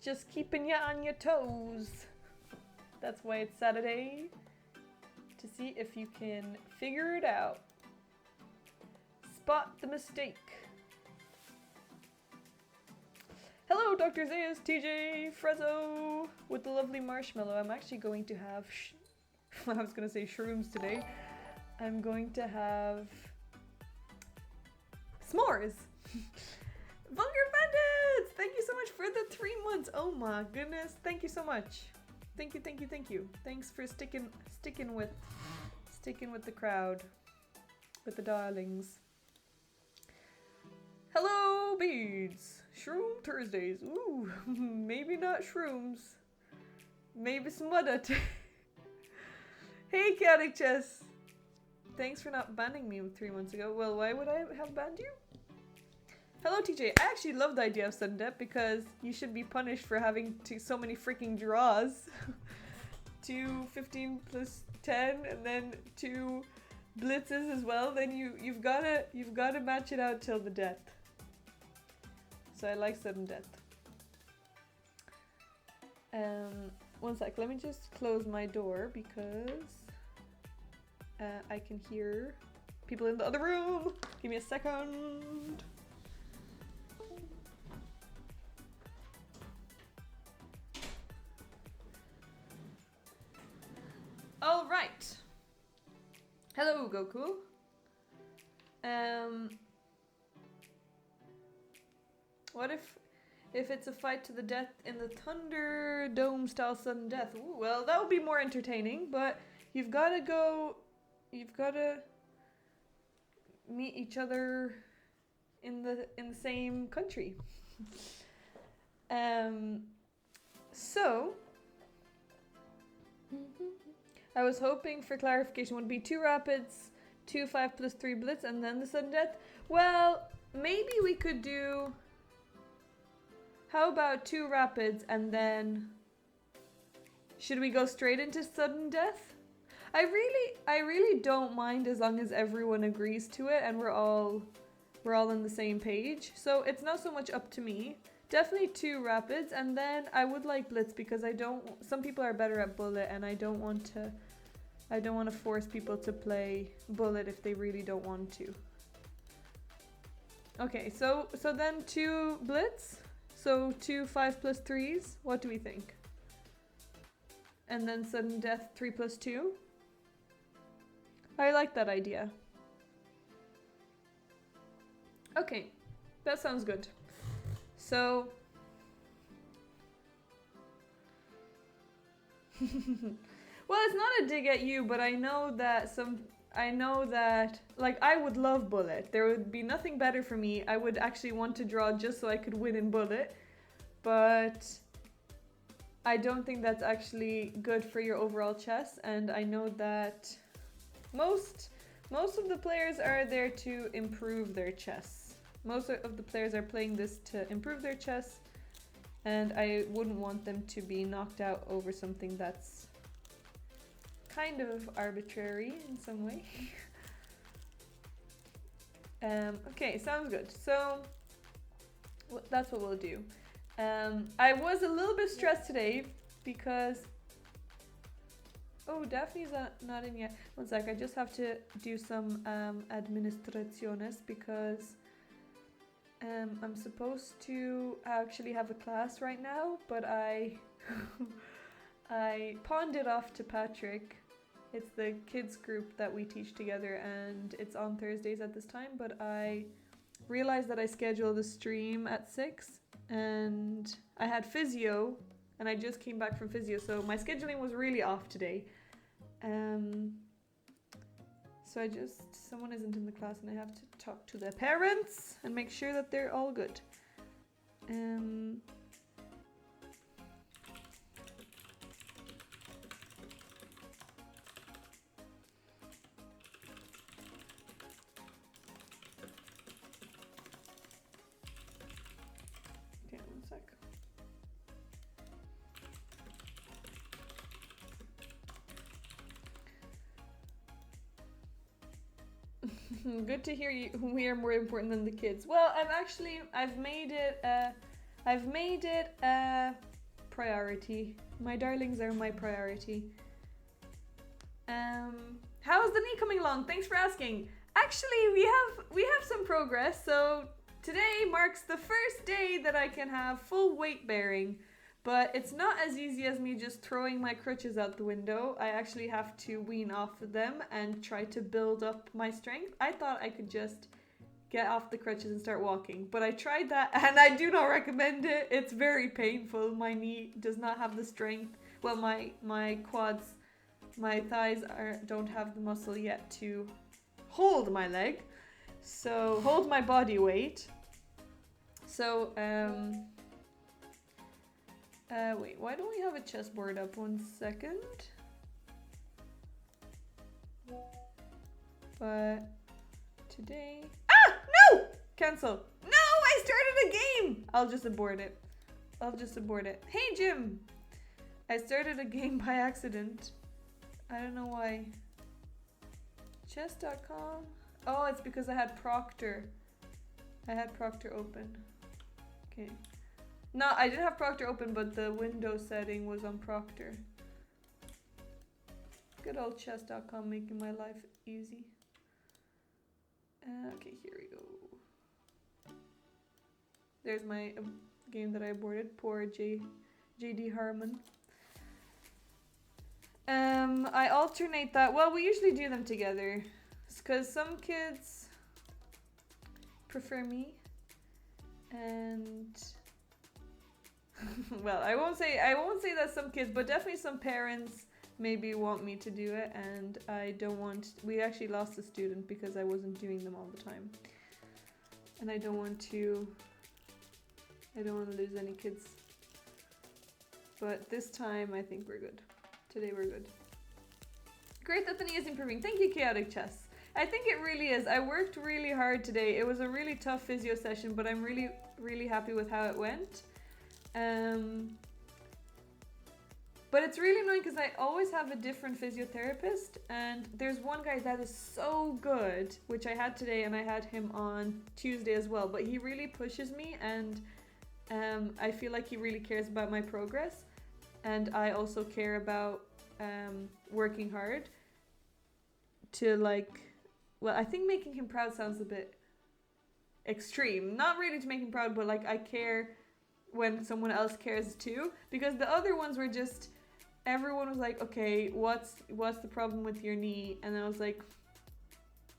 Just keeping you on your toes. That's why it's Saturday. To see if you can figure it out. Spot the mistake. Hello, Dr. Zayas, TJ, Frezzo, with the lovely marshmallow. I'm actually going to have, I was going to say shrooms today. I'm going to have s'mores. Vulgar Bandits! Thank you so much for the 3 months. Oh my goodness. Thank you so much. Thank you, thank you, thank you. Thanks for sticking with the crowd. With the darlings. Hello, beads. Shroom Thursdays. Ooh, maybe not shrooms. Maybe some other. Hey, Chaotic Chess. Thanks for not banning me 3 months ago. Well, why would I have banned you? Hello, TJ. I actually love the idea of sudden death because you should be punished for having so many freaking draws. 2 15 plus 10 and then 2 blitzes as well. Then you've gotta match it out till the death. So I like sudden death. One sec. Let me just close my door because I can hear people in the other room. Give me a second. All right. Hello, Goku. What if it's a fight to the death in the Thunderdome style sudden death? Ooh, well, that would be more entertaining, but you've got to meet each other in the same country. So I was hoping for clarification would be 2 rapids, 2 5 plus 3 blitz, and then the sudden death. Well, maybe we could do. How about 2 rapids and then should we go straight into sudden death? I really don't mind as long as everyone agrees to it and we're all on the same page. So it's not so much up to me. Definitely 2 rapids and then I would like blitz because some people are better at bullet and I don't want to force people to play bullet if they really don't want to. Okay, so then 2 blitz. So 2 5 plus 3s, what do we think? And then sudden death 3 plus 2. I like that idea. Okay, that sounds good. So well, it's not a dig at you, but I know that like I would love bullet. There would be nothing better for me. I would actually want to draw just so I could win in bullet. But I don't think that's actually good for your overall chess, and I know that most of the players are there to improve their chess. Most of the players are playing this to improve their chess, and I wouldn't want them to be knocked out over something that's kind of arbitrary in some way. Okay, sounds good. So that's what we'll do. I was a little bit stressed today because Daphne's not in yet. One sec, I just have to do some administraciones because I'm supposed to actually have a class right now, but I pawned it off to Patrick. It's the kids group that we teach together and it's on Thursdays at this time, but I realized that I scheduled a stream at 6 and I had physio and I just came back from physio, so my scheduling was really off today. So someone isn't in the class and I have to talk to their parents and make sure that they're all good. Good to hear we are more important than the kids. Well, I've made it priority. My darlings are my priority. How is the knee coming along? Thanks for asking. Actually, we have some progress. So today marks the first day that I can have full weight bearing, but it's not as easy as me just throwing my crutches out the window. I actually have to wean off of them and try to build up my strength. I thought I could just get off the crutches and start walking, but I tried that and I do not recommend it. It's very painful. My knee does not have the strength. Well, my quads, my thighs don't have the muscle yet to hold my leg, so hold my body weight. So wait, why don't we have a chessboard up? 1 second. But today, no, cancel. No, I started a game. I'll just abort it. Hey Jim, I started a game by accident. I don't know why. Chess.com. Oh, it's because I had Proctor. Open. Okay. No, I didn't have Proctor open, but the Windows setting was on Proctor. Good old chess.com making my life easy. Okay, here we go. There's my game that I aborted. Poor JD Harmon. I alternate that. Well, we usually do them together, because some kids prefer me, and well, I won't say that some kids, but definitely some parents maybe want me to do it, and I don't want. We actually lost a student because I wasn't doing them all the time, and I don't want to lose any kids. But this time, I think we're good. Today we're good. Great that the knee is improving. Thank you, Chaotic Chess. I think it really is. I worked really hard today. It was a really tough physio session, but I'm really, really happy with how it went. But it's really annoying because I always have a different physiotherapist, and there's one guy that is so good, which I had today, and I had him on Tuesday as well, but he really pushes me, and I feel like he really cares about my progress, and I also care about working hard to, like, well, I think making him proud sounds a bit extreme. Not really to make him proud, but like I care when someone else cares too, because the other ones were just, everyone was like, okay, what's the problem with your knee? And I was like,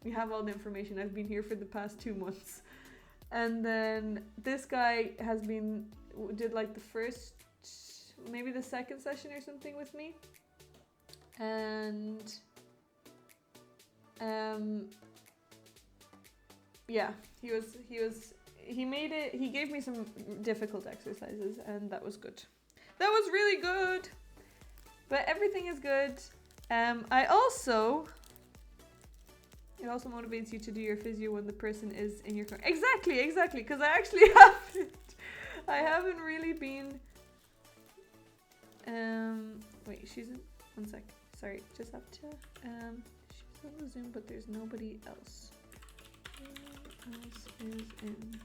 we have all the information. I've been here for the past 2 months. And then this guy did like the first, maybe the second session or something with me. And yeah, he gave me some difficult exercises, and that was good. That was really good. But everything is good. It also motivates you to do your physio when the person is in your corner. Exactly, because I actually haven't really been, wait, she's in, 1 sec. Sorry, just have to, she's on the Zoom, but there's nobody else. Who else is in?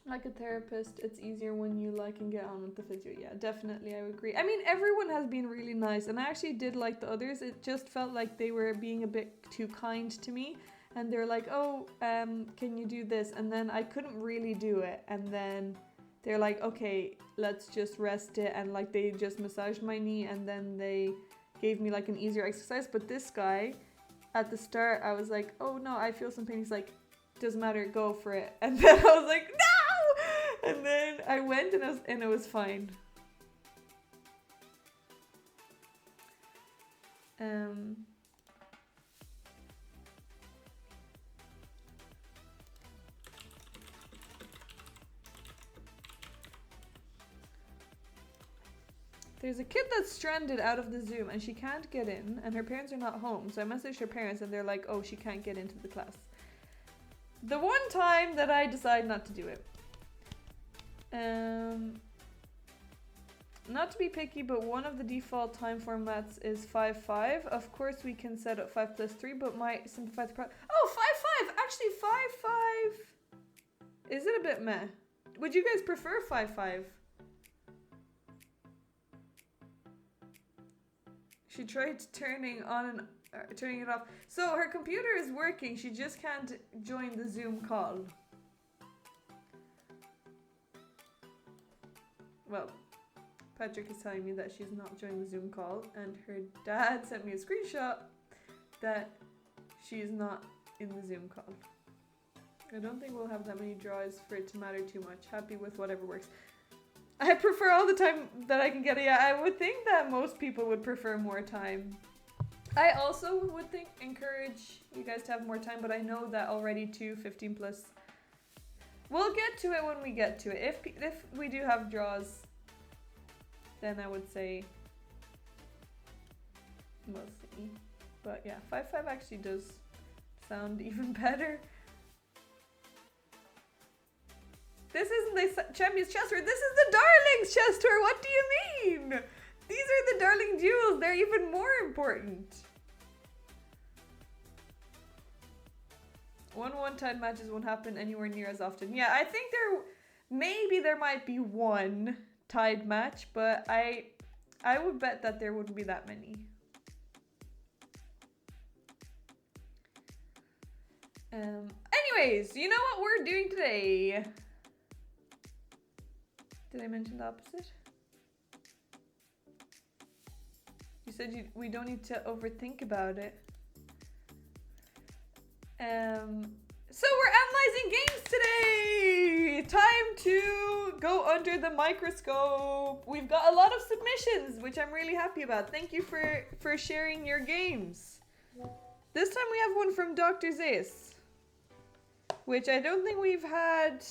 Like a therapist, it's easier when you like and get on with the physio. Yeah, definitely, I would agree. I mean, everyone has been really nice, and I actually did like the others. It just felt like they were being a bit too kind to me, and they're like, oh, can you do this? And then I couldn't really do it, and then they're like, okay, let's just rest it, and like they just massaged my knee, and then they gave me like an easier exercise. But this guy, at the start, I was like, oh no, I feel some pain. He's like, doesn't matter, go for it. And then I was like, no! And then I went, and it was fine. There's a kid that's stranded out of the Zoom, and she can't get in, and her parents are not home. So I messaged her parents, and they're like, oh, she can't get into the class. The one time that I decide not to do it. not to be picky, but one of the default time formats is 5-5. Of course, we can set up 5 plus 3, but might simplify the problem. Oh, 5-5! Actually, 5-5. Is it a bit meh? Would you guys prefer 5-5? She tried turning on and turning it off. So her computer is working. She just can't join the Zoom call. Well, Patrick is telling me that she's not joining the Zoom call, and her dad sent me a screenshot that she's not in the Zoom call. I don't think we'll have that many draws for it to matter too much. Happy with whatever works. I prefer all the time that I can get. Yeah, I would think that most people would prefer more time. I also would encourage you guys to have more time, but I know that already 15 plus. We'll get to it when we get to it. If we do have draws, then I would say mostly. But yeah, 5-5 actually does sound even better. This isn't the Champions chest tour, this is the Darlings chest tour! What do you mean? These are the Darling Jewels, they're even more important. One-time matches won't happen anywhere near as often. Yeah, I think maybe there might be one tied match, but I would bet that there wouldn't be that many. Anyways, you know what we're doing today? Did I mention the opposite? You said we don't need to overthink about it. So we're analyzing games today! Time to go under the microscope. We've got a lot of submissions, which I'm really happy about. Thank you for sharing your games. This time we have one from Dr. Zeus, which I don't think we've had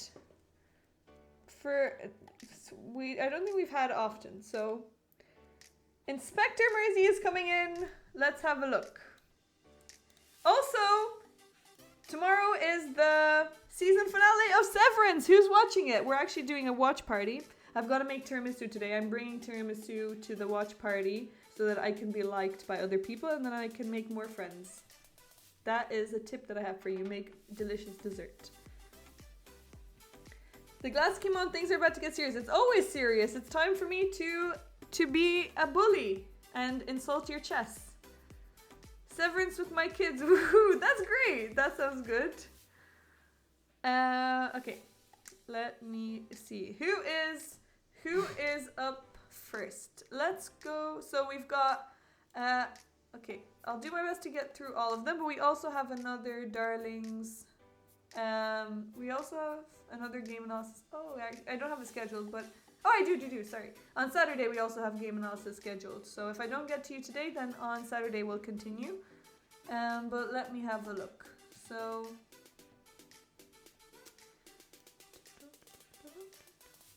I don't think we've had often. So Inspector Mersey is coming in. Let's have a look. Also, tomorrow is the season finale of Severance. Who's watching it? We're actually doing a watch party. I've got to make tiramisu today. I'm bringing tiramisu to the watch party so that I can be liked by other people and then I can make more friends. That is a tip that I have for you. Make delicious dessert. The glass came on. Things are about to get serious. It's always serious. It's time for me to be a bully and insult your chess. Severance with my kids. Woohoo! That's great. That sounds good. Okay. Let me see. Who is up first? Let's go. So we've got okay. I'll do my best to get through all of them, but we also have another Darlings. We also have another game analysis. Oh, I don't have it scheduled, but oh, I do. Sorry. On Saturday we also have game analysis scheduled. So if I don't get to you today, then on Saturday we'll continue. But let me have a look. So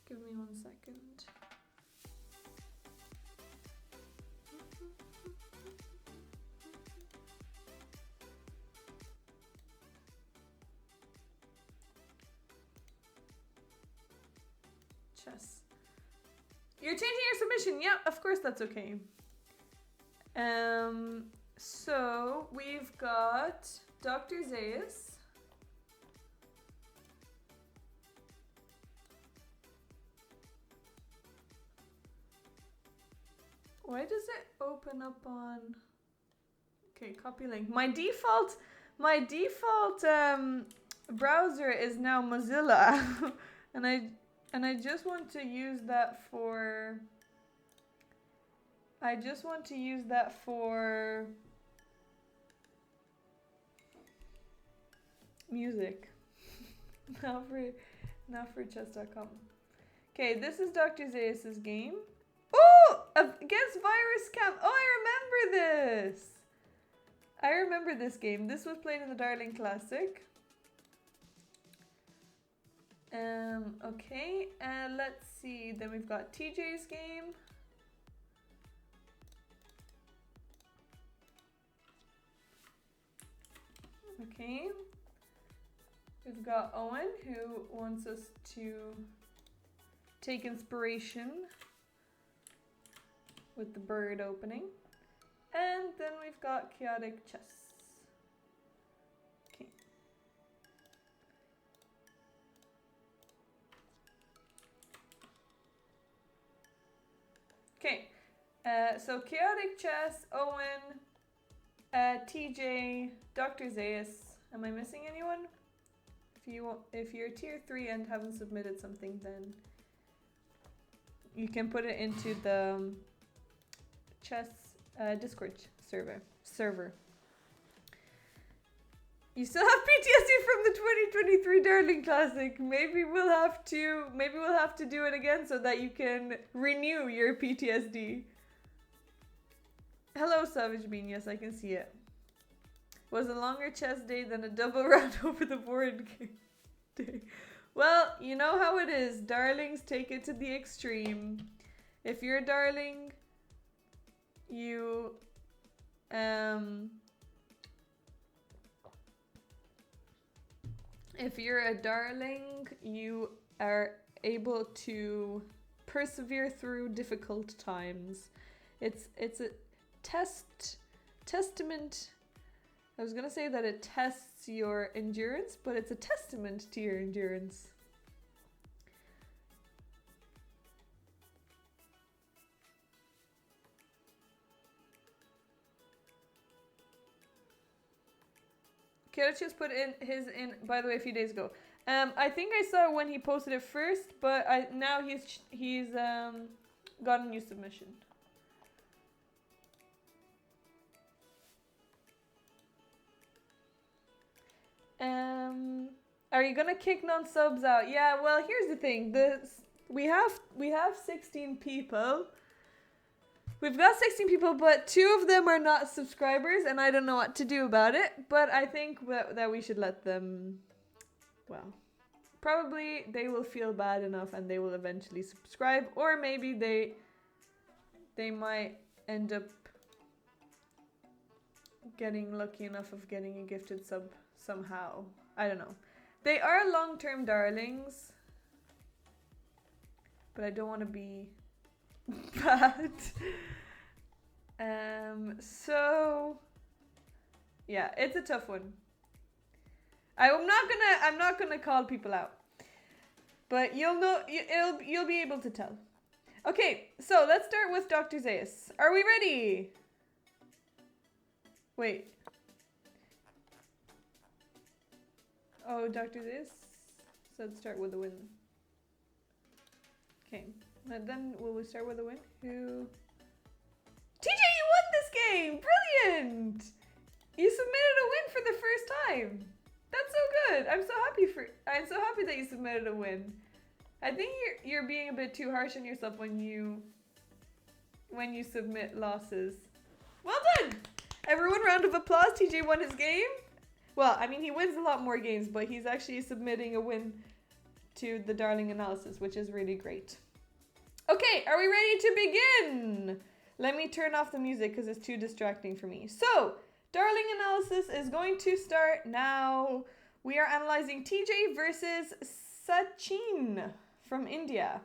give me 1 second. Chess. You're changing your submission. Yeah, of course that's okay. So we've got Dr. Zeus. Why does it open up on? Okay, copy link. My default browser is now Mozilla, and I just want to use that for. I just want to use that for music, not for chess.com. Okay, this is Dr. Zeus's game. Oh, against Virus Camp. Oh, I remember this. I remember this game. This was played in the Darling Classic. Okay, and let's see. Then we've got TJ's game. Okay. We've got Owen, who wants us to take inspiration with the bird opening. And then we've got chaotic chess. Okay. Okay. So chaotic chess, Owen, TJ, Dr. Zaius. Am I missing anyone? If you're tier 3 and haven't submitted something, then you can put it into the chess Discord server. You still have PTSD from the 2023 Darling Classic. Maybe we'll have to do it again so that you can renew your PTSD. Hello, Savage Bean. Yes, I can see it. Was a longer chess day than a double round over the board game day. Well, you know how it is. Darlings take it to the extreme. If you're a darling, you are able to persevere through difficult times. It's a testament. I was gonna say that it tests your endurance, but it's a testament to your endurance. Kyoto just put in his by the way a few days ago. I think I saw when he posted it first, but now he's got a new submission. Are you gonna kick non-subs out? Yeah, well, here's the thing. We have 16 people. We've got 16 people, but 2 of them are not subscribers, and I don't know what to do about it. But I think that we should let them, well, probably they will feel bad enough and they will eventually subscribe, or maybe they might end up getting lucky enough of getting a gifted sub somehow. I don't know. They are long-term darlings, but I don't want to be bad. So yeah, it's a tough one. I'm not gonna call people out, but you'll be able to tell. Okay, so let's start with Dr. Zaius. Are we ready? Wait. Oh, Dr. Zaius said start with a win. Okay, then will we start with a win? Who? TJ, you won this game! Brilliant! You submitted a win for the first time. That's so good. I'm so happy that you submitted a win. I think you're being a bit too harsh on yourself when you submit losses. Well done! Everyone, round of applause. TJ won his game. Well, I mean, he wins a lot more games, but he's actually submitting a win to the Darling Analysis, which is really great. Okay, are we ready to begin? Let me turn off the music because it's too distracting for me. So, Darling Analysis is going to start now. We are analyzing TJ versus Sachin from India.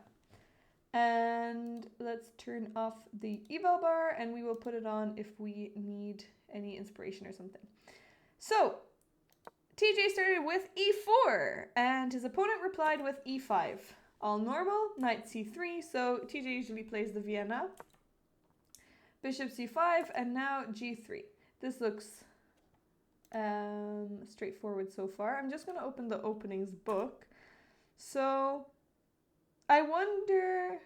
And let's turn off the eval bar and we will put it on if we need any inspiration or something. So, TJ started with e4 and his opponent replied with e5. All normal, knight c3, so TJ usually plays the Vienna. Bishop c5 and now g3. This looks straightforward so far. I'm just going to open the openings book. So, I wonder...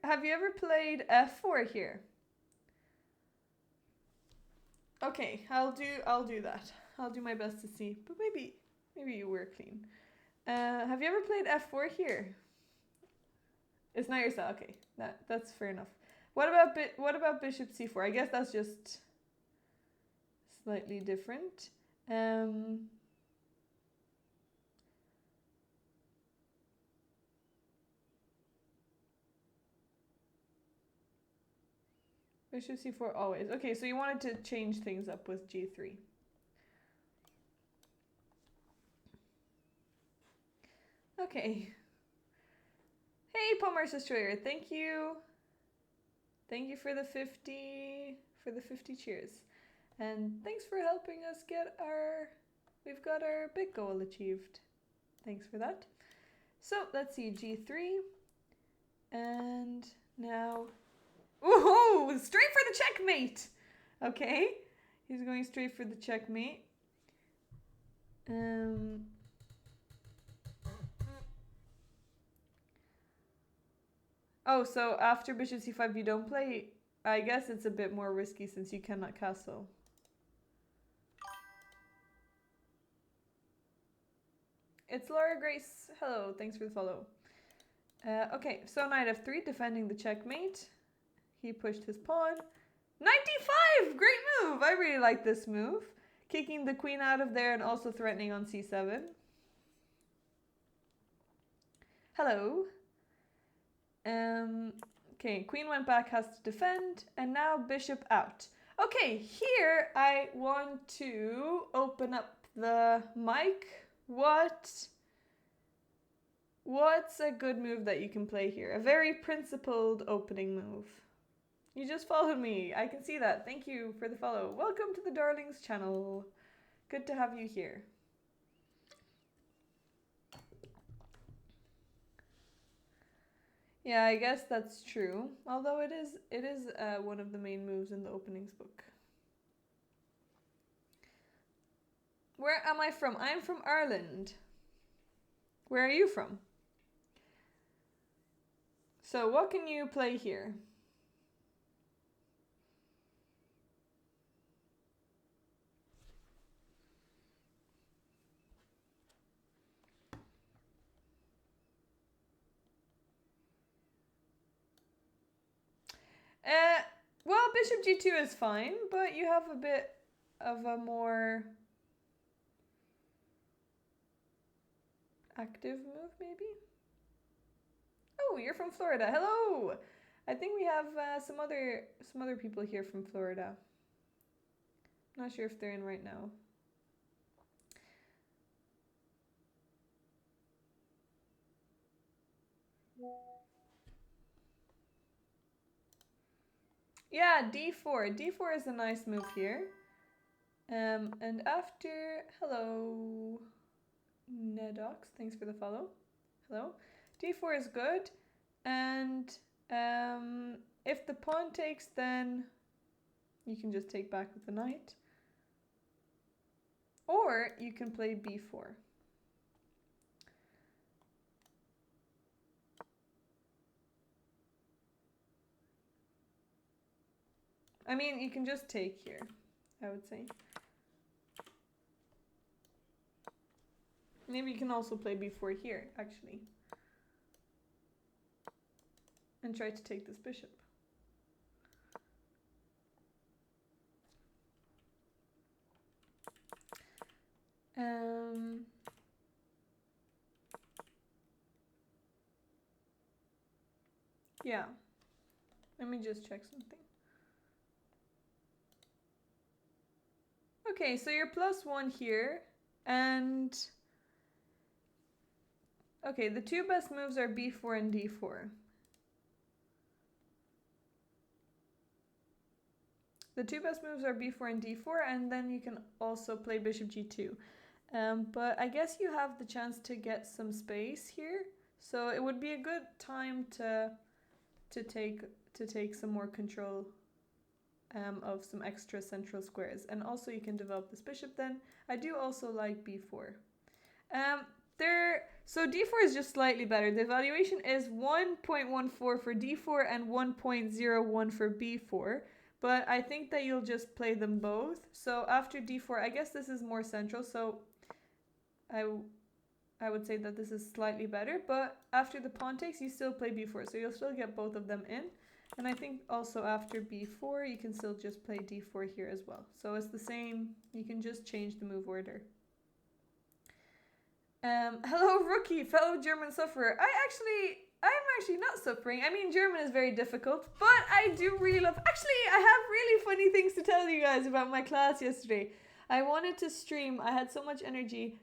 have you ever played f4 here? Okay, I'll do that. I'll do my best to see, but maybe you were clean. Have you ever played f4 here? It's not your style. Okay, that's fair enough. What about bishop c4? I guess that's just slightly different. Bishop c4 always. Okay, so you wanted to change things up with g3. Okay. Hey, Palmer's Destroyer, thank you. Thank you for the 50 cheers. And thanks for helping us get we've got our big goal achieved. Thanks for that. So let's see, G3. And now, woohoo! Straight for the checkmate! Okay, he's going straight for the checkmate. Oh, so after bishop c5 you don't play. I guess it's a bit more risky since you cannot castle. It's Laura Grace. Hello, thanks for the follow. Okay, so knight f3, defending the checkmate. He pushed his pawn. 95! Great move! I really like this move. Kicking the queen out of there and also threatening on c7. Hello. Okay, queen went back, has to defend, and now bishop out. Okay, here I want to open up the mic. What's a good move that you can play here? A very principled opening move. You just followed me. I can see that. Thank you for the follow. Welcome to the Darlings channel. Good to have you here. Yeah, I guess that's true. Although it is one of the main moves in the openings book. Where am I from? I'm from Ireland. Where are you from? So what can you play here? Well, bishop g2 is fine, but you have a bit of a more active move, maybe? Oh, you're from Florida. Hello! I think we have some other people here from Florida. Not sure if they're in right now. Yeah, d4. d4 is a nice move here. And after, hello, Nedox, thanks for the follow. Hello. d4 is good. And if the pawn takes, then you can just take back with the knight. Or you can play b4. I mean, you can just take here, I would say. Maybe you can also play b4 here, actually. And try to take this bishop. Yeah. Let me just check something. Okay, so you're +1 here, and okay, the two best moves are b4 and d4. The two best moves are b4 and d4, and then you can also play bishop g2. But I guess you have the chance to get some space here, so it would be a good time to take some more control of some extra central squares. And also you can develop this bishop then. I do also like b4. So d4 is just slightly better. The evaluation is 1.14 for d4 and 1.01 for b4. But I think that you'll just play them both. So after d4, I guess this is more central. So I would say that this is slightly better. But after the pawn takes, you still play b4. So you'll still get both of them in. And I think also after b4, you can still just play d4 here as well. So it's the same. You can just change the move order. Hello, rookie, fellow German sufferer. I'm actually not suffering. I mean, German is very difficult, but I do really love... Actually, I have really funny things to tell you guys about my class yesterday. I wanted to stream. I had so much energy.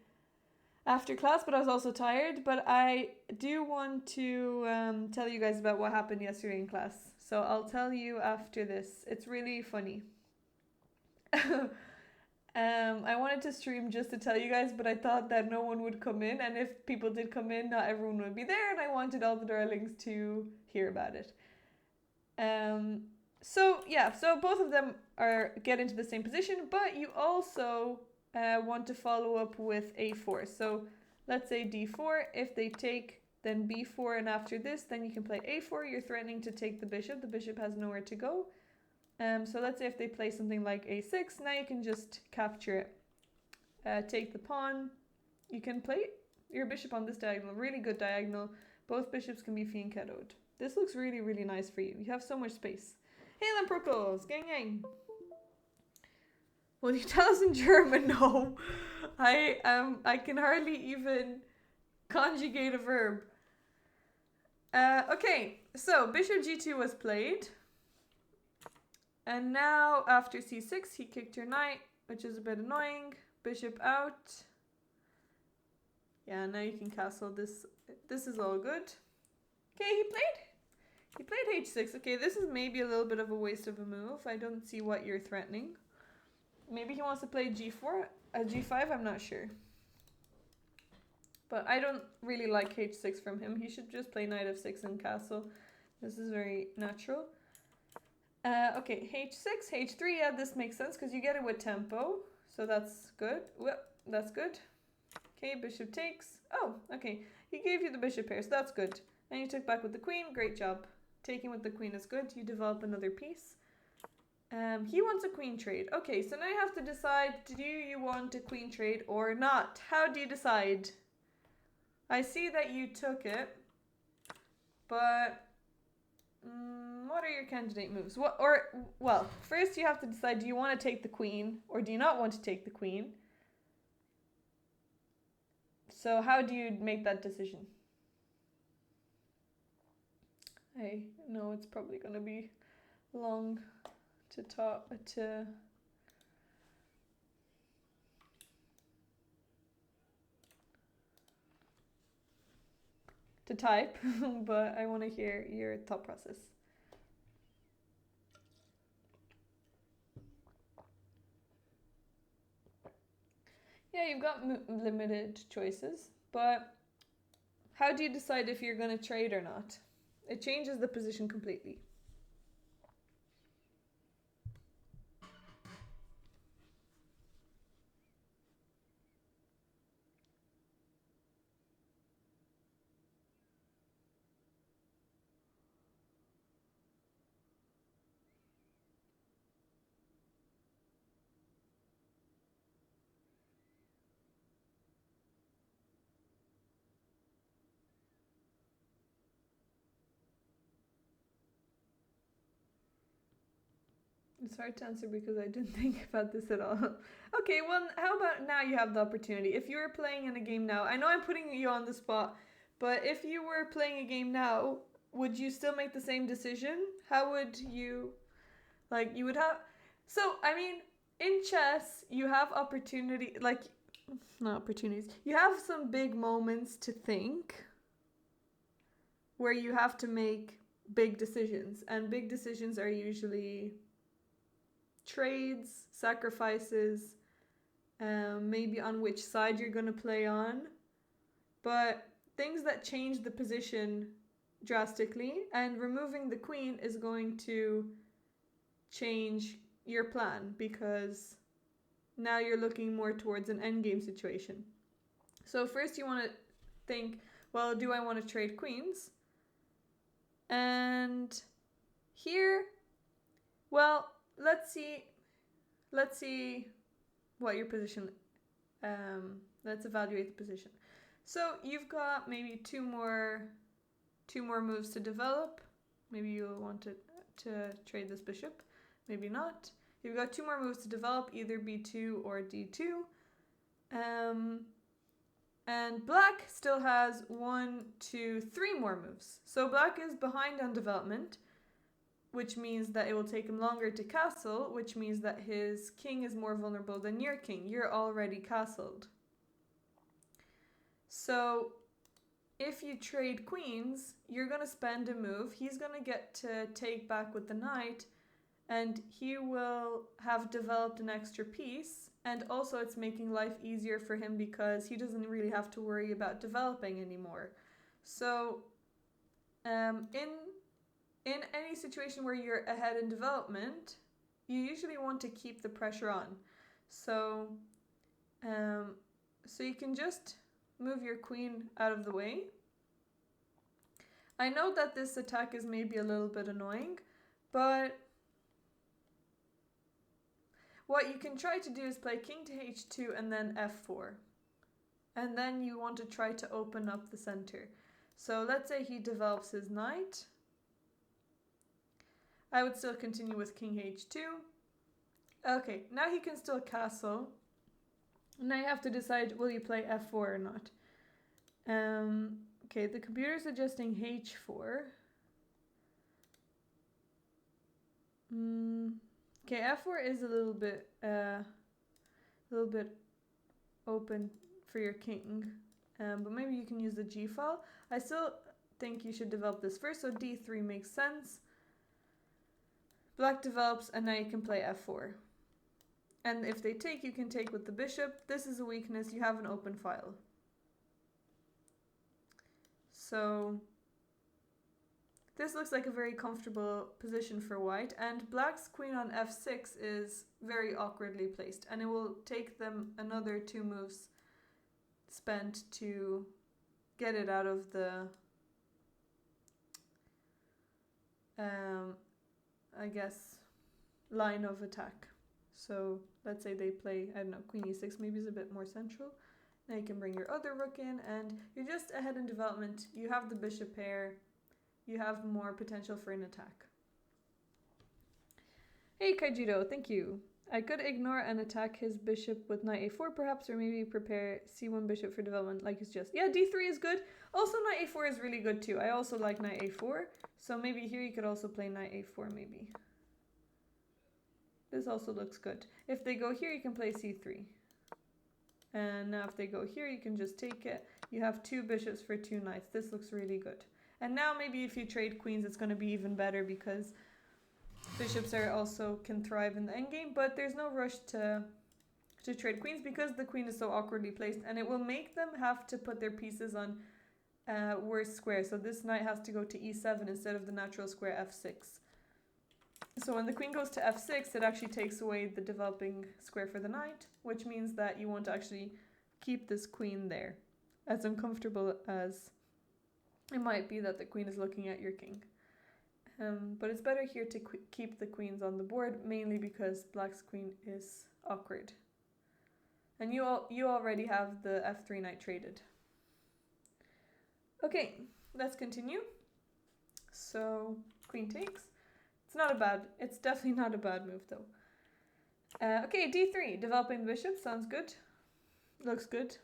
after class, but I was also tired. But I do want to tell you guys about what happened yesterday in class. So I'll tell you after this. It's really funny. I wanted to stream just to tell you guys, but I thought that no one would come in, and if people did come in, not everyone would be there, and I wanted all the darlings to hear about it. So yeah, so both of them are get into the same position, but you also want to follow up with a4. So let's say d4. If they take, then b4, and after this, then you can play a4. You're threatening to take the bishop. The bishop has nowhere to go. So let's say if they play something like a6, now you can just capture it. Take the pawn. You can play your bishop on this diagonal. Really good diagonal. Both bishops can be fianchettoed. This looks really, really nice for you. You have so much space. Hey, Lamperkles! Gang gang! Will you tell us in German? No. I can hardly even conjugate a verb. Okay, so bishop g2 was played. And now, after c6, he kicked your knight, which is a bit annoying. Bishop out. Yeah, now you can castle this. This is all good. Okay, he played h6. Okay, this is maybe a little bit of a waste of a move. I don't see what you're threatening. Maybe he wants to play g4, g5, I'm not sure. But I don't really like h6 from him. He should just play knight f6 and castle. This is very natural. Okay, h6, h3, yeah, this makes sense because you get it with tempo. So that's good. Well, that's good. Okay, bishop takes. Oh, okay. He gave you the bishop here, so that's good. And you took back with the queen. Great job. Taking with the queen is good. You develop another piece. He wants a queen trade. Okay, so now you have to decide, do you want a queen trade or not? How do you decide? I see that you took it, but what are your candidate moves? Well, first you have to decide, do you want to take the queen or do you not want to take the queen? So how do you make that decision? I know it's probably going to be long to talk to type, but I want to hear your thought process. Yeah, you've got limited choices, but how do you decide if you're going to trade or not? It changes the position completely. It's hard to answer because I didn't think about this at all. Okay, well, how about now you have the opportunity. If you were playing in a game now, I know I'm putting you on the spot, but if you were playing a game now, would you still make the same decision? How would you, like, you would have, so, I mean, in chess, you have opportunity, like, not opportunities, you have some big moments to think where you have to make big decisions, and big decisions are usually trades, sacrifices, maybe on which side you're going to play on, but things that change the position drastically, and removing the queen is going to change your plan because now you're looking more towards an endgame situation. So first you want to think, well, do I want to trade queens? And here, well, let's see what your position, let's evaluate the position. So you've got maybe two more moves to develop. Maybe you'll want to trade this bishop, maybe not. You've got two more moves to develop, either b2 or d2. And black still has 1, 2, 3 more moves. So black is behind on development, which means that it will take him longer to castle, which means that his king is more vulnerable than your king. You're already castled. So if you trade queens, you're going to spend a move. He's going to get to take back with the knight, and he will have developed an extra piece. And also it's making life easier for him because he doesn't really have to worry about developing anymore. So in any situation where you're ahead in development, you usually want to keep the pressure on. So you can just move your queen out of the way. I know that this attack is maybe a little bit annoying, but what you can try to do is play king to h2 and then f4. And then you want to try to open up the center. So let's say he develops his knight. I would still continue with king h2. Okay, now he can still castle. Now you have to decide, will you play f4 or not? Okay, the computer is suggesting h4. Okay, f4 is a little bit open for your king, but maybe you can use the g file. I still think you should develop this first, so d3 makes sense. Black develops, and now you can play f4. And if they take, you can take with the bishop. This is a weakness, you have an open file. So this looks like a very comfortable position for white, and black's queen on f6 is very awkwardly placed, and it will take them another 2 moves spent to get it out of the I guess line of attack. So let's say they play, I don't know, queen e6 maybe is a bit more central. Now you can bring your other rook in, and you're just ahead in development. You have the bishop pair. You have more potential for an attack. Hey Kaijiro, thank you. I could ignore and attack his bishop with knight a4 perhaps, or maybe prepare c1 bishop for development like you suggest. Yeah, d3 is good. Also knight a4 is really good too. I also like knight a4. So maybe here you could also play knight a4 maybe. This also looks good. If they go here, you can play c3. And now if they go here, you can just take it. You have 2 bishops for 2 knights. This looks really good. And now maybe if you trade queens, it's going to be even better because bishops are also can thrive in the endgame. But there's no rush to trade queens because the queen is so awkwardly placed, and it will make them have to put their pieces on worse squares. So this knight has to go to e7 instead of the natural square f6. So when the queen goes to f6, it actually takes away the developing square for the knight, which means that you want to actually keep this queen there, as uncomfortable as it might be that the queen is looking at your king. But it's better here to keep the queens on the board, mainly because black's queen is awkward. And you already have the f3 knight traded. Okay, let's continue. So queen takes. It's definitely not a bad move though. Okay, d3, developing the bishop, sounds good. Looks good.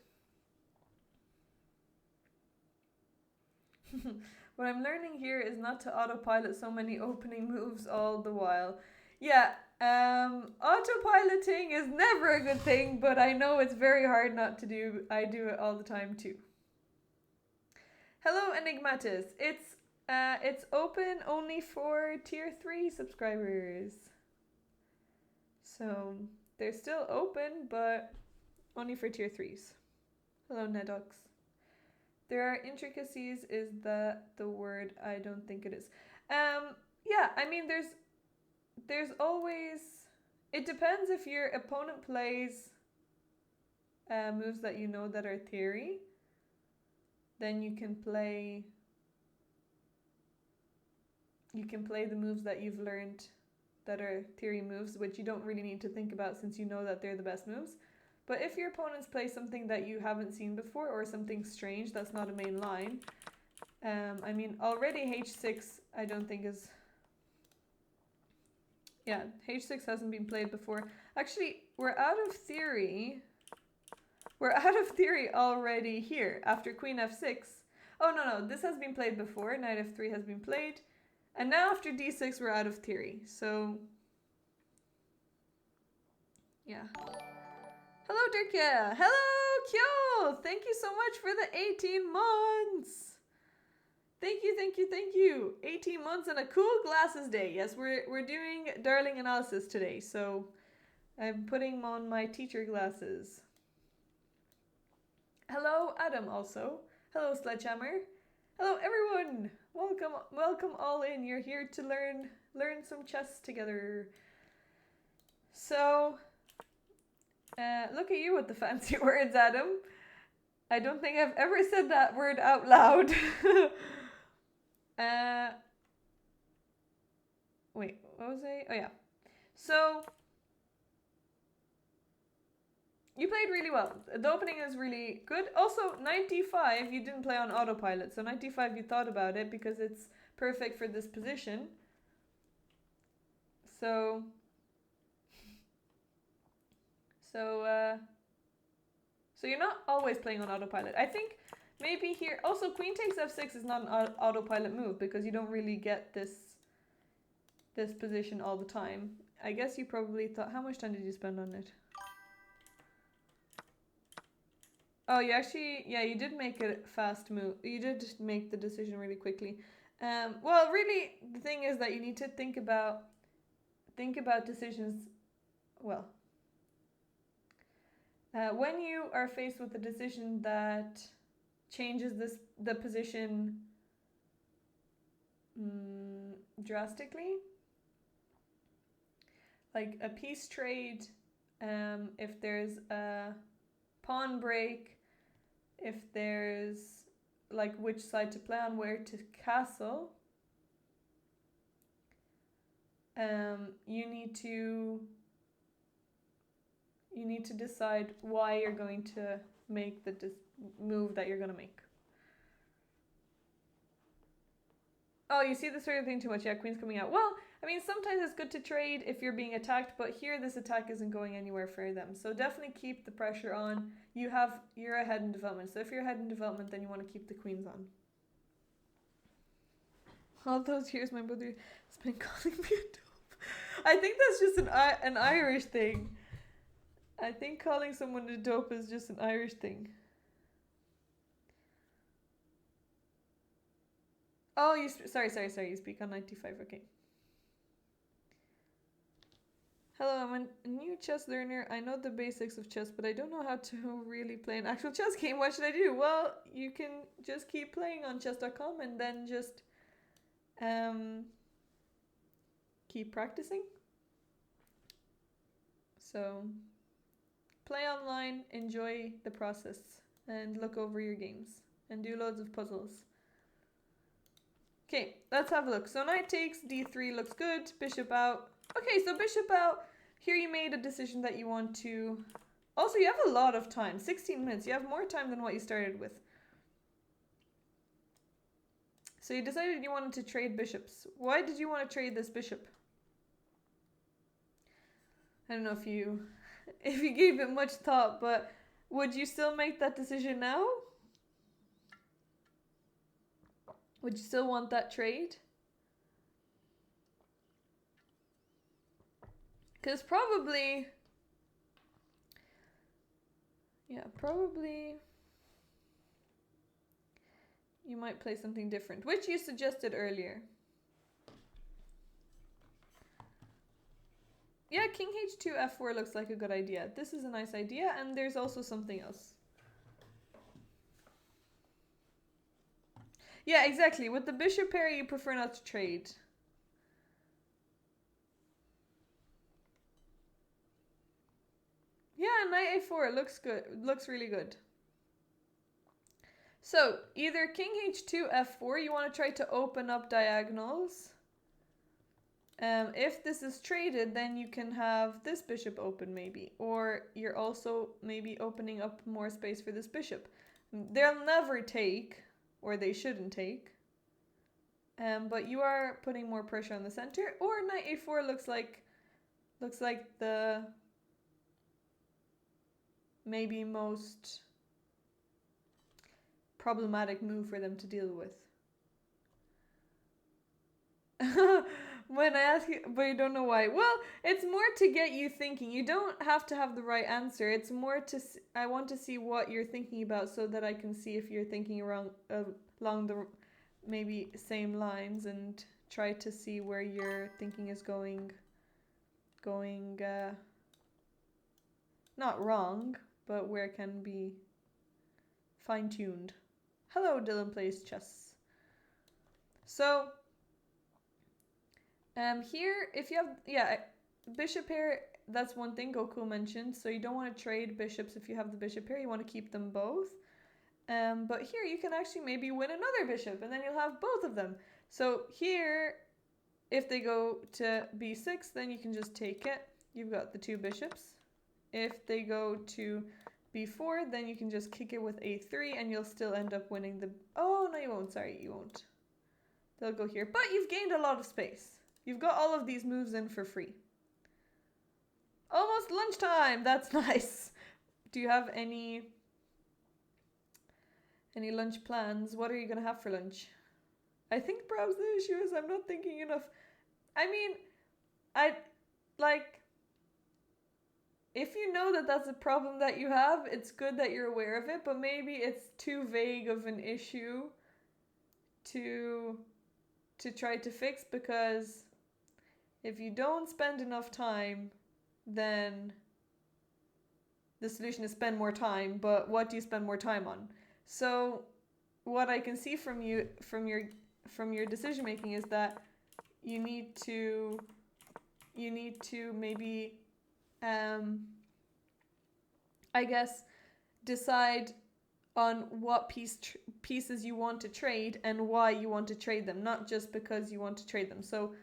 What I'm learning here is not to autopilot so many opening moves all the while. Yeah, autopiloting is never a good thing, but I know it's very hard not to do. I do it all the time too. Hello, Enigmatis. It's open only for tier 3 subscribers. So they're still open, but only for tier 3s. Hello, Nedox. There are intricacies, is that the word? I don't think it is. Yeah, I mean, there's always, it depends if your opponent plays moves that you know that are theory, then you can play the moves that you've learned that are theory moves, which you don't really need to think about since you know that they're the best moves. But if your opponents play something that you haven't seen before or something strange that's not a main line, I mean, already h6 I don't think is... Yeah, h6 hasn't been played before. Actually, we're out of theory. We're out of theory already here after queen f6. Oh, no, this has been played before. Knight f3 has been played. And now after d6, we're out of theory. So, yeah. Hello, Dirkia. Hello, Cool. Thank you so much for the 18 months. Thank you, thank you, thank you. 18 months and a cool glasses day. Yes, we're doing Darling analysis today, so I'm putting on my teacher glasses. Hello, Adam also. Hello, Sledgehammer. Hello, everyone. Welcome all in. You're here to learn some chess together. So, look at you with the fancy words, Adam. I don't think I've ever said that word out loud. Wait, what was I? Oh yeah. So, you played really well. The opening is really good. Also, 95, you didn't play on autopilot. So 95, you thought about it because it's perfect for this position. So you're not always playing on autopilot. I think maybe here, also queen takes f6 is not an autopilot move because you don't really get this position all the time. I guess you probably thought, how much time did you spend on it? Oh, you actually, yeah, you did make a fast move. You did make the decision really quickly. Well, really, the thing is that you need to think about decisions, well, when you are faced with a decision that changes the position drastically, like a piece trade, if there's a pawn break, if there's like which side to play on, where to castle, you need to decide why you're going to make the move that you're going to make. Oh, you see this sort of thing too much. Yeah, queen's coming out. Well, I mean, sometimes it's good to trade if you're being attacked, but here this attack isn't going anywhere for them. So definitely keep the pressure on. You're ahead in development. So if you're ahead in development, then you want to keep the queens on. All those years my brother has been calling me a dope. I think that's just an Irish thing. I think calling someone a dope is just an Irish thing. Oh, sorry. You speak on 95. Okay. Hello, I'm a new chess learner. I know the basics of chess, but I don't know how to really play an actual chess game. What should I do? Well, you can just keep playing on chess.com and then just keep practicing. So play online, enjoy the process, and look over your games and do loads of puzzles. Okay, let's have a look. So knight takes, d3 looks good, bishop out. Okay, so bishop out. Here you made a decision that you want to... Also, you have a lot of time, 16 minutes. You have more time than what you started with. So you decided you wanted to trade bishops. Why did you want to trade this bishop? I don't know if you gave it much thought, but would you still make that decision now? Would you still want that trade? Because probably... Yeah, probably... You might play something different, which you suggested earlier. Yeah, king h2 f4 looks like a good idea. This is a nice idea, and there's also something else. Yeah, exactly. With the bishop pair, you prefer not to trade. Yeah, knight a4 looks good. Looks really good. So, either king h2 f4, you want to try to open up diagonals. If this is traded, then you can have this bishop open maybe. Or you're also maybe opening up more space for this bishop. They'll never take, or they shouldn't take. But you are putting more pressure on the center. Or knight a4 looks like the maybe most problematic move for them to deal with. when I ask you, but you don't know why. Well, it's more to get you thinking. You don't have to have the right answer. It's more to I want to see what you're thinking about so that I can see if you're thinking along the maybe same lines and try to see where your thinking is going not wrong, but where it can be fine-tuned. Hello, Dylan Plays Chess. So here, if you have, bishop here, that's one thing Goku mentioned. So you don't want to trade bishops if you have the bishop here. You want to keep them both. But here you can actually maybe win another bishop and then you'll have both of them. So here, if they go to b6, then you can just take it. You've got the two bishops. If they go to b4, then you can just kick it with a3 and you'll still end up winning the... Oh, no, you won't. Sorry, you won't. They'll go here. But you've gained a lot of space. You've got all of these moves in for free. Almost lunchtime. That's nice. Do you have any lunch plans? What are you going to have for lunch? I think perhaps the issue is I'm not thinking enough. I mean, if you know that that's a problem that you have, it's good that you're aware of it, but maybe it's too vague of an issue to try to fix, because if you don't spend enough time, then the solution is spend more time, but what do you spend more time on? So what I can see from your decision making is that you need to maybe I guess decide on what pieces you want to trade and why you want to trade them, not just because you want to trade them. So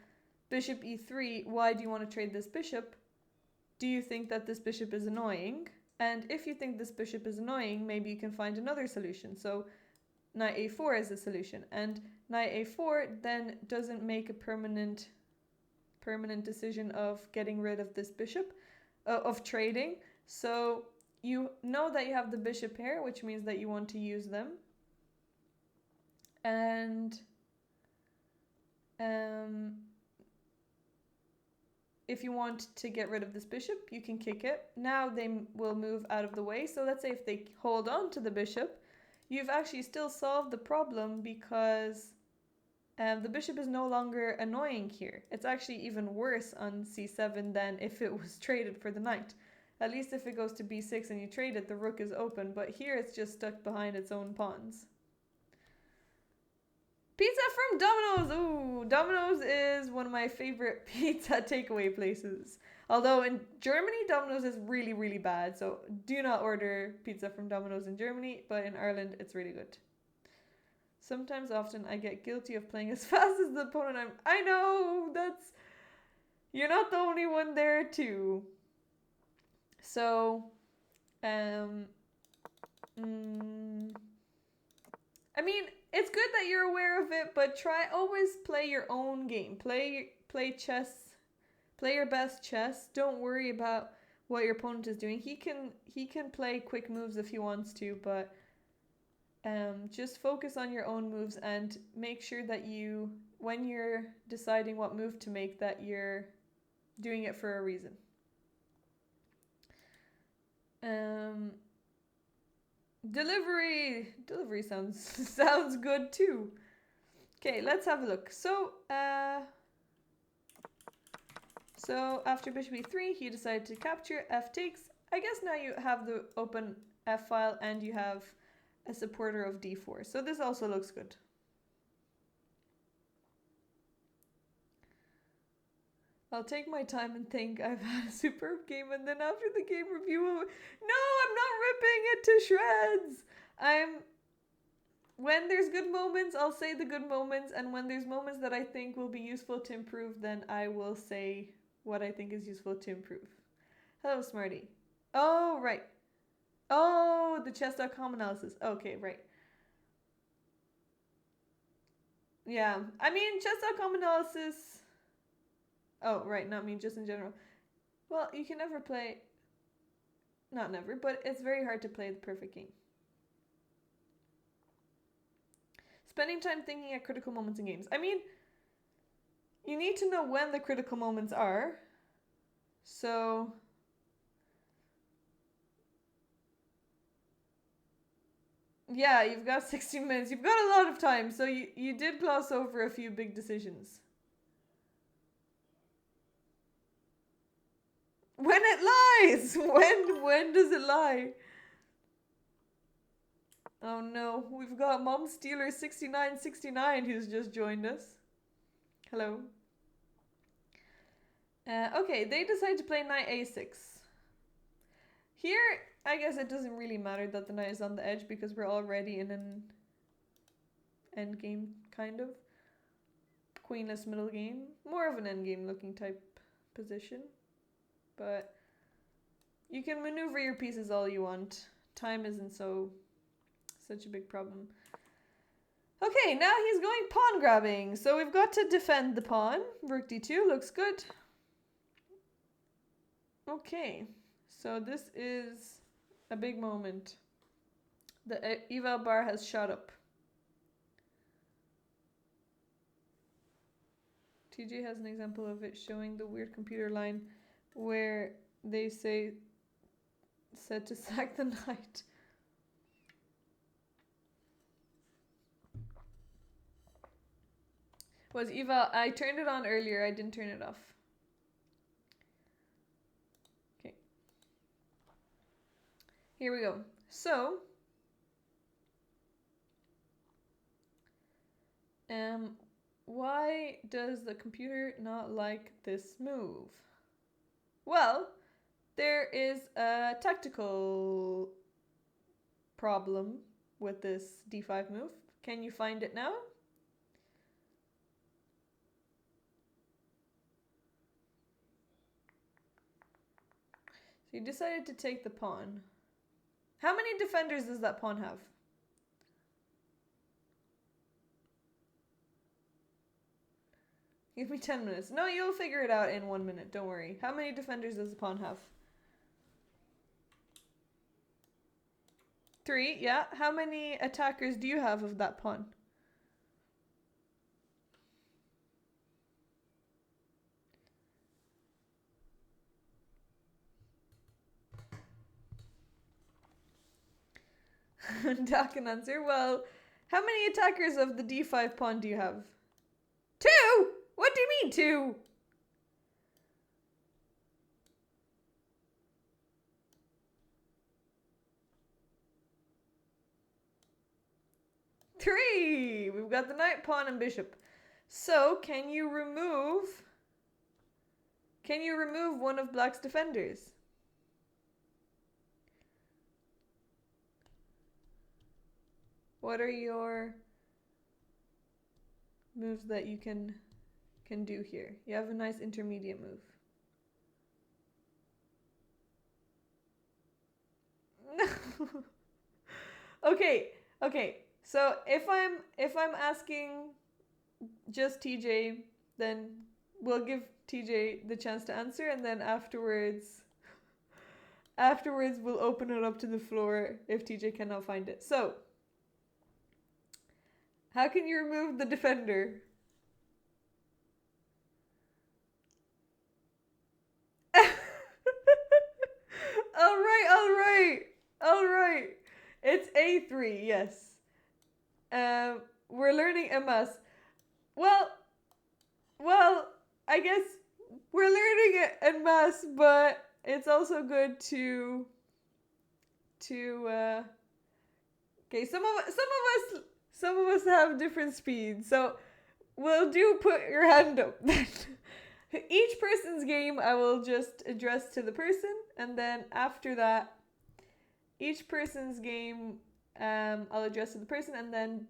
bishop e3, why do you want to trade this bishop? Do you think that this bishop is annoying? And if you think this bishop is annoying, maybe you can find another solution. So knight a4 is a solution, and knight a4 then doesn't make a permanent decision of getting rid of this bishop, of trading. So you know that you have the bishop here, which means that you want to use them. And if you want to get rid of this bishop, you can kick it. Now they will move out of the way. So let's say if they hold on to the bishop, you've actually still solved the problem, because the bishop is no longer annoying here. It's actually even worse on c7 than if it was traded for the knight. At least if it goes to b6 and you trade it, the rook is open, but here it's just stuck behind its own pawns. Pizza from Domino's! Ooh, Domino's is one of my favorite pizza takeaway places. Although in Germany, Domino's is really, really bad, so do not order pizza from Domino's in Germany, but in Ireland, it's really good. Sometimes, often, I get guilty of playing as fast as the opponent. I know, you're not the only one there too. So, I mean, it's good that you're aware of it, but always play your own game. Play chess. Play your best chess. Don't worry about what your opponent is doing. He can play quick moves if he wants to, but just focus on your own moves and make sure that when you're deciding what move to make, that you're doing it for a reason. Delivery sounds good too. Okay, let's have a look. So after bishop e3, he decided to capture. F takes. I guess now you have the open f file and you have a supporter of d4. So this also looks good. I'll take my time and think I've had a superb game, and then after the game review, no, I'm not ripping it to shreds. When there's good moments, I'll say the good moments, and when there's moments that I think will be useful to improve, then I will say what I think is useful to improve. Hello, Smarty. Oh, right. Oh, the chess.com analysis. Okay, right. Yeah, I mean, chess.com analysis... Oh, right, not me, just in general. Well, you can never play... Not never, but it's very hard to play the perfect game. Spending time thinking at critical moments in games. I mean, you need to know when the critical moments are. So yeah, you've got 16 minutes. You've got a lot of time. So you did gloss over a few big decisions. When it lies! When does it lie? Oh no, we've got Mom Stealer 6969 who's just joined us. Hello. Okay, they decide to play knight a6. Here, I guess it doesn't really matter that the knight is on the edge because we're already in an endgame, kind of. Queenless middle game. More of an endgame looking type position. But you can maneuver your pieces all you want. Time isn't such a big problem. Okay, now he's going pawn grabbing. So we've got to defend the pawn. Rook d2 looks good. Okay, so this is a big moment. The eval bar has shot up. TJ has an example of it showing the weird computer line where they said to sack the knight. Was eval? I turned it on earlier. I didn't turn it off. Okay. Here we go. So, why does the computer not like this move? Well, there is a tactical problem with this d5 move. Can you find it now? So you decided to take the pawn. How many defenders does that pawn have? Give me 10 minutes. No, you'll figure it out in 1 minute. Don't worry. How many defenders does the pawn have? 3, yeah. How many attackers do you have of that pawn? Doc can answer. Well, how many attackers of the d5 pawn do you have? 2? What do you mean 2? Three. We've got the knight, pawn, and bishop. So, can you remove one of black's defenders? What are your moves that you can do here? You have a nice intermediate move. Okay. So if I'm asking just TJ, then we'll give TJ the chance to answer, and then afterwards we'll open it up to the floor if TJ cannot find it. So, how can you remove the defender? All right. It's A3, yes. We're learning MS. Well, I guess we're learning it en masse, but it's also good to okay, some of us have different speeds, so we'll do put your hand up. Each person's game I will just address to the person, and then after that, each person's game I'll address to the person, and then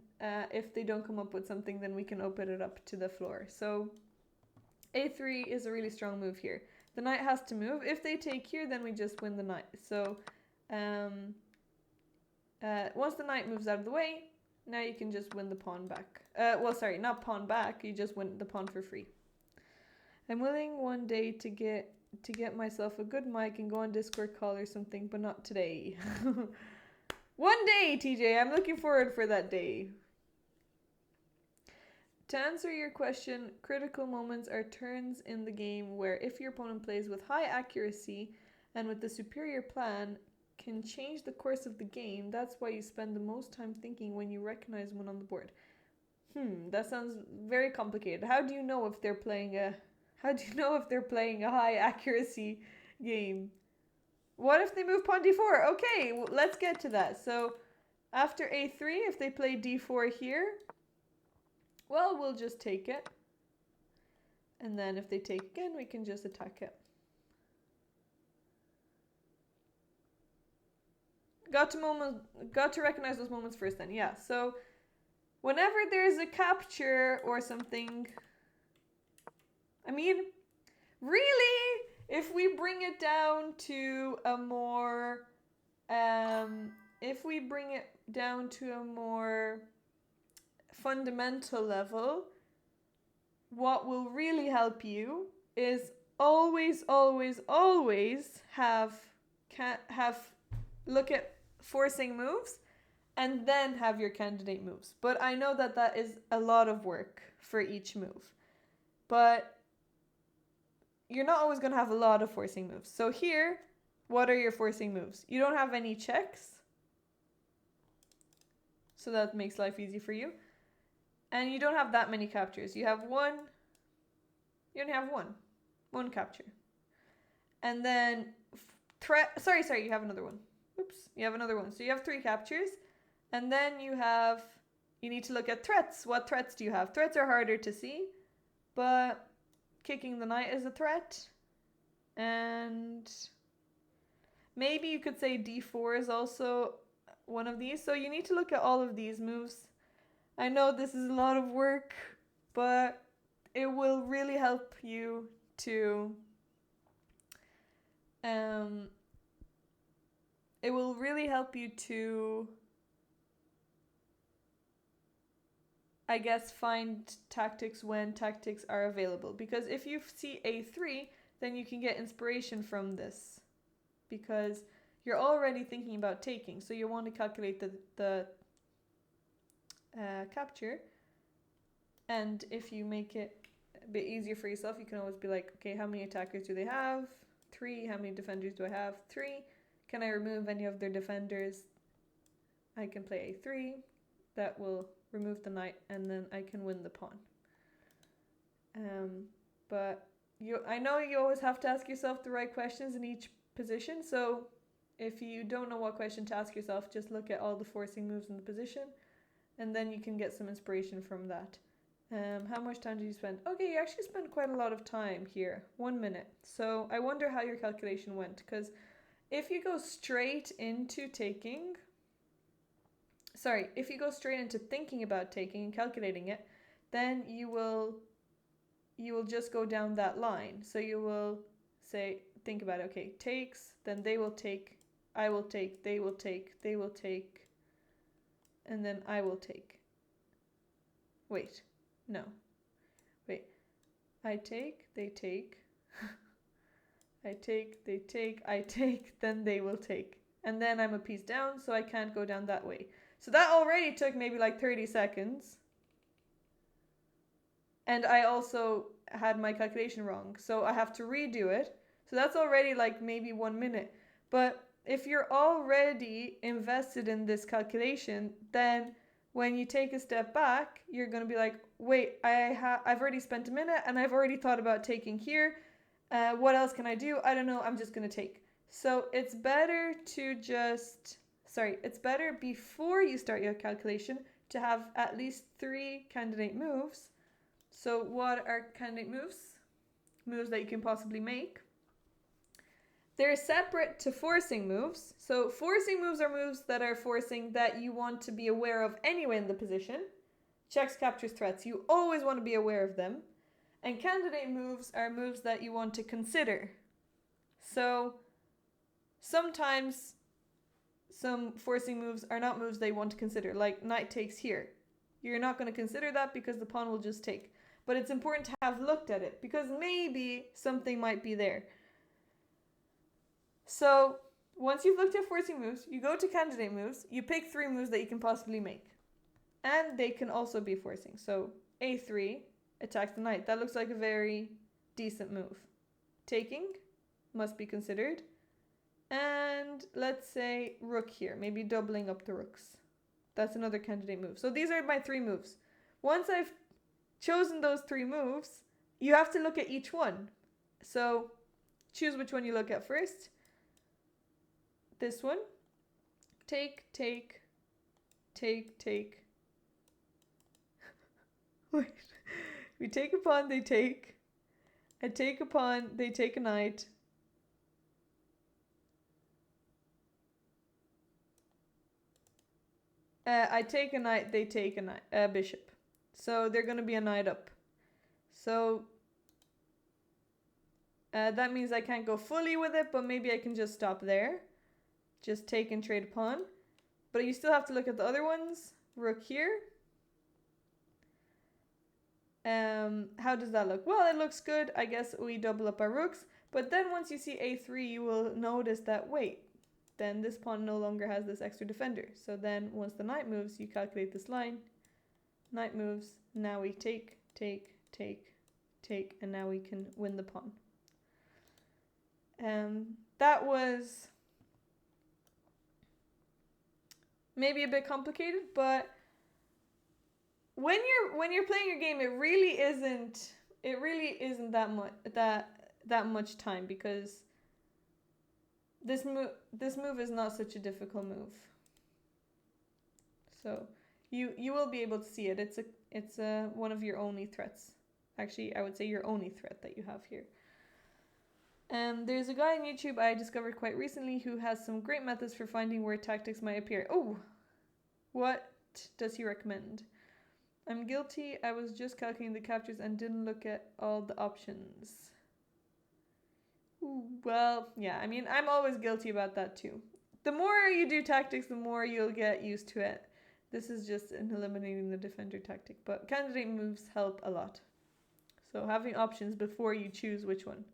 if they don't come up with something, then we can open it up to the floor. So A3 is a really strong move here. The knight has to move. If they take here, then we just win the knight. So once the knight moves out of the way, now you can just win the pawn back. Well, sorry, not pawn back. You just win the pawn for free. I'm willing one day to get myself a good mic and go on Discord call or something, but not today. One day, TJ. I'm looking forward for that day. To answer your question, critical moments are turns in the game where if your opponent plays with high accuracy and with the superior plan, can change the course of the game. That's why you spend the most time thinking when you recognize one on the board. That sounds very complicated. How do you know if they're playing a high accuracy game? What if they move pawn d4? Okay, well, let's get to that. So after a3, if they play d4 here, well, we'll just take it. And then if they take again, we can just attack it. Got to recognize those moments first then. Yeah, so whenever there's a capture or something, I mean, really, if we bring it down to a more fundamental level, what will really help you is always look at forcing moves and then have your candidate moves. But I know that that is a lot of work for each move. But you're not always going to have a lot of forcing moves. So here, what are your forcing moves? You don't have any checks. So that makes life easy for you. And you don't have that many captures. You have one. You only have one capture. And then sorry, you have another one. Oops, you have another one. So you have 3 captures. And then you need to look at threats. What threats do you have? Threats are harder to see, but kicking the knight is a threat. And maybe you could say d4 is also one of these. So you need to look at all of these moves. I know this is a lot of work, but it will really help you to I guess find tactics when tactics are available. Because if you see a3, then you can get inspiration from this. Because you're already thinking about taking, so you want to calculate the capture. And if you make it a bit easier for yourself, you can always be like, okay, how many attackers do they have? 3. How many defenders do I have? 3. Can I remove any of their defenders? I can play a3. That will remove the knight, and then I can win the pawn. But I know you always have to ask yourself the right questions in each position. So if you don't know what question to ask yourself, just look at all the forcing moves in the position, and then you can get some inspiration from that. How much time did you spend? Okay, you actually spent quite a lot of time here. 1 minute. So I wonder how your calculation went, because if you go straight into thinking about taking and calculating it, then you will just go down that line. So you will think about it, okay, takes, then they will take, I will take, they will take, they will take, and then I will take. Wait, no. Wait. I take, they take. I take, they take, I take, then they will take. And then I'm a piece down, so I can't go down that way. So that already took maybe like 30 seconds. And I also had my calculation wrong, so I have to redo it. So that's already like maybe 1 minute. But if you're already invested in this calculation, then when you take a step back, you're going to be like, wait, I've already spent a minute and I've already thought about taking here. What else can I do? I don't know. I'm just going to take. So it's better before you start your calculation to have at least 3 candidate moves. So what are candidate moves? Moves that you can possibly make. They're separate to forcing moves. So forcing moves are moves that are forcing that you want to be aware of anyway in the position. Checks, captures, threats. You always want to be aware of them. And candidate moves are moves that you want to consider. So sometimes some forcing moves are not moves they want to consider, like knight takes here. You're not going to consider that because the pawn will just take. But it's important to have looked at it because maybe something might be there. So once you've looked at forcing moves, you go to candidate moves, you pick 3 moves that you can possibly make. And they can also be forcing. So a3 attacks the knight. That looks like a very decent move. Taking must be considered. And let's say rook here, maybe doubling up the rooks. That's another candidate move. So these are my 3 moves. Once I've chosen those 3 moves, you have to look at each one. So choose which one you look at first. This one. Take, take, take, take. Wait. We take a pawn, they take. I take a pawn, they take a knight. I take a knight, they take a bishop. So they're going to be a knight up. So that means I can't go fully with it, but maybe I can just stop there. Just take and trade a pawn. But you still have to look at the other ones. Rook here. How does that look? Well, it looks good. I guess we double up our rooks. But then once you see a3, you will notice that, wait, then this pawn no longer has this extra defender. So then once the knight moves, you calculate this line. Knight moves. Now we take, take, take, take, and now we can win the pawn. That was maybe a bit complicated, but when you're playing your game, it really isn't that much time, because this move is not such a difficult move. So you will be able to see it. It's one of your only threats. Actually, I would say your only threat that you have here. There's a guy on YouTube I discovered quite recently who has some great methods for finding where tactics might appear. Oh, what does he recommend? I'm guilty. I was just calculating the captures and didn't look at all the options. Ooh, well, yeah, I mean, I'm always guilty about that too. The more you do tactics, the more you'll get used to it. This is just in eliminating the defender tactic, but candidate moves help a lot. So having options before you choose which one.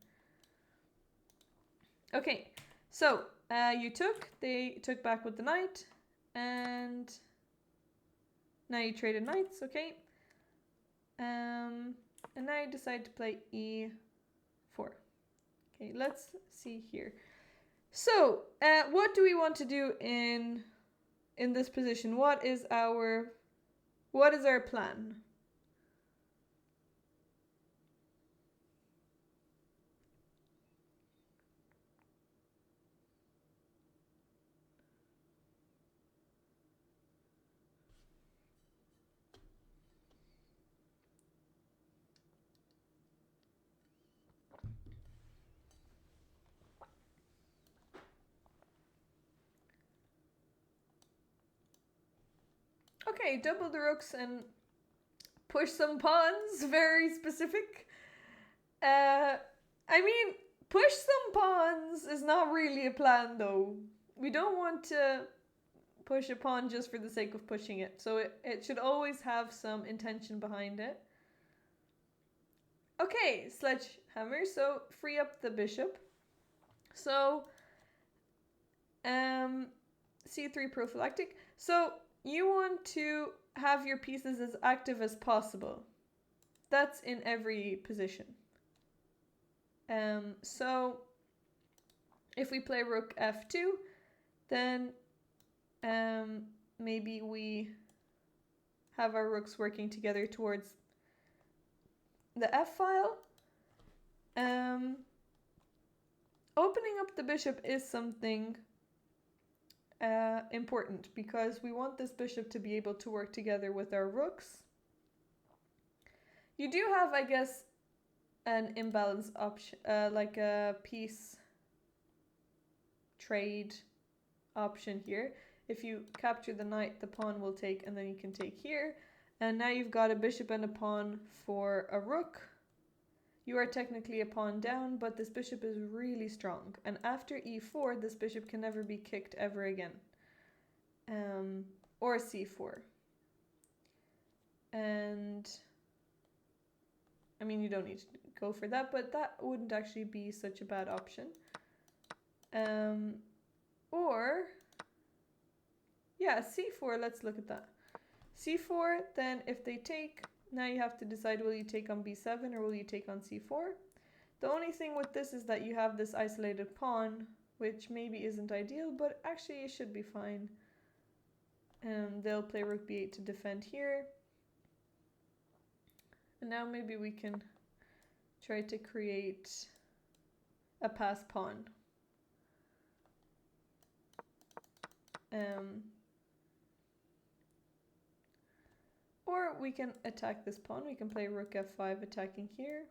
Okay, so they took back with the knight, and now you traded knights, okay. And now you decide to play e4. Okay, let's see here. So, what do we want to do in this position? What is our plan? Okay, double the rooks and push some pawns. Very specific. I mean, push some pawns is not really a plan though. We don't want to push a pawn just for the sake of pushing it. So it should always have some intention behind it. Okay, sledgehammer. So free up the bishop. So c3 prophylactic. So you want to have your pieces as active as possible. That's in every position. So if we play rook f2, then maybe we have our rooks working together towards the f-file. Opening up the bishop is something important, because we want this bishop to be able to work together with our rooks. You do have, I guess, an imbalance option, like a piece trade option here. If you capture the knight, the pawn will take, and then you can take here. And now you've got a bishop and a pawn for a rook. You are technically a pawn down, but this bishop is really strong. And after e4, this bishop can never be kicked ever again. Or c4. And I mean, you don't need to go for that, but that wouldn't actually be such a bad option. Or, yeah, c4, let's look at that. c4, then if they take, Now you have to decide, will you take on b7 or will you take on c4? The only thing with this is that you have this isolated pawn, which maybe isn't ideal, but actually it should be fine. They'll play rook b8 to defend here. And now maybe we can try to create a passed pawn. Or we can attack this pawn. We can play rook f5 attacking here.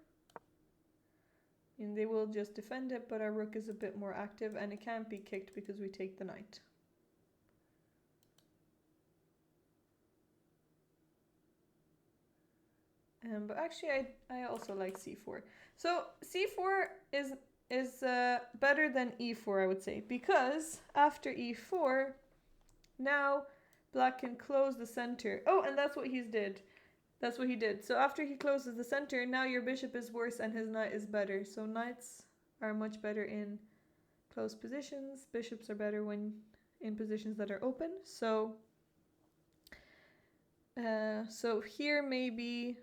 And they will just defend it, but our rook is a bit more active and it can't be kicked because we take the knight. But actually I also like c4. So c4 is better than e4, I would say, because after e4, now black can close the center. Oh, and that's what he did. That's what he did. So after he closes the center, now your bishop is worse and his knight is better. So knights are much better in close positions. Bishops are better when in positions that are open. So here maybe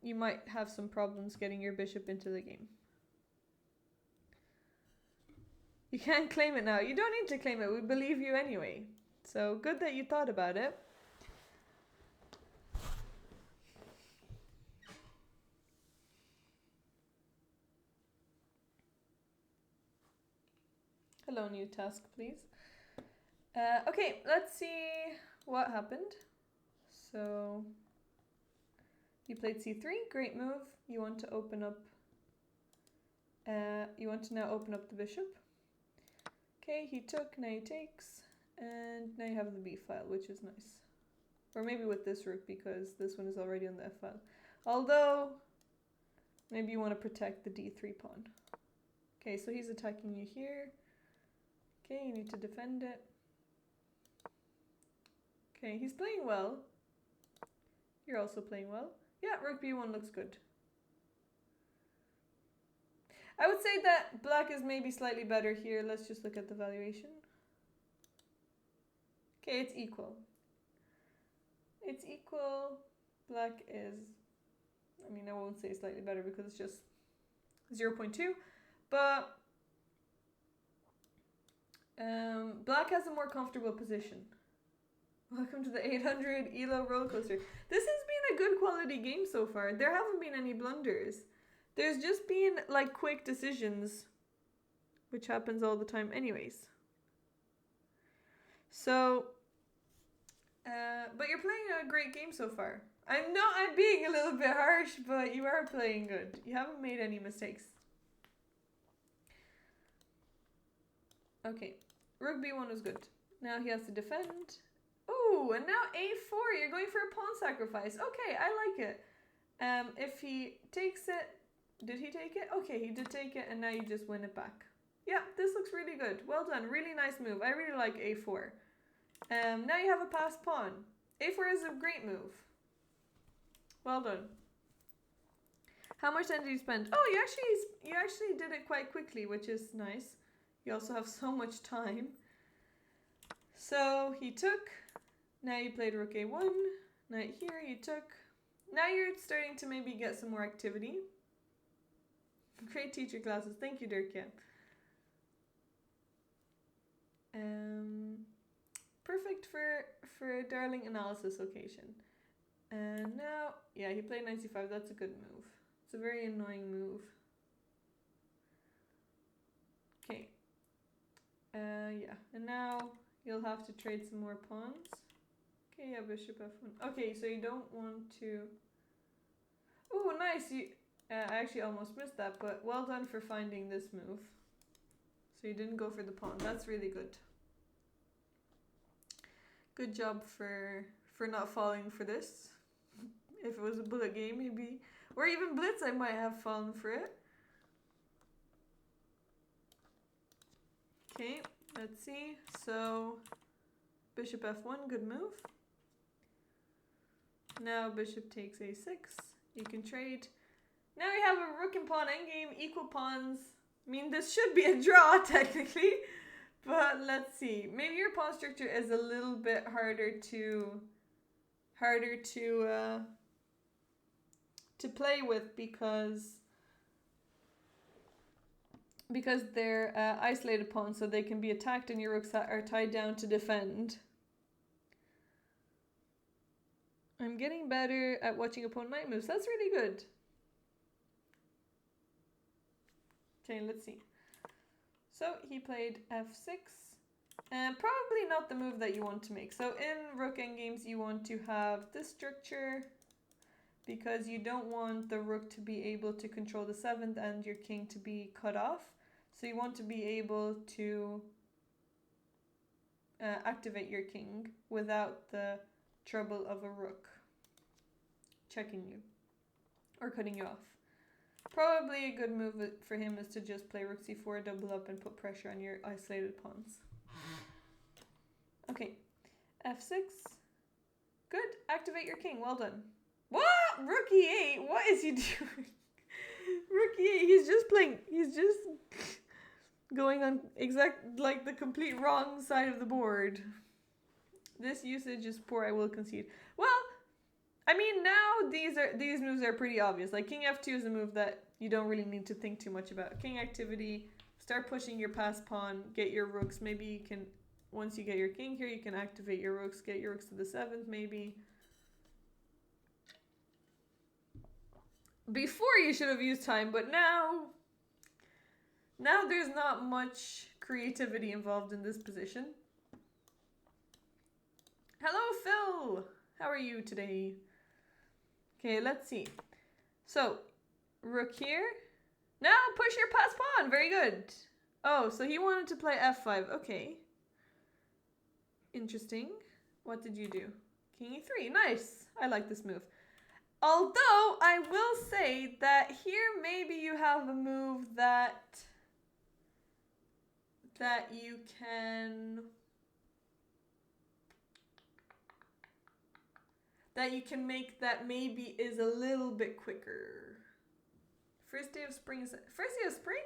you might have some problems getting your bishop into the game. You can't claim it now. You don't need to claim it. We believe you anyway. So good that you thought about it. Hello, new task, please. Okay, let's see what happened. So you played c3, great move. You want to open up. You want to now open up the bishop. Okay, he took, now he takes, and now you have the b file, which is nice. Or maybe with this rook, because this one is already on the f file. Although, maybe you want to protect the d3 pawn. Okay, so he's attacking you here. Okay, you need to defend it. Okay, he's playing well. You're also playing well. Yeah, rook b1 looks good. I would say that black is maybe slightly better here. Let's just look at the valuation. Okay, it's equal. It's equal. Black is, I mean, I won't say slightly better because it's just 0.2. But black has a more comfortable position. Welcome to the 800 ELO roller coaster. This has been a good quality game so far. There haven't been any blunders. There's just been like quick decisions, which happens all the time anyways. So, but you're playing a great game so far. I'm being a little bit harsh, but you are playing good. You haven't made any mistakes. Okay, rook b1 was good. Now he has to defend. Oh, and now a4, you're going for a pawn sacrifice. Okay, I like it. If he takes it, did he take it? Okay, he did take it, and now you just win it back. Yeah, this looks really good. Well done, really nice move. I really like a4. Now you have a passed pawn. a4 is a great move. Well done. How much time did you spend? Oh, you actually did it quite quickly, which is nice. You also have so much time. So he took. Now you played rook a1. Knight here, you took. Now you're starting to maybe get some more activity. Great teacher classes. Thank you, Dirk. Perfect for a darling analysis occasion. And now, yeah, he played knight c5. That's a good move. It's a very annoying move. Okay. Yeah, and now you'll have to trade some more pawns. Okay, yeah, bishop f1. Okay, so you don't want to. Oh, nice. I actually almost missed that, but well done for finding this move. So you didn't go for the pawn. That's really good. Good job for not falling for this. If it was a bullet game, maybe, or even blitz, I might have fallen for it. Okay, let's see. So bishop f1, good move. Now bishop takes a6. You can trade. Now you have a rook and pawn endgame, equal pawns. I mean, this should be a draw technically, But let's see. Maybe your pawn structure is a little bit harder to play with because they're isolated pawns, so they can be attacked and your rooks are tied down to defend. I'm getting better at watching opponent knight moves. That's really good. Okay, let's see. So he played f6. Probably not the move that you want to make. So in rook endgames, you want to have this structure because you don't want the rook to be able to control the 7th and your king to be cut off. So you want to be able to activate your king without the trouble of a rook checking you or cutting you off. Probably a good move for him is to just play rook c4, double up, and put pressure on your isolated pawns. Okay, f6. Good, activate your king, well done. What? Rook e8, what is he doing? Rook e8, he's just going on the complete wrong side of the board. This usage is poor, I will concede. Well, I mean, now these moves are pretty obvious. Like king f2 is a move that you don't really need to think too much about. King activity, start pushing your pass pawn, get your rooks. Maybe you can, once you get your king here, you can activate your rooks, get your rooks to the 7th maybe. Before you should have used time, but now there's not much creativity involved in this position. Hello, Phil! How are you today? Okay, let's see. So, rook here. Now push your pass pawn. Very good. Oh, so he wanted to play f5. Okay. Interesting. What did you do? King e3. Nice. I like this move. Although, I will say that here maybe you have a move that you can... that you can make that maybe is a little bit quicker. First day of spring is... First day of spring?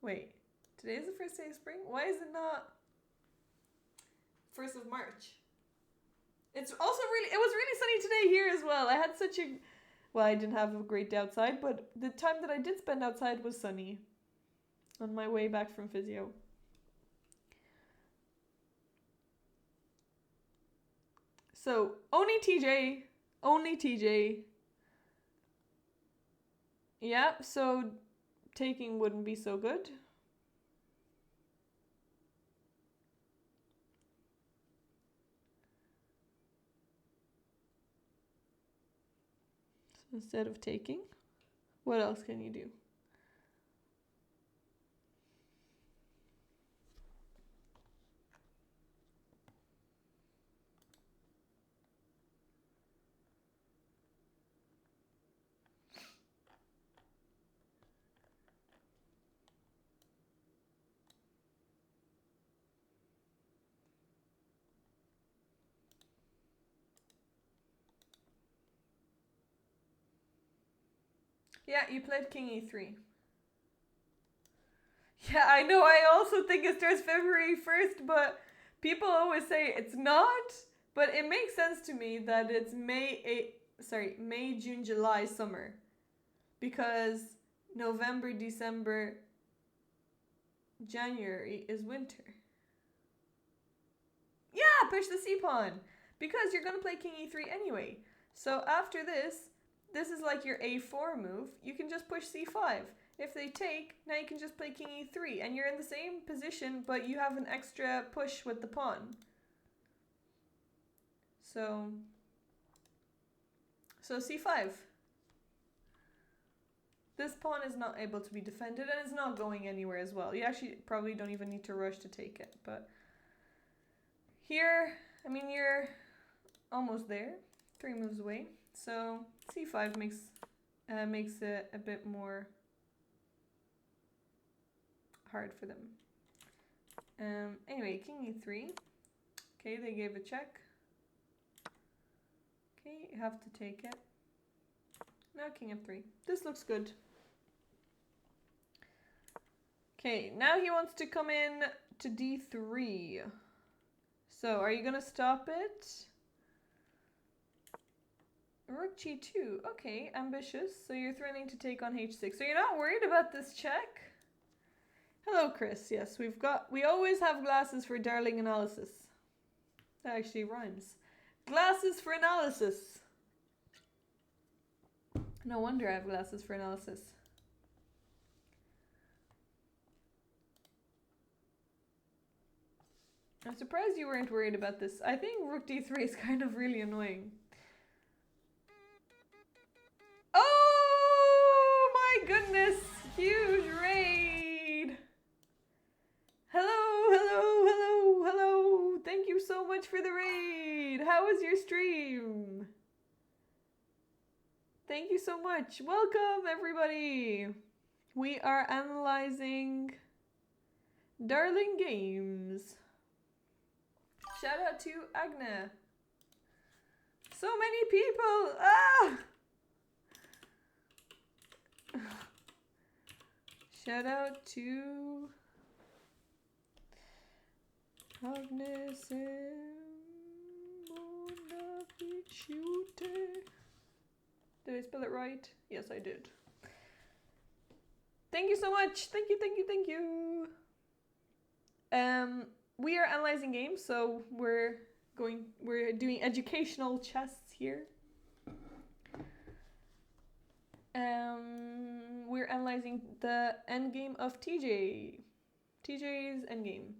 Wait, today is the first day of spring? Why is it not 1st of March? It's also really... It was really sunny today here as well. I had such a... Well, I didn't have a great day outside, but the time that I did spend outside was sunny. On my way back from physio. So, only TJ. Yeah, so taking wouldn't be so good. So instead of taking, what else can you do? Yeah, you played king e3. Yeah, I know, I also think it starts February 1st, but people always say it's not. But it makes sense to me that it's May, June, July, summer. Because November, December, January is winter. Yeah, push the c-pawn. Because you're going to play king e3 anyway. So after this is like your a4 move. You can just push c5. If they take, now you can just play king e3. And you're in the same position, but you have an extra push with the pawn. So c5. This pawn is not able to be defended, and it's not going anywhere as well. You actually probably don't even need to rush to take it. But here, I mean, you're almost there. 3 moves away. So c5 makes it a bit more hard for them. Anyway, king e3. Okay, they gave a check. Okay, you have to take it. Now king f3. This looks good. Okay, now he wants to come in to d3. So, are you gonna stop it? Rook g2. Okay, ambitious. So you're threatening to take on h6. So you're not worried about this check? Hello, Chris. Yes, we always have glasses for darling analysis. That actually rhymes. Glasses for analysis. No wonder I have glasses for analysis. I'm surprised you weren't worried about this. I think rook d3 is kind of really annoying. Oh my goodness! Huge raid! Hello, hello, hello, hello! Thank you so much for the raid! How was your stream? Thank you so much. Welcome, everybody! We are analyzing Darling Games. Shout out to Agne. So many people! Ah! Shout out to Agnes Did I spell it right? Yes, I did. Thank you so much. Thank you, thank you, thank you. We are analyzing games, so we're doing educational chess here. We're analyzing the endgame of TJ. TJ's endgame.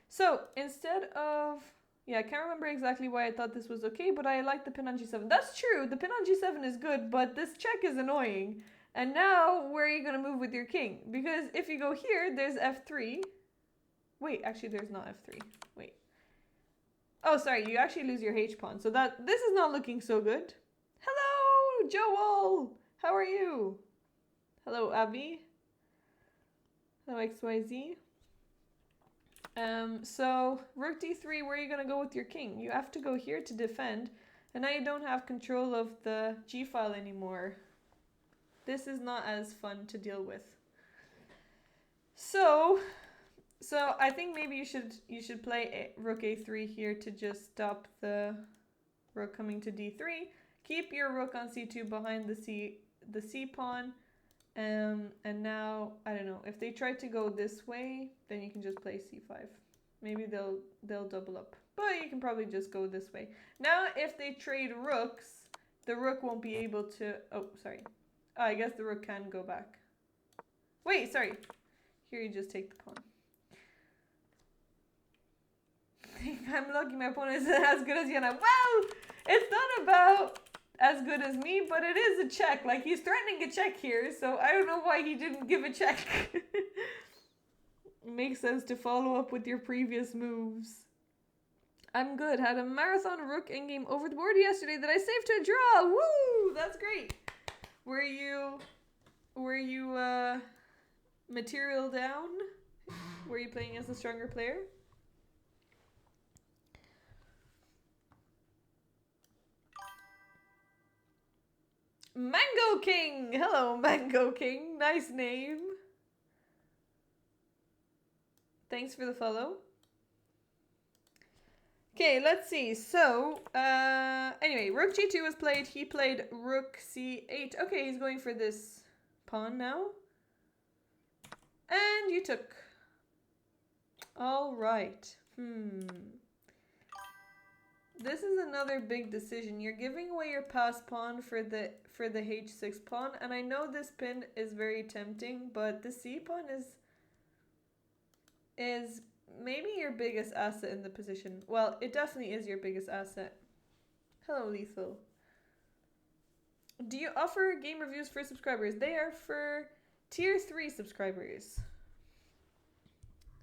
So instead of, I can't remember exactly why I thought this was okay, but I like the pin on g7. That's true, the pin on g7 is good, but this check is annoying. And now, where are you gonna move with your king? Because if you go here, there's f3. Wait, actually there's not f3. Wait. Oh, sorry, you actually lose your h-pawn. So this is not looking so good. Hello, Joel! How are you? Hello, Abby. Hello, XYZ. So, rook d3, where are you going to go with your king? You have to go here to defend, and now you don't have control of the g-file anymore. This is not as fun to deal with. So I think maybe you should play rook a3 here to just stop the rook coming to d3. Keep your rook on c2 behind the c pawn. And now, I don't know, if they try to go this way, then you can just play c5. Maybe they'll double up. But you can probably just go this way. Now, if they trade rooks, the rook won't be able to... Oh, sorry. Oh, I guess the rook can go back. Wait, sorry. Here you just take the pawn. I'm lucky my opponent is as good as Yana. Well, it's not about as good as me, but it is a check. Like, he's threatening a check here, so I don't know why he didn't give a check. Makes sense to follow up with your previous moves. I'm good. Had a marathon rook endgame over the board yesterday that I saved to a draw. Woo! That's great. Were you material down? Were you playing as a stronger player? Mango King! Hello, Mango King. Nice name. Thanks for the follow. Okay, let's see. So, anyway, rook g2 was played. He played rook c8. Okay, he's going for this pawn now. And you took. All right. This is another big decision. You're giving away your pass pawn for the h6 pawn, and I know this pin is very tempting, but the c pawn is maybe your biggest asset in the position. Well, it definitely is your biggest asset. Hello, Lethal. Do you offer game reviews for subscribers? They are for tier 3 subscribers.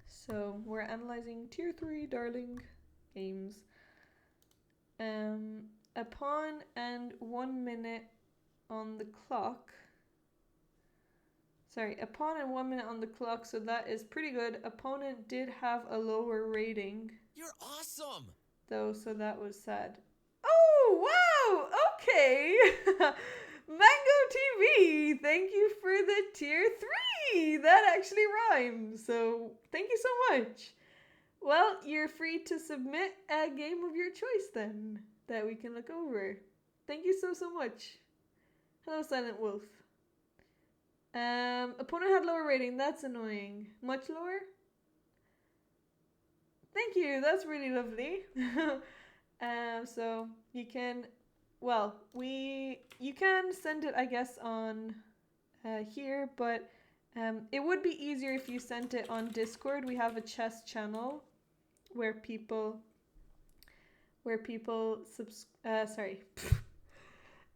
So we're analyzing tier 3 Darling Games. A pawn and 1 minute on the clock. Sorry, a pawn and 1 minute on the clock, so that is pretty good. Opponent did have a lower rating. You're awesome! Though, so that was sad. Oh, wow! Okay! Mango TV, thank you for the tier 3. That actually rhymes. So thank you so much. Well, you're free to submit a game of your choice then that we can look over. Thank you so much. Hello, Silent Wolf. Opponent had lower rating. That's annoying. Much lower? Thank you. That's really lovely. So you can, well, you can send it, I guess, on here, but it would be easier if you sent it on Discord. We have a chess channel where people sorry.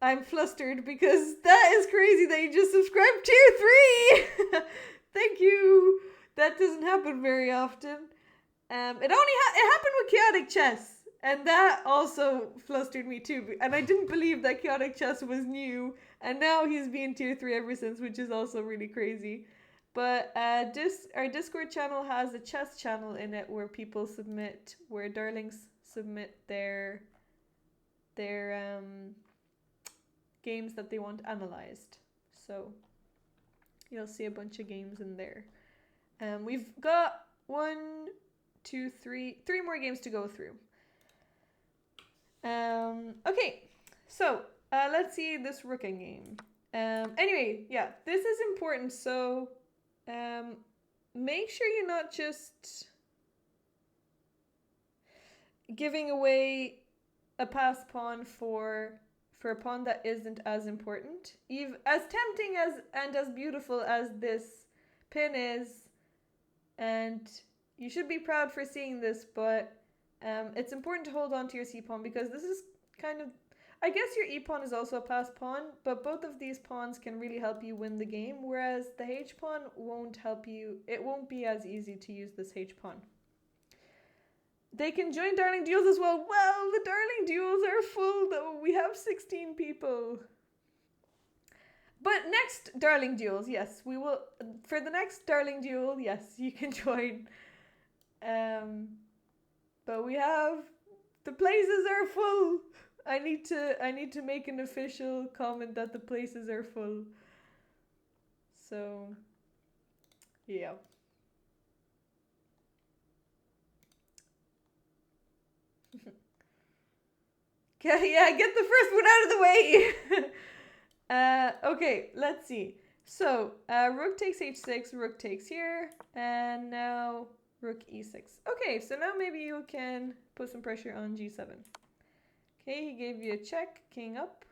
I'm flustered because that is crazy that you just subscribed tier 3. Thank you. That doesn't happen very often. It happened with Chaotic Chess, and that also flustered me too. And I didn't believe that Chaotic Chess was new, and now he's been tier 3 ever since, which is also really crazy. But our Discord channel has a chess channel in it where people submit, where darlings submit their games that they want analyzed. So you'll see a bunch of games in there. We've got 3 more games to go through. Okay, so let's see this rooking game. Anyway, yeah, this is important. So make sure you're not just giving away a pass pawn for a pawn that isn't as important. As tempting and as beautiful as this pin is, and you should be proud for seeing this, but it's important to hold on to your c-pawn because this is kind of, I guess your e-pawn is also a pass pawn, but both of these pawns can really help you win the game, whereas the h-pawn won't help you. It won't be as easy to use this h-pawn. They can join Darling Duels as well. Well, the Darling Duels are full though. We have 16 people. But next Darling Duels, yes, we will. For the next Darling Duel, yes, you can join. But we have, the places are full. I need to make an official comment that the places are full. So, yeah. Yeah, get the first one out of the way. Okay, let's see. So, rook takes h6, rook takes here, and now rook e6. Okay, so now maybe you can put some pressure on g7. Okay, he gave you a check, king up.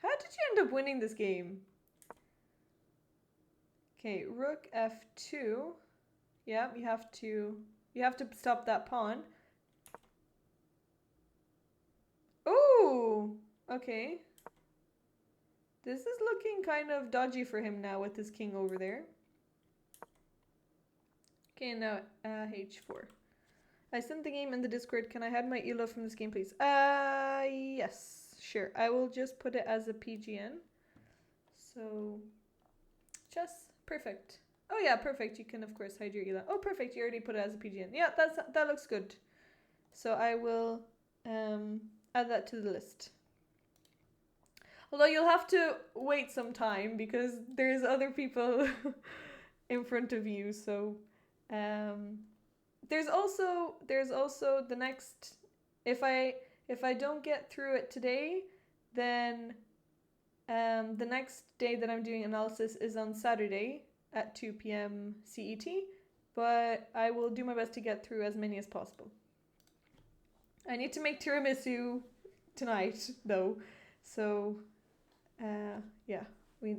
How did you end up winning this game? Okay, rook f2. Yeah, you have to stop that pawn. Oh, okay. This is looking kind of dodgy for him now with his king over there. Okay, now h4. I sent the game in the Discord. Can I have my elo from this game, please? Yes, sure. I will just put it as a PGN. So, chess, perfect. Oh yeah, perfect. You can of course hide your elo. Oh, perfect. You already put it as a PGN. Yeah, that looks good. So I will add that to the list. Although you'll have to wait some time because there's other people in front of you. So there's also the next. If I don't get through it today, then the next day that I'm doing analysis is on Saturday at 2 p.m. CET. But I will do my best to get through as many as possible. I need to make tiramisu tonight, though. So, yeah,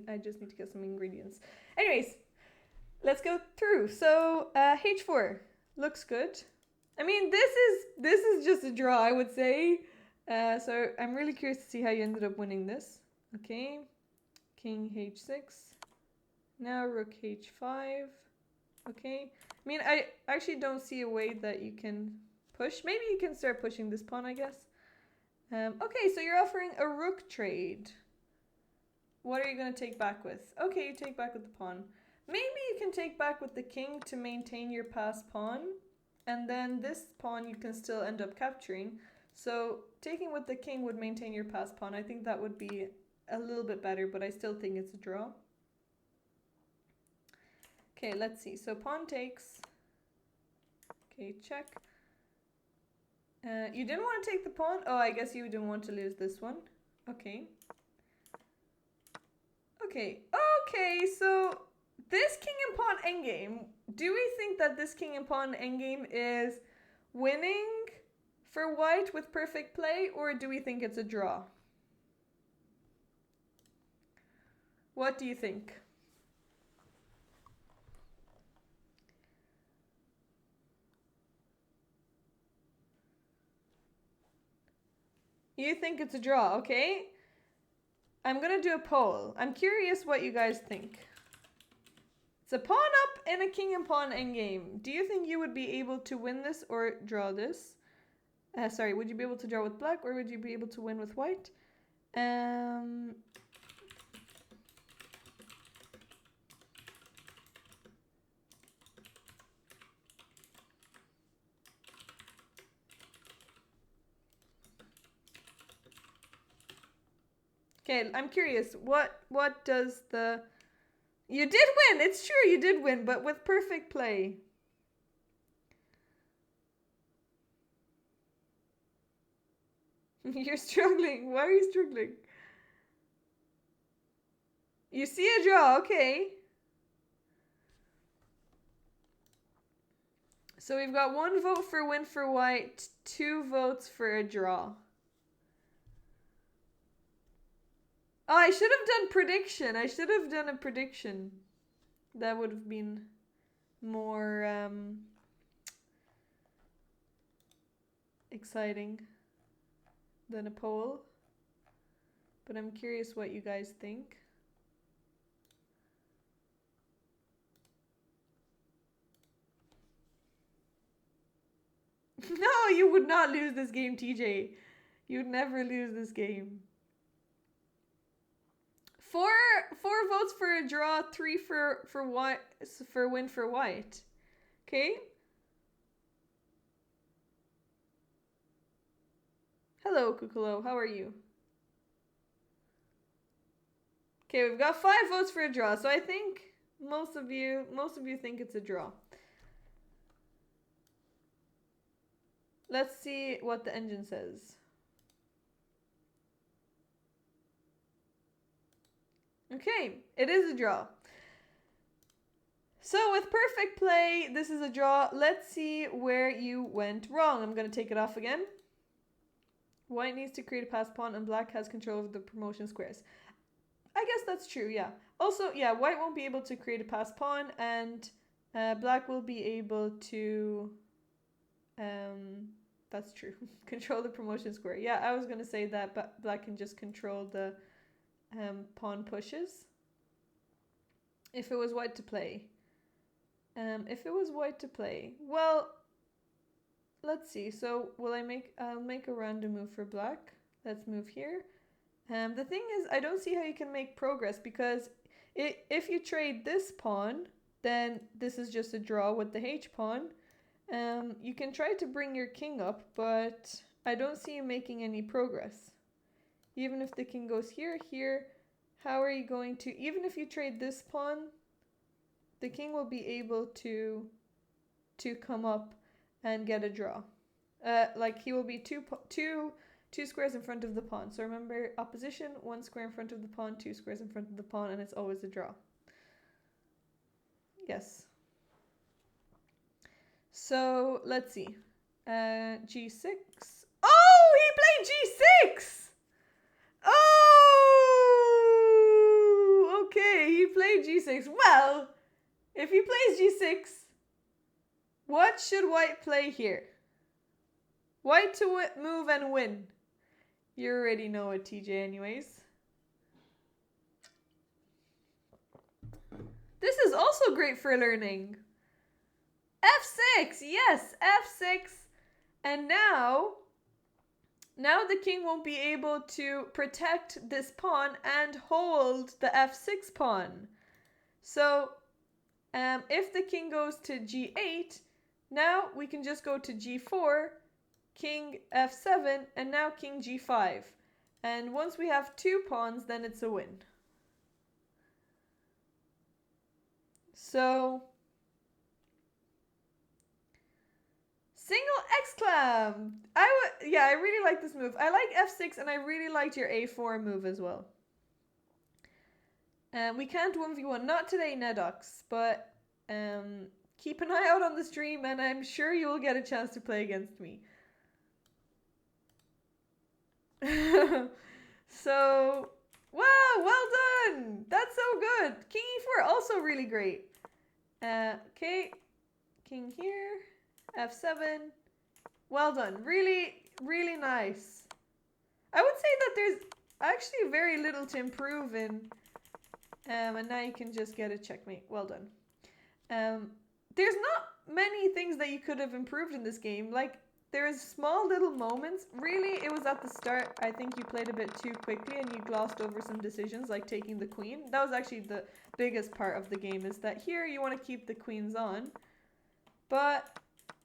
I just need to get some ingredients. Anyways, let's go through. So, h4 looks good. I mean, this is just a draw, I would say. So I'm really curious to see how you ended up winning this. Okay, king h6. Now rook h5. Okay. I mean, I actually don't see a way that you can push. Maybe you can start pushing this pawn, I guess. Okay, so you're offering a rook trade. What are you going to take back with? Okay, you take back with the pawn. Maybe you can take back with the king to maintain your passed pawn. And then this pawn you can still end up capturing. So taking with the king would maintain your passed pawn. I think that would be a little bit better, but I still think it's a draw. Okay, let's see. So pawn takes. Okay, check. You didn't want to take the pawn? Oh, I guess you didn't want to lose this one. Okay. Okay. Okay, so this king and pawn endgame, do we think that this king and pawn endgame is winning for white with perfect play, or do we think it's a draw? What do you think? You think it's a draw, okay? I'm gonna do a poll. I'm curious what you guys think. It's a pawn up in a king and pawn endgame. Do you think you would be able to win this or draw this? Sorry, would you be able to draw with black, or would you be able to win with white? Okay, I'm curious. What does the... You did win! It's true, you did win, but with perfect play. You're struggling. Why are you struggling? You see a draw, okay. So we've got 1 vote for win for white, 2 votes for a draw. Oh, I should have done prediction. I should have done a prediction. That would have been more exciting than a poll. But I'm curious what you guys think. No, you would not lose this game, TJ. You'd never lose this game. 4 votes for a draw, 3 for white, for win for white. Okay. Hello, Kukolo. How are you? Okay, we've got 5 votes for a draw, so I think most of you think it's a draw. Let's see what the engine says. Okay, it is a draw. So with perfect play, this is a draw. Let's see where you went wrong. I'm going to take it off again. White needs to create a pass pawn and black has control of the promotion squares. I guess that's true, yeah. Also, yeah, white won't be able to create a pass pawn and black will be able to... that's true. Control the promotion square. Yeah, I was going to say that, but black can just control the pawn pushes. If it was white to play. Well, let's see. So will I'll make a random move for black. Let's move here. The thing is, I don't see how you can make progress because if you trade this pawn, then this is just a draw with the H pawn. You can try to bring your king up, but I don't see you making any progress. Even if the king goes here, how are you going to... Even if you trade this pawn, the king will be able to come up and get a draw. Like he will be two squares in front of the pawn. So remember, opposition, 1 square in front of the pawn, 2 squares in front of the pawn, and it's always a draw. Yes. So let's see. G6. Oh, he played G6! Oh, okay, he played G6. Well, if he plays G6, what should white play here? White to move and win. You already know it, TJ, anyways. This is also great for learning. F6, yes, F6. And now the king won't be able to protect this pawn and hold the F6 pawn. So if the king goes to G8, now we can just go to G4, king F7, and now king G5. And once we have 2 pawns, then it's a win. So, single exclam! Yeah, I really like this move. I like f6 and I really liked your a4 move as well. We can't 1v1, not today, Nedox, but keep an eye out on the stream and I'm sure you will get a chance to play against me. So, wow, well done! That's so good! King e4, also really great. Okay, king here, f7. Well done, really, really nice. I would say that there's actually very little to improve in. And now you can just get a checkmate. Well done. There's not many things that you could have improved in this game. Like, there's small little moments. Really, it was at the start. I think you played a bit too quickly and you glossed over some decisions, like taking the queen. That was actually the biggest part of the game, is that here you want to keep the queens on. But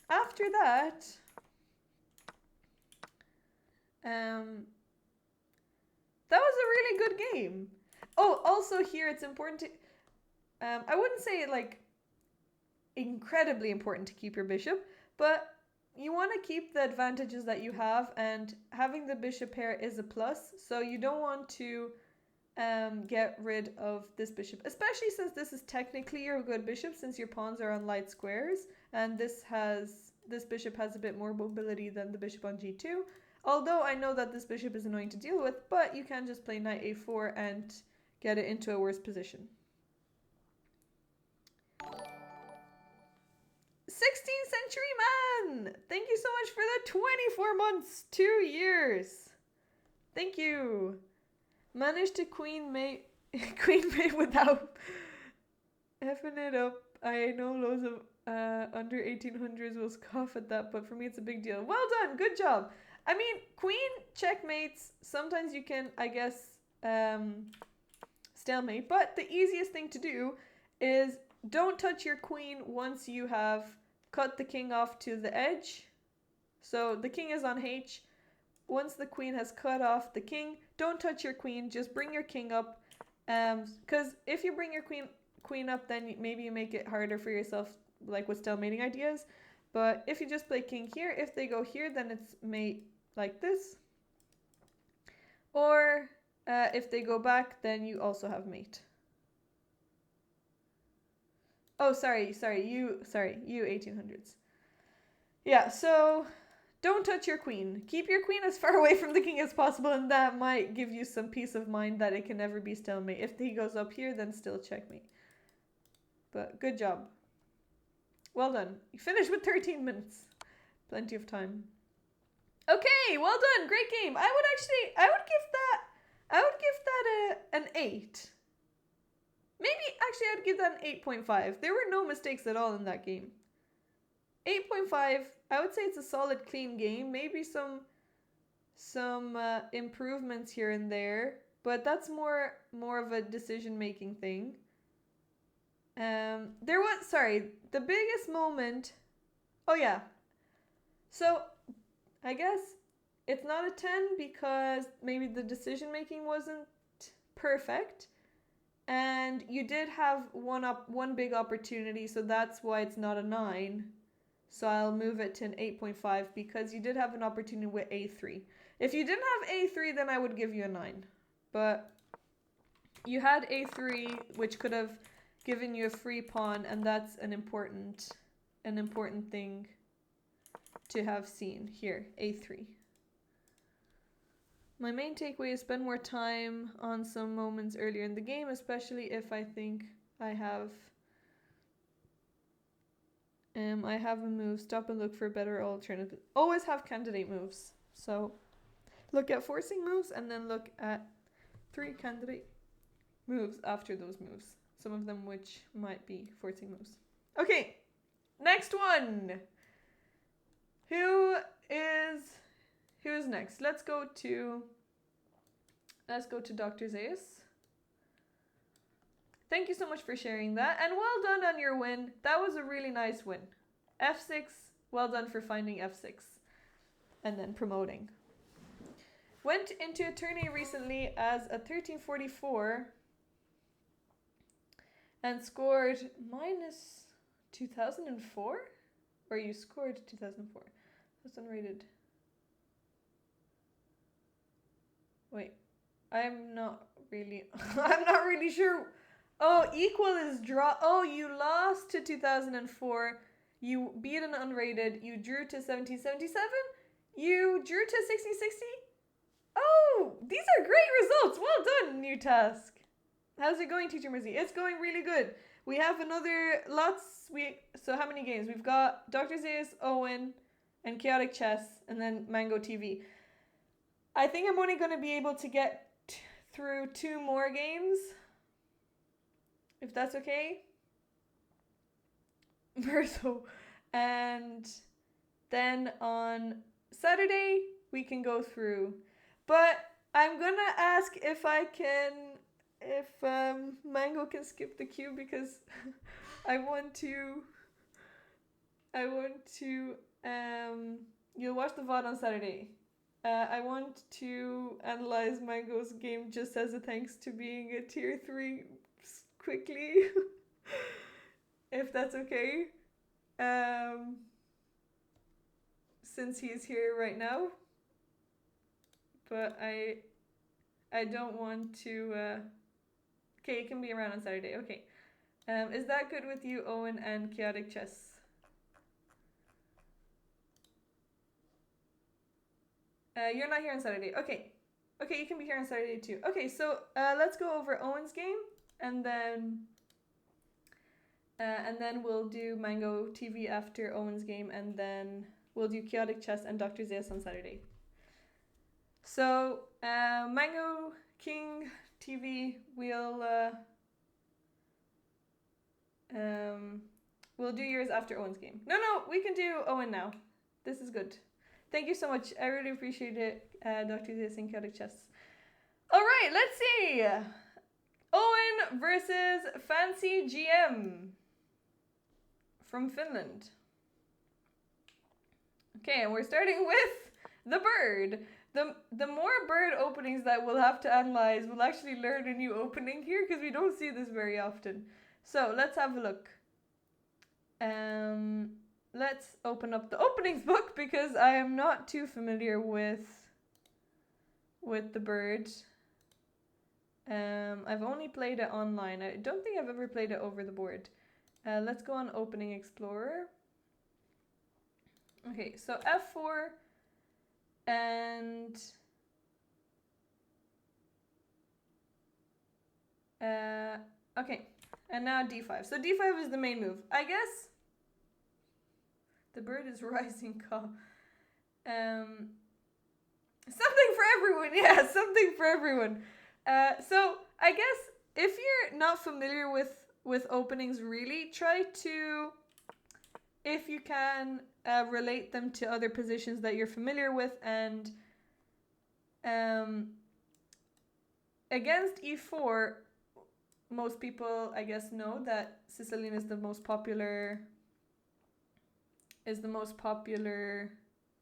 after that, that was a really good game. Oh, also here it's important to, I wouldn't say it like incredibly important to keep your bishop, but you want to keep the advantages that you have, and having the bishop pair is a plus, so you don't want to get rid of this bishop, especially since this is technically your good bishop, since your pawns are on light squares, and this bishop has a bit more mobility than the bishop on g2. Although I know that this bishop is annoying to deal with, but you can just play knight a4 and get it into a worse position. 16th Century Man! Thank you so much for the 24 months, 2 years. Thank you. Managed to queen mate without effing it up. I know loads of under 1800s will scoff at that, but for me it's a big deal. Well done, good job. I mean, queen checkmates, sometimes you can, I guess, stalemate, but the easiest thing to do is don't touch your queen once you have cut the king off to the edge. So the king is on H. Once the queen has cut off the king, don't touch your queen, just bring your king up. Because if you bring your queen up, then maybe you make it harder for yourself, like with stalemating ideas. But if you just play king here, if they go here, then it's mate like this. Or if they go back, then you also have mate. Oh, sorry, you 1800s. Yeah, so don't touch your queen. Keep your queen as far away from the king as possible, and that might give you some peace of mind that it can never be stalemate. If he goes up here, then still checkmate. But good job. Well done. You finished with 13 minutes. Plenty of time. Okay, well done. Great game. I would give that an 8. Maybe, actually, I'd give that an 8.5. There were no mistakes at all in that game. 8.5, I would say it's a solid, clean game. Maybe some improvements here and there, but that's more of a decision-making thing. The biggest moment. Oh yeah. So, I guess it's not a 10 because maybe the decision-making wasn't perfect. And you did have one big opportunity, so that's why it's not a 9. So I'll move it to an 8.5 because you did have an opportunity with a3. If you didn't have a3, then I would give you a 9. But you had a3, which could have given you a free pawn, and that's an important thing to have seen here, a3. My main takeaway is spend more time on some moments earlier in the game, especially if I think I have a move. Stop and look for better alternatives. Always have candidate moves. So look at forcing moves and then look at 3 candidate moves after those moves. Some of them which might be forcing moves. Okay, next one. Who's next? Let's go to Dr. Zayas. Thank you so much for sharing that, and well done on your win. That was a really nice win. F6, well done for finding F6 and then promoting. Went into a tourney recently as a 1344 and scored minus 2004? Or you scored 2004? That's unrated. Wait, I'm not really sure. Oh, equal is draw. Oh, you lost to 2004. You beat an unrated. You drew to 1777. You drew to 1660. Oh, these are great results. Well done, new task. How's it going, Teacher Mizzy? It's going really good. We have another so how many games? We've got Dr. Zeus, Owen, and Chaotic Chess, and then Mango TV. I think I'm only going to be able to get through 2 more games, if that's okay. Verso. And then on Saturday, we can go through. But I'm going to ask if Mango can skip the queue, because I want to, you'll watch the VOD on Saturday. I want to analyze Mango's game just as a thanks to being a tier 3 quickly. If that's okay. Since he's here right now. But I don't want to... Okay, it can be around on Saturday. Okay. Is that good with you, Owen and Chaotic Chess? You're not here on Saturday. Okay. Okay, you can be here on Saturday too. Okay, so let's go over Owen's game, and then we'll do Mango TV after Owen's game, and then we'll do Chaotic Chess and Dr. Zeus on Saturday. So Mango King TV, we'll do yours after Owen's game. No, we can do Owen now. This is good. Thank you so much. I really appreciate it, Dr. Zeus and Chaotic Chess. All right, let's see. Owen versus Fancy GM from Finland. Okay, and we're starting with the bird. The more bird openings that we'll have to analyze, we'll actually learn a new opening here, because we don't see this very often. So let's have a look. Let's open up the openings book, because I am not too familiar with the bird. I've only played it online. I don't think I've ever played it over the board. Let's go on Opening Explorer. Okay, so F4 and okay, and now D5. So D5 is the main move. I guess the bird is rising call. Something for everyone. Yeah, something for everyone. So I guess if you're not familiar with openings, really try to, if you can, relate them to other positions that you're familiar with. And against E4, most people, I guess, know that Sicilian is the most popular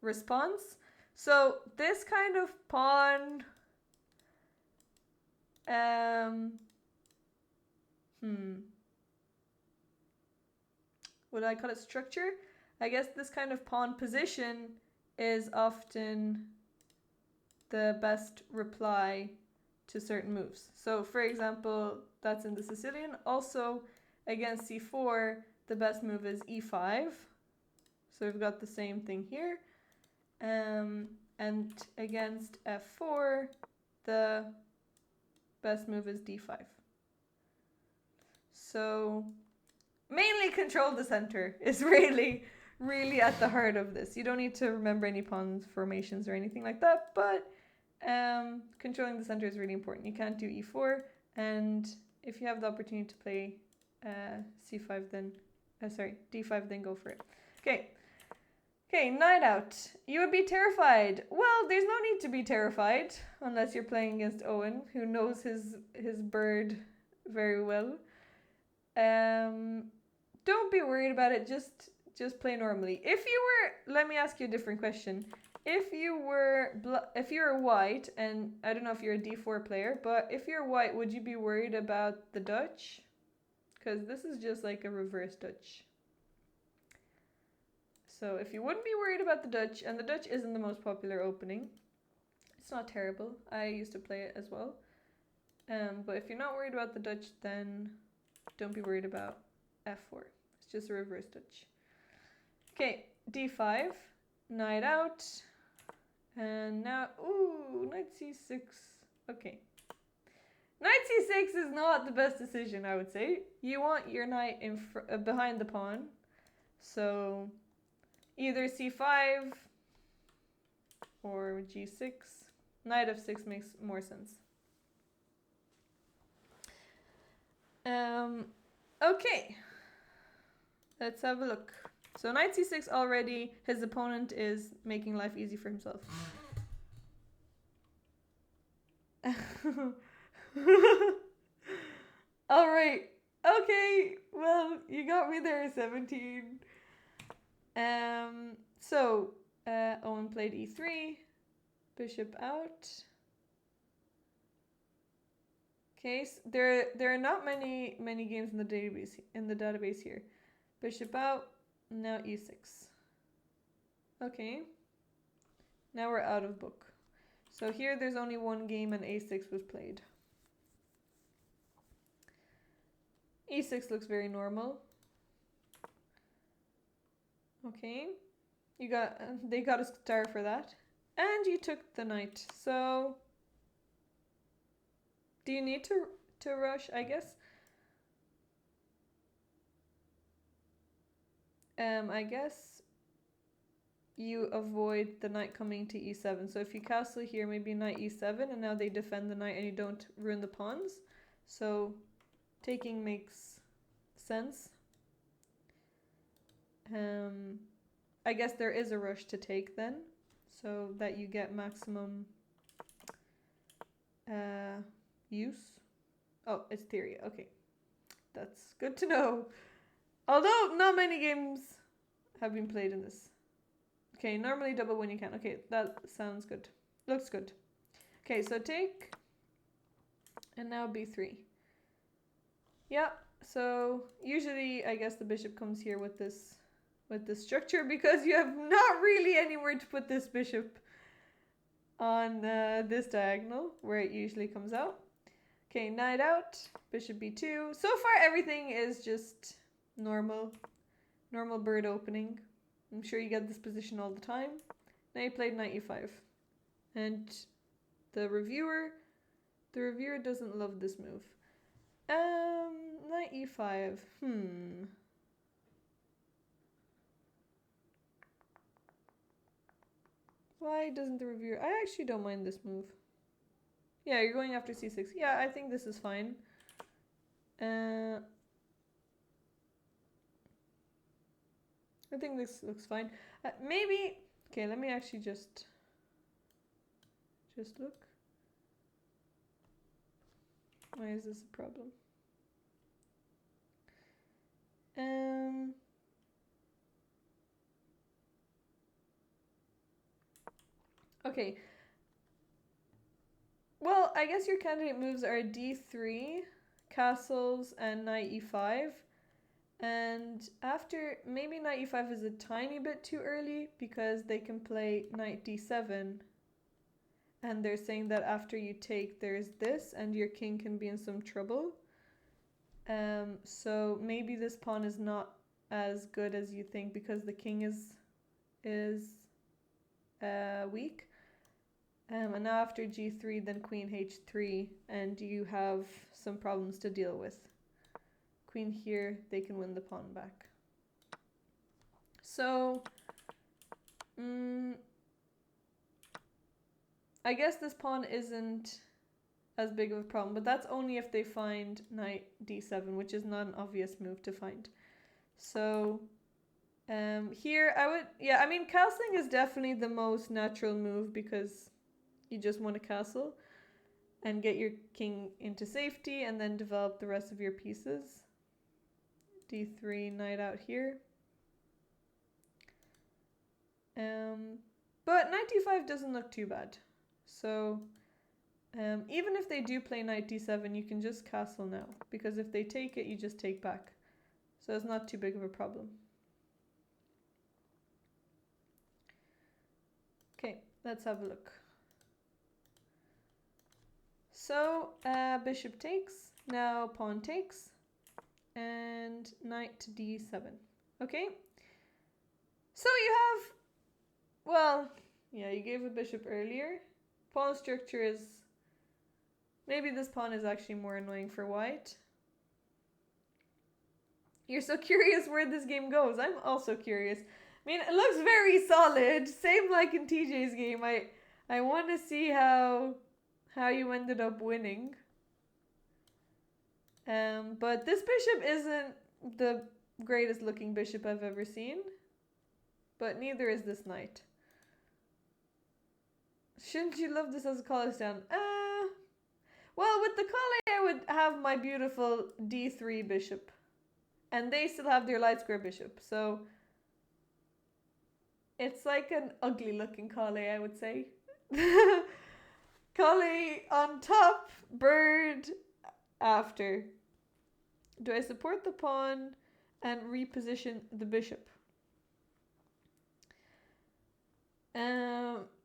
response. So this kind of pawn, would I call it structure? I guess this kind of pawn position is often the best reply to certain moves. So for example, that's in the Sicilian. Also against C4, the best move is E5. So we've got the same thing here. And against F4, the best move is D5. So mainly control the center is really at the heart of this. You don't need to remember any pawn formations or anything like that, but controlling the center is really important. You can't do E4, and if you have the opportunity to play C5, then D5, then go for it. Okay, knight out. You would be terrified. Well, there's no need to be terrified unless you're playing against Owen, who knows his bird very well. Don't be worried about it. Just play normally. If you were, let me ask you a different question. if you were white, and I don't know if you're a d4 player, but if you're white, would you be worried about the Dutch? Because this is just like a reverse Dutch. So if you wouldn't be worried about the Dutch, and the Dutch isn't the most popular opening, it's not terrible. I used to play it as well. But if you're not worried about the Dutch, then don't be worried about f4. It's just a reverse Dutch. Okay, d5, knight out. And now, ooh, knight c6. Okay. Knight c6 is not the best decision, I would say. You want your knight behind the pawn. So either c5 or g6. Knight f6 makes more sense. Okay. Let's have a look. So knight c6 already, his opponent is making life easy for himself. Alright. Okay. Well, you got me there, 17. Owen played e3. Bishop out. Okay, so there are not many games in the database here. Bishop out. Now e6. Okay. Now we're out of book. So here there's only one game and a6 was played. e6 looks very normal. Okay. They got a star for that. And you took the knight. So do you need to rush, I guess? I guess you avoid the knight coming to e7. So if you castle here, maybe knight e7, and now they defend the knight and you don't ruin the pawns. So taking makes sense. I guess there is a rush to take then, so that you get maximum use. Oh, it's theory. Okay, that's good to know. Although not many games have been played in this. Okay, normally double when you can. Okay, that sounds good. Looks good. Okay, so take, and now b3. Yeah, so usually I guess the bishop comes here with this structure because you have not really anywhere to put this bishop on this diagonal where it usually comes out. Okay, knight out, bishop b2. So far everything is just normal bird opening. I'm sure you get this position all the time. Now you played knight e5. And the reviewer doesn't love this move. Knight e5. Why doesn't the reviewer... I actually don't mind this move. Yeah, you're going after c6. Yeah, I think this is fine. I think this looks fine. Maybe... Okay, let me actually just look. Why is this a problem? Okay. Well, I guess your candidate moves are d3, castles, and knight e5. And after, maybe knight e5 is a tiny bit too early because they can play knight d7. And they're saying that after you take, there's this, and your king can be in some trouble. So maybe this pawn is not as good as you think because the king is weak. And now after g3, then queen h3, and you have some problems to deal with. Queen here, they can win the pawn back. So, I guess this pawn isn't as big of a problem, but that's only if they find knight d7, which is not an obvious move to find. So, here I would, yeah, I mean, castling is definitely the most natural move because you just want to castle and get your king into safety and then develop the rest of your pieces. d3, knight out here. But knight d5 doesn't look too bad. So even if they do play knight d7, you can just castle now. Because if they take it, you just take back. So it's not too big of a problem. Okay, let's have a look. So bishop takes, now pawn takes, and knight to d7. Okay, so you have, well, yeah, you gave a bishop earlier. Pawn structure is, maybe this pawn is actually more annoying for white. You're so curious where this game goes. I'm also curious. I mean, it looks very solid, same like in TJ's game. I want to see how you ended up winning. But this bishop isn't the greatest looking bishop I've ever seen. But neither is this knight. Shouldn't you love this as a college town? Well, with the Colley, I would have my beautiful d3 bishop. And they still have their light square bishop. So it's like an ugly looking Colley, I would say. Colley on top, bird after. Do I support the pawn and reposition the bishop?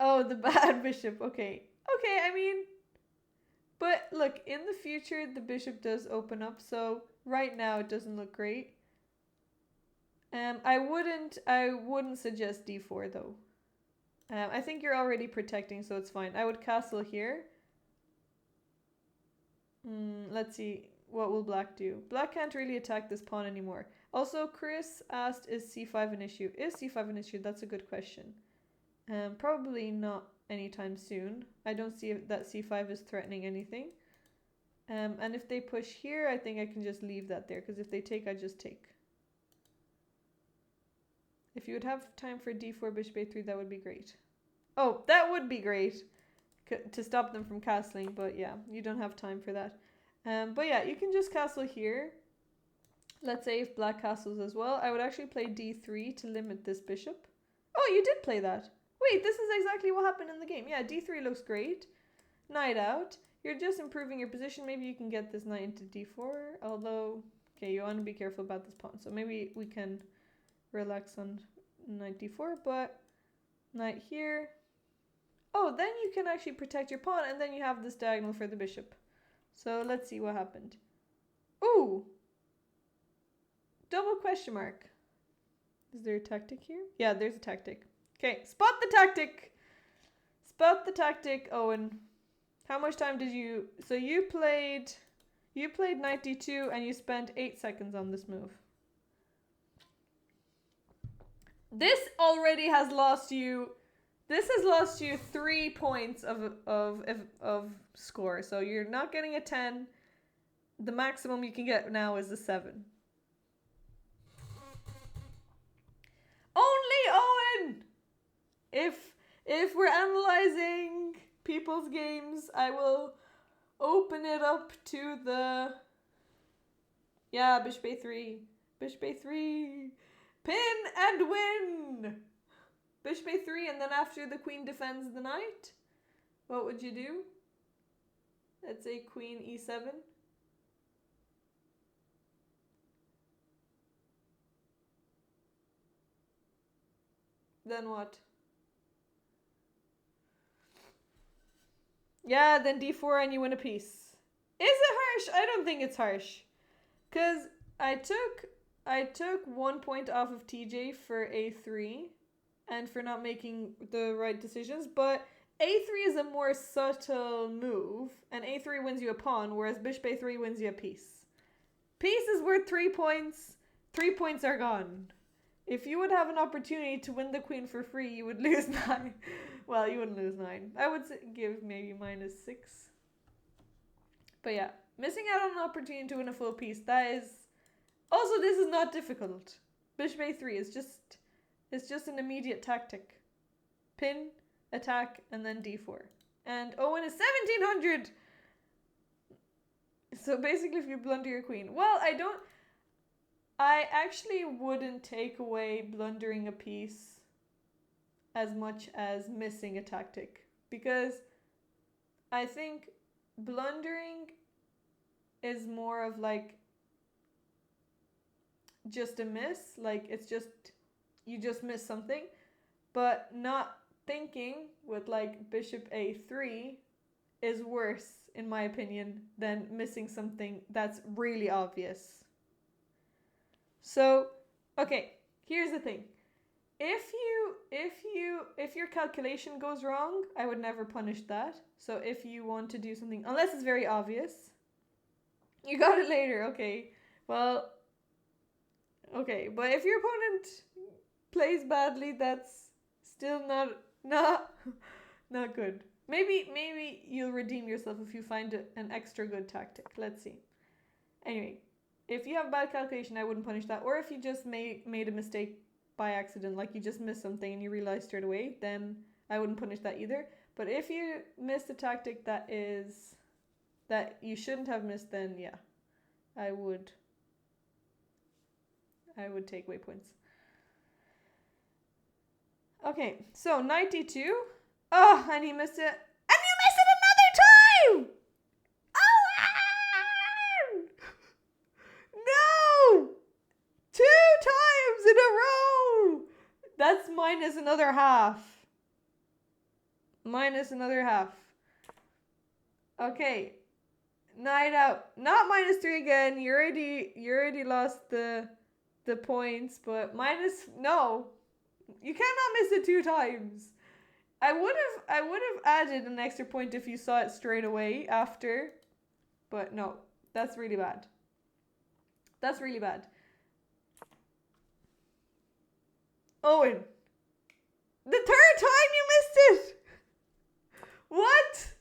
Oh, the bad bishop. Okay. Okay, I mean, but look, in the future, the bishop does open up. So right now, it doesn't look great. I wouldn't suggest d4 though. I think you're already protecting, so it's fine. I would castle here. Let's see. What will black do? Black can't really attack this pawn anymore. Also, Chris asked, is c5 an issue? Is c5 an issue? That's a good question. Probably not anytime soon. I don't see that c5 is threatening anything. And if they push here, I think I can just leave that there, because if they take, I just take. If you would have time for d4, bishop a3, that would be great. Oh, that would be great to stop them from castling, but yeah, you don't have time for that. But yeah, you can just castle here. Let's say if black castles as well, I would actually play d3 to limit this bishop. Oh, you did play that. Wait, this is exactly what happened in the game. Yeah, d3 looks great. Knight out. You're just improving your position. Maybe you can get this knight into d4, although, okay, you want to be careful about this pawn. So maybe we can relax on knight d4, but knight here. Oh, then you can actually protect your pawn, and then you have this diagonal for the bishop. So let's see what happened. Ooh! Double question mark. Is there a tactic here? Yeah, there's a tactic. Okay, spot the tactic! Spot the tactic, Owen. How much time did you... So you played knight d2 and you spent 8 seconds on this move. This already has lost you... This has lost you 3 points of score. So you're not getting a 10. The maximum you can get now is a 7. Only Owen! If we're analyzing people's games, I will open it up to the... Yeah, bishop a3. Bishop a3. Pin and win! Bishop a3, and then after the queen defends the knight, what would you do? Let's say queen e7. Then what? Yeah, then d4 and you win a piece. Is it harsh? I don't think it's harsh. Because I took 1 point off of TJ for a3 and for not making the right decisions, but a3 is a more subtle move, and a3 wins you a pawn, whereas bishop a3 wins you a piece. Piece is worth 3 points. 3 points are gone. If you would have an opportunity to win the queen for free, you would lose 9. Well, you wouldn't lose 9. I would give maybe -6. But yeah, missing out on an opportunity to win a full piece, that is... Also, this is not difficult. Bishop a3 is just an immediate tactic. Pin, attack, and then d4. And Owen is 1700! So basically if you blunder your queen. Well, I actually wouldn't take away blundering a piece. as much as missing a tactic, because I think blundering is more of like just a miss, like it's just you just miss something, but not thinking with like bishop a3 is worse in my opinion than missing something that's really obvious. So, okay, here's the thing. If your calculation goes wrong, I would never punish that. So if you want to do something, unless it's very obvious, you got it later. Okay, well, okay, but if your opponent plays badly, that's still not not good. Maybe you'll redeem yourself if you find an extra good tactic. Let's see. Anyway, if you have bad calculation, I wouldn't punish that. Or if you just made a mistake by accident, like you just missed something and you realize straight away, then I wouldn't punish that either. But if you missed a tactic that you shouldn't have missed, then yeah, I would take away points. Okay, so 92. Oh, and he missed it. And you missed it another time! Oh, no! 2 times in a row! That's minus another half. Minus another half. Okay. Night out. Not -3 again. You already lost the points, but no. You cannot miss it 2 times. I would have added an extra point if you saw it straight away after. But no. That's really bad. That's really bad. Owen. The 3rd time you missed it. What?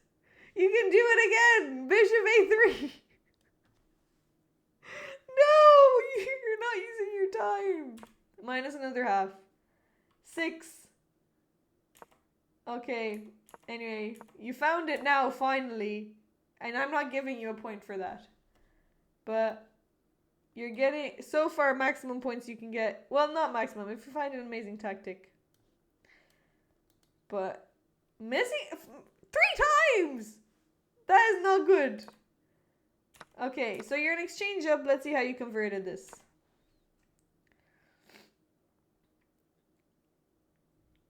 You can do it again. Bishop a3. No, you're not using your time. Minus another half. 6. Okay. Anyway, you found it now, finally. And I'm not giving you a point for that. But you're getting, so far, maximum points you can get. Well, not maximum, if you find an amazing tactic. But missing 3 times! That is not good. Okay, so you're an exchange up. Let's see how you converted this.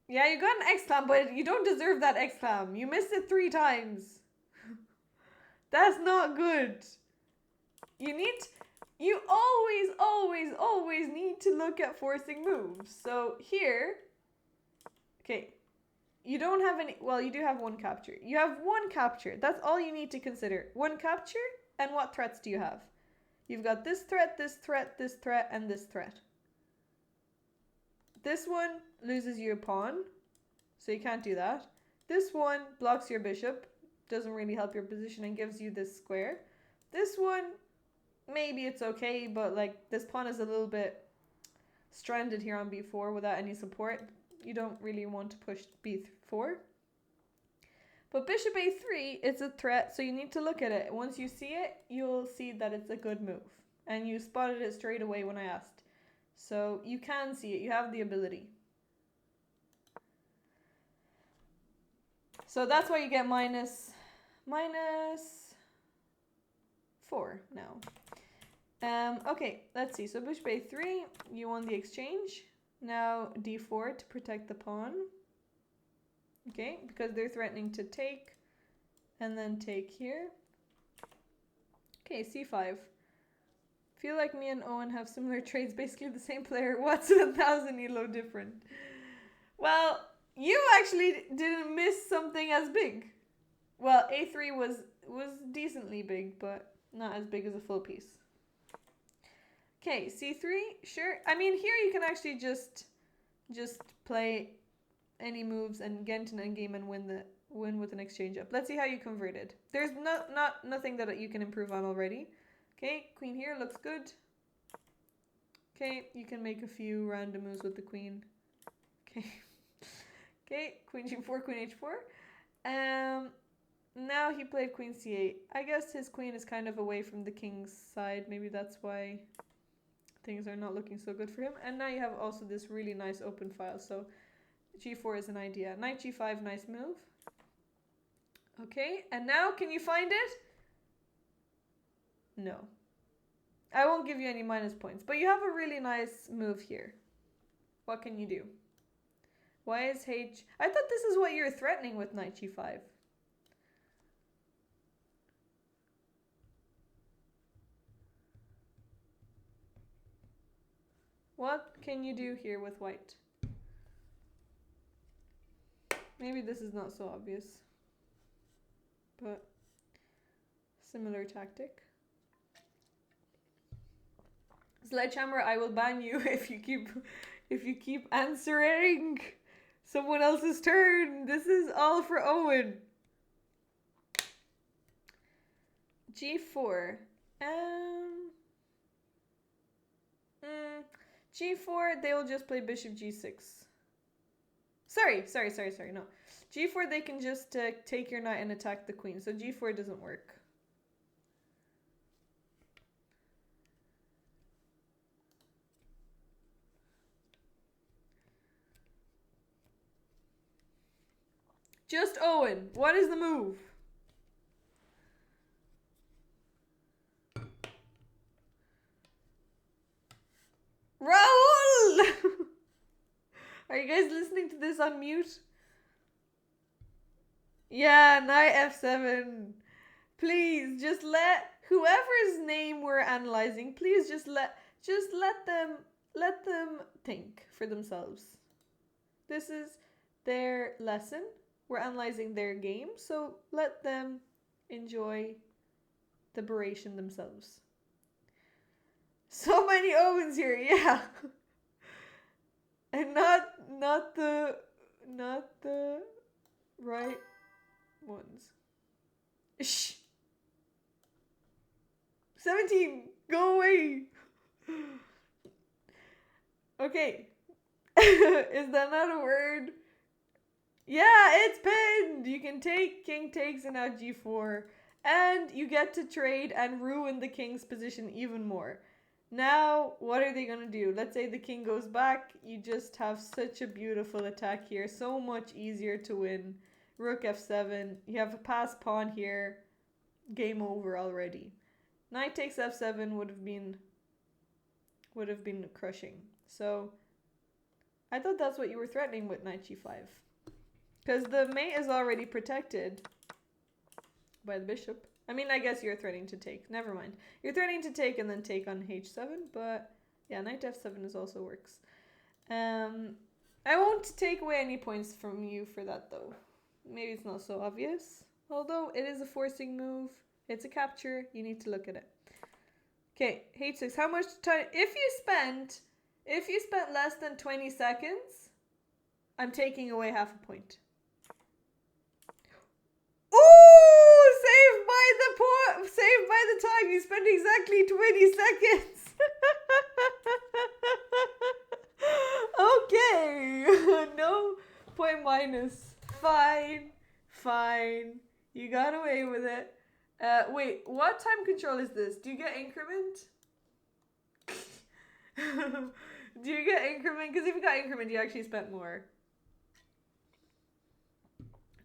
Yeah, you got an exclam, but you don't deserve that exclam. You missed it 3 times. That's not good. You always need to look at forcing moves. So here, okay, you don't have any, well, you do have 1 capture. You have 1 capture. That's all you need to consider. 1 capture, and what threats do you have? You've got this threat, this threat, this threat, and this threat. This one loses you a pawn, so you can't do that. This one blocks your bishop, doesn't really help your position and gives you this square. This one, maybe it's okay, but like this pawn is a little bit stranded here on b4 without any support. You don't really want to push b4. But bishop a3 is a threat, so you need to look at it. Once you see it, you'll see that it's a good move. And you spotted it straight away when I asked. So you can see it, you have the ability. So that's why you get minus 4 now. Okay, let's see. So bishop a3, you won the exchange. Now d4 to protect the pawn. Okay, because they're threatening to take and then take here. Okay, c5. Feel like me and Owen have similar traits, basically the same player. What's 1,000 elo different? Well, you actually didn't miss something as big. Well, a3 was decently big, but not as big as a full piece. Okay, c3, sure. I mean, here you can actually just play any moves and get into an endgame and win with an exchange up. Let's see how you converted. There's nothing that you can improve on already. Okay, queen here looks good. Okay, you can make a few random moves with the queen. Okay. Okay, queen g4, queen h4. Now he played queen c8. I guess his queen is kind of away from the king's side. Maybe that's why things are not looking so good for him. And now you have also this really nice open file. So g4 is an idea. Knight g5, nice move. Okay, and now can you find it? No. I won't give you any minus points, but you have a really nice move here. What can you do? Why is H... I thought this is what you're threatening with knight g5. What can you do here with white? Maybe this is not so obvious, but similar tactic. Sledgehammer, I will ban you if you keep answering someone else's turn. This is all for Owen. G4. G4, they will just play bishop G6. Sorry, no. G4, they can just take your knight and attack the queen, so G4 doesn't work. Just Owen, what is the move? Raul! Are you guys listening to this on mute? Yeah, knight f7. Please, just let whoever's name we're analyzing, please just let them think for themselves. This is their lesson. We're analyzing their game, so let them enjoy the duration themselves. So many Owens here, yeah. And not the right ones. Shh. 17, go away. Okay. Is that not a word? Yeah, it's pinned. You can take king takes and now g4. And you get to trade and ruin the king's position even more. Now, what are they going to do? Let's say the king goes back. You just have such a beautiful attack here. So much easier to win. Rook f7. You have a passed pawn here. Game over already. Knight takes f7 would have been crushing. So, I thought that's what you were threatening with knight g5. Because the mate is already protected by the bishop. I mean, I guess you're threatening to take. Never mind. You're threatening to take and then take on h7, but yeah, knight f7 is also works. I won't take away any points from you for that though. Maybe it's not so obvious. Although it is a forcing move. It's a capture. You need to look at it. Okay, h6. How much time? If you spent less than 20 seconds, I'm taking away half a point. Ooh! Saved by the time. You spent exactly 20 seconds. Okay. No point minus. Fine. You got away with it. Wait, what time control is this? Do you get increment? Do you get increment? Because if you got increment, you actually spent more.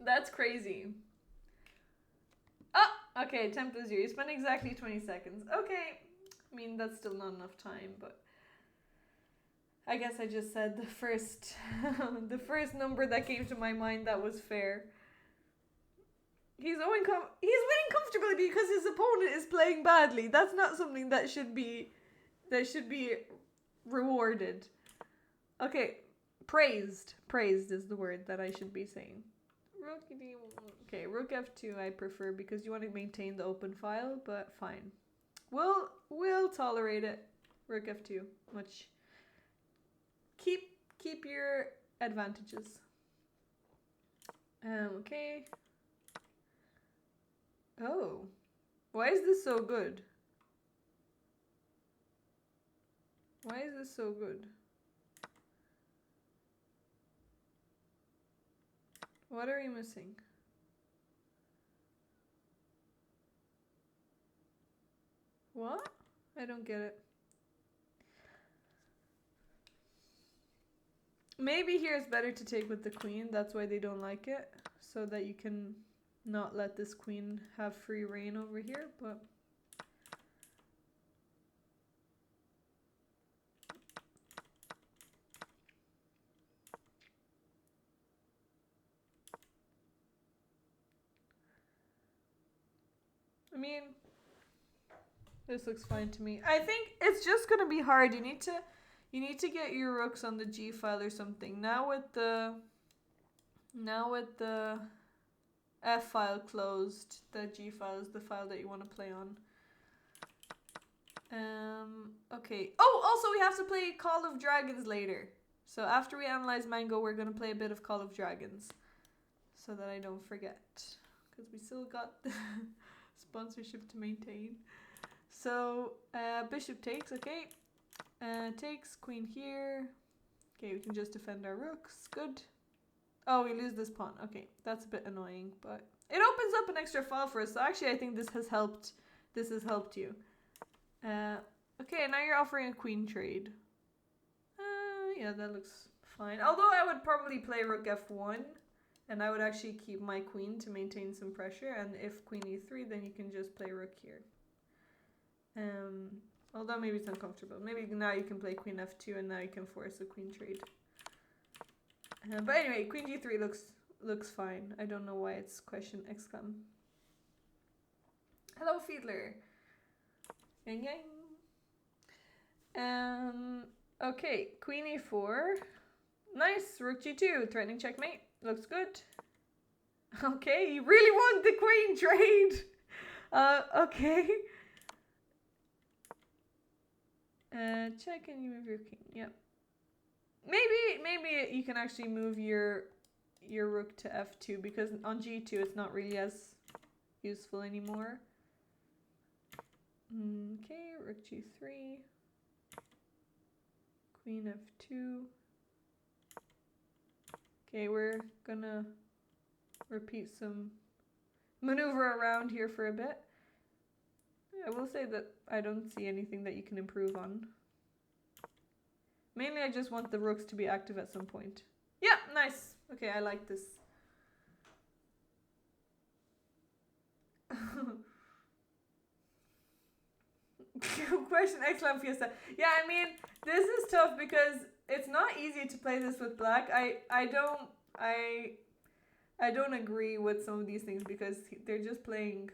That's crazy. Oh, okay, 10 plus 0. You spent exactly 20 seconds. Okay. I mean, that's still not enough time, but I guess I just said the first the first number that came to my mind that was fair. He's winning comfortably because his opponent is playing badly. That's not something that should be rewarded. Okay, praised. Praised is the word that I should be saying. Okay, rook f2 I prefer because you want to maintain the open file, but fine. We'll tolerate it. Rook f2. Much. Keep your advantages. Okay. Oh. Why is this so good? Why is this so good? What are we missing? What? I don't get it. Maybe here it's better to take with the queen. That's why they don't like it. So that you can not let this queen have free reign over here, but... I mean, this looks fine to me. I think it's just gonna be hard. You need to get your rooks on the G file or something. Now with the F file closed, the G file is the file that you want to play on. Okay. Oh, also we have to play Call of Dragons later. So after we analyze Mango, we're gonna play a bit of Call of Dragons, so that I don't forget, because we still got the sponsorship to maintain. So bishop takes. Okay. Takes queen here. Okay, we can just defend our rooks. Good. Oh, we lose this pawn. Okay, that's a bit annoying, but it opens up an extra file for us. So actually, I think this has helped. This has helped you. Okay, now you're offering a queen trade. Yeah, that looks fine. Although I would probably play rook f1, and I would actually keep my queen to maintain some pressure. And if queen e3, then you can just play rook here. Although maybe it's uncomfortable. Maybe now you can play queen f2, and now you can force a queen trade. But anyway, queen g3 looks fine. I don't know why it's question exclam. Hello, Fiedler. Yang yang. Okay, queen e4. Nice, rook g2, threatening checkmate. Looks good. Okay, you really want the queen trade. Okay. Check and you move your king. Yep. Maybe you can actually move your rook to f2, because on g2 it's not really as useful anymore. Okay, rook g3. Queen f2. Okay, we're gonna repeat some maneuver around here for a bit. I will say that I don't see anything that you can improve on. Mainly I just want the rooks to be active at some point. Yeah, nice. Okay, I like this. Question excellent Fiesta. Yeah, I mean, this is tough because it's not easy to play this with black. I don't agree with some of these things because they're just playing.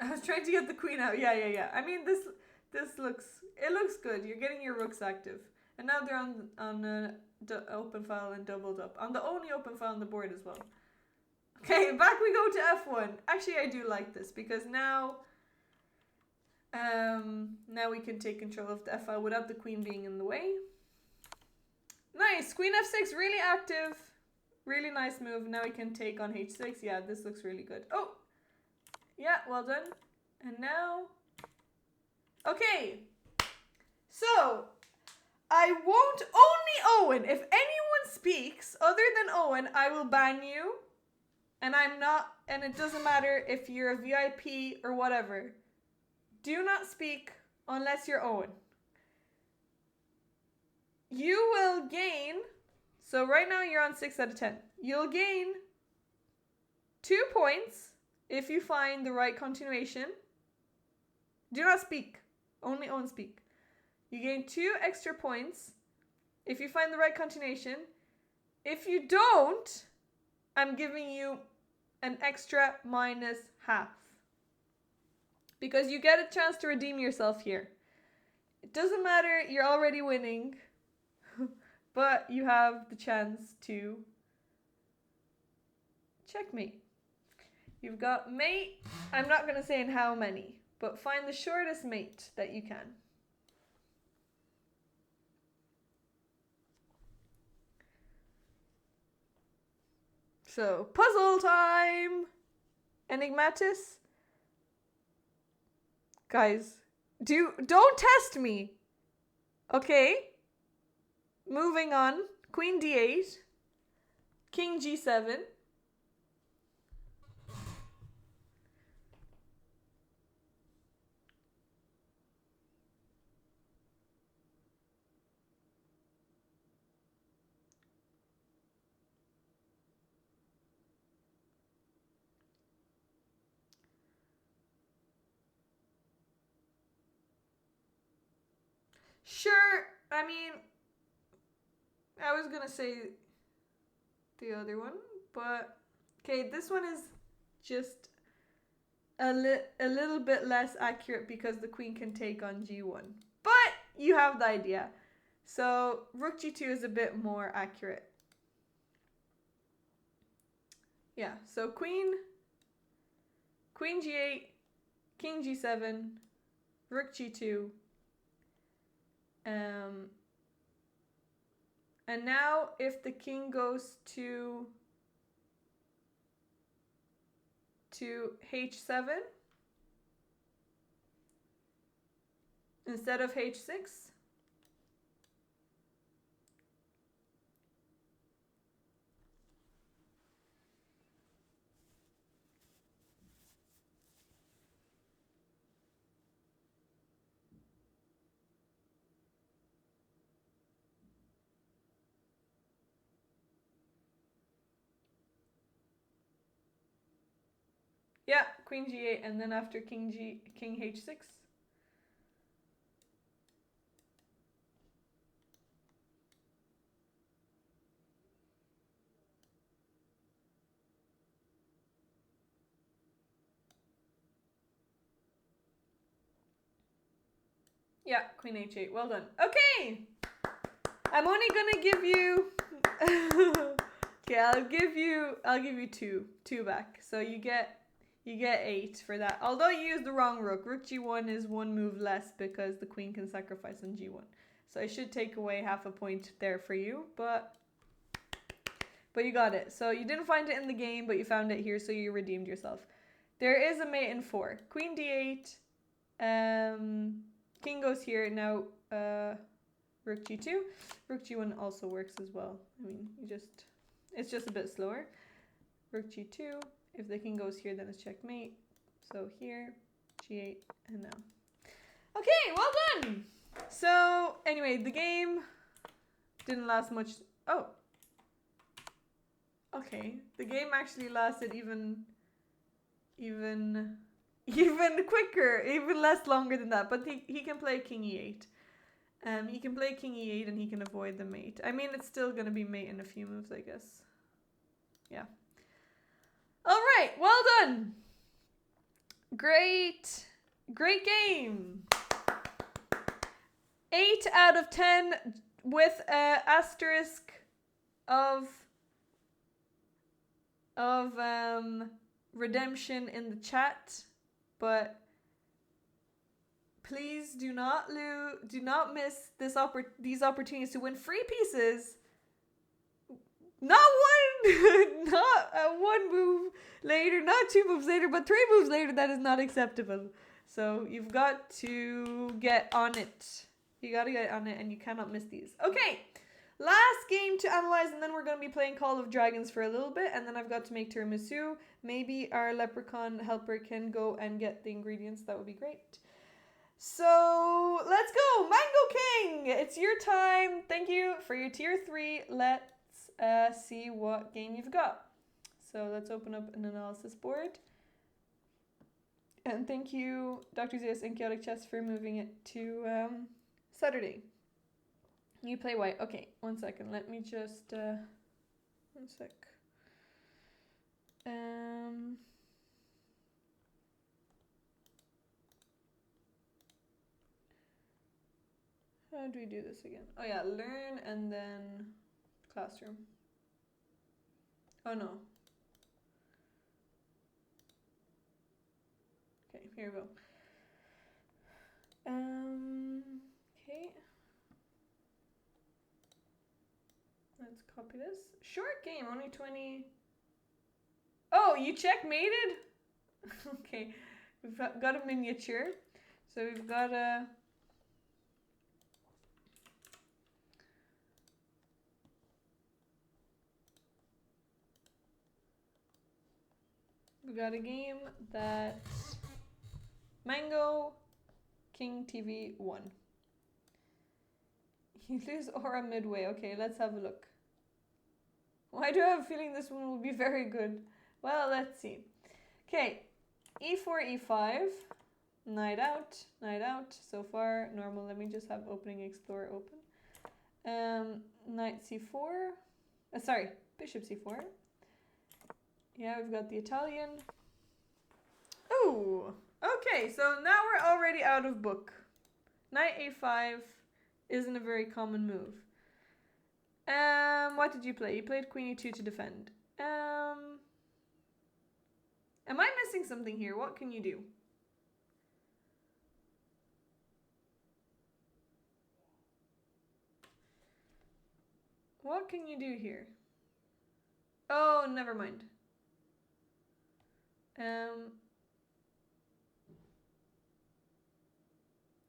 I was trying to get the queen out. Yeah. I mean, this looks good. You're getting your rooks active, and now they're on open file and doubled up on the only open file on the board as well. Okay, back we go to f1. Actually, I do like this because now we can take control of the f file without the queen being in the way. Nice, queen f6, really active, really nice move. Now we can take on h6. Yeah, this looks really good. Oh, yeah, well done. And now, okay. So I won't only Owen. If anyone speaks other than Owen, I will ban you. And I'm not, and it doesn't matter if you're a VIP or whatever. Do not speak unless you're Owen. You will gain, so right now you're on 6 out of 10. You'll gain 2 points if you find the right continuation. Do not speak. Only Owen speak. You gain 2 extra points if you find the right continuation. If you don't, I'm giving you an extra -half. Because you get a chance to redeem yourself here. It doesn't matter, you're already winning. But you have the chance to checkmate. You've got mate. I'm not going to say in how many, but find the shortest mate that you can. So, puzzle time! Enigmatis? Guys, don't test me! Okay. Moving on. Queen d8. King g7. Sure, I mean, I was gonna say the other one, but okay, this one is just a little bit less accurate because the queen can take on g1. But you have the idea. So rook g2 is a bit more accurate. Yeah, so queen g8, king g7, rook g2. And now if the king goes to h7 instead of h6, yeah, queen g8, and then after king h6. Yeah, queen h8. Well done. Okay, I'm only gonna give you. Okay, I'll give you two back. So you get 8 for that. Although you used the wrong rook. Rook g1 is one move less because the queen can sacrifice on g1. So I should take away half a point there for you, but you got it. So you didn't find it in the game, but you found it here, so you redeemed yourself. There is a mate in 4. Queen d8. King goes here. Now rook g2. Rook g1 also works as well. I mean, it's just a bit slower. Rook g2. If the king goes here, then it's checkmate. So here, g8, and now. Okay, well done! So, anyway, the game didn't last much. Oh. Okay, the game actually lasted even quicker, even less longer than that. But he can play king e8. He can play king e8 and he can avoid the mate. I mean, it's still gonna be mate in a few moves, I guess. Yeah. All right, well done. Great game. 8 out of 10 with an asterisk of redemption in the chat, but please do not miss these opportunities to win free pieces. Not one move later, not 2 moves later, but 3 moves later. That is not acceptable. So you've got to get on it. You got to get on it, and you cannot miss these. Okay, last game to analyze, and then we're going to be playing Call of Dragons for a little bit, and then I've got to make tiramisu. Maybe our leprechaun helper can go and get the ingredients. That would be great. So let's go, Mango King. It's your time. Thank you for your tier 3. Let's see what game you've got. So let's open up an analysis board. And thank you, Dr. Zeus and Chaotic Chess, for moving it to Saturday. You play white. Okay, 1 second. Let me just 1 sec. How do we do this again? Oh yeah, learn and then classroom. Oh no. Okay, here we go. Okay. Let's copy this. Short game, only 20. Oh, you checkmated? Okay, we've got a miniature. So we've got a... We got a game that Mango King TV won. You lose aura midway. Okay, let's have a look. Why do I have a feeling this one will be very good? Well, let's see. Okay, e4, e5. Knight out, knight out. So far, normal. Let me just have opening explorer open. Knight c4. Sorry, bishop c4. Yeah, we've got the Italian. Oh, okay. So now we're already out of book. Knight a5 isn't a very common move. What did you play? You played queen e2 to defend. Am I missing something here? What can you do? What can you do here? Oh, never mind. I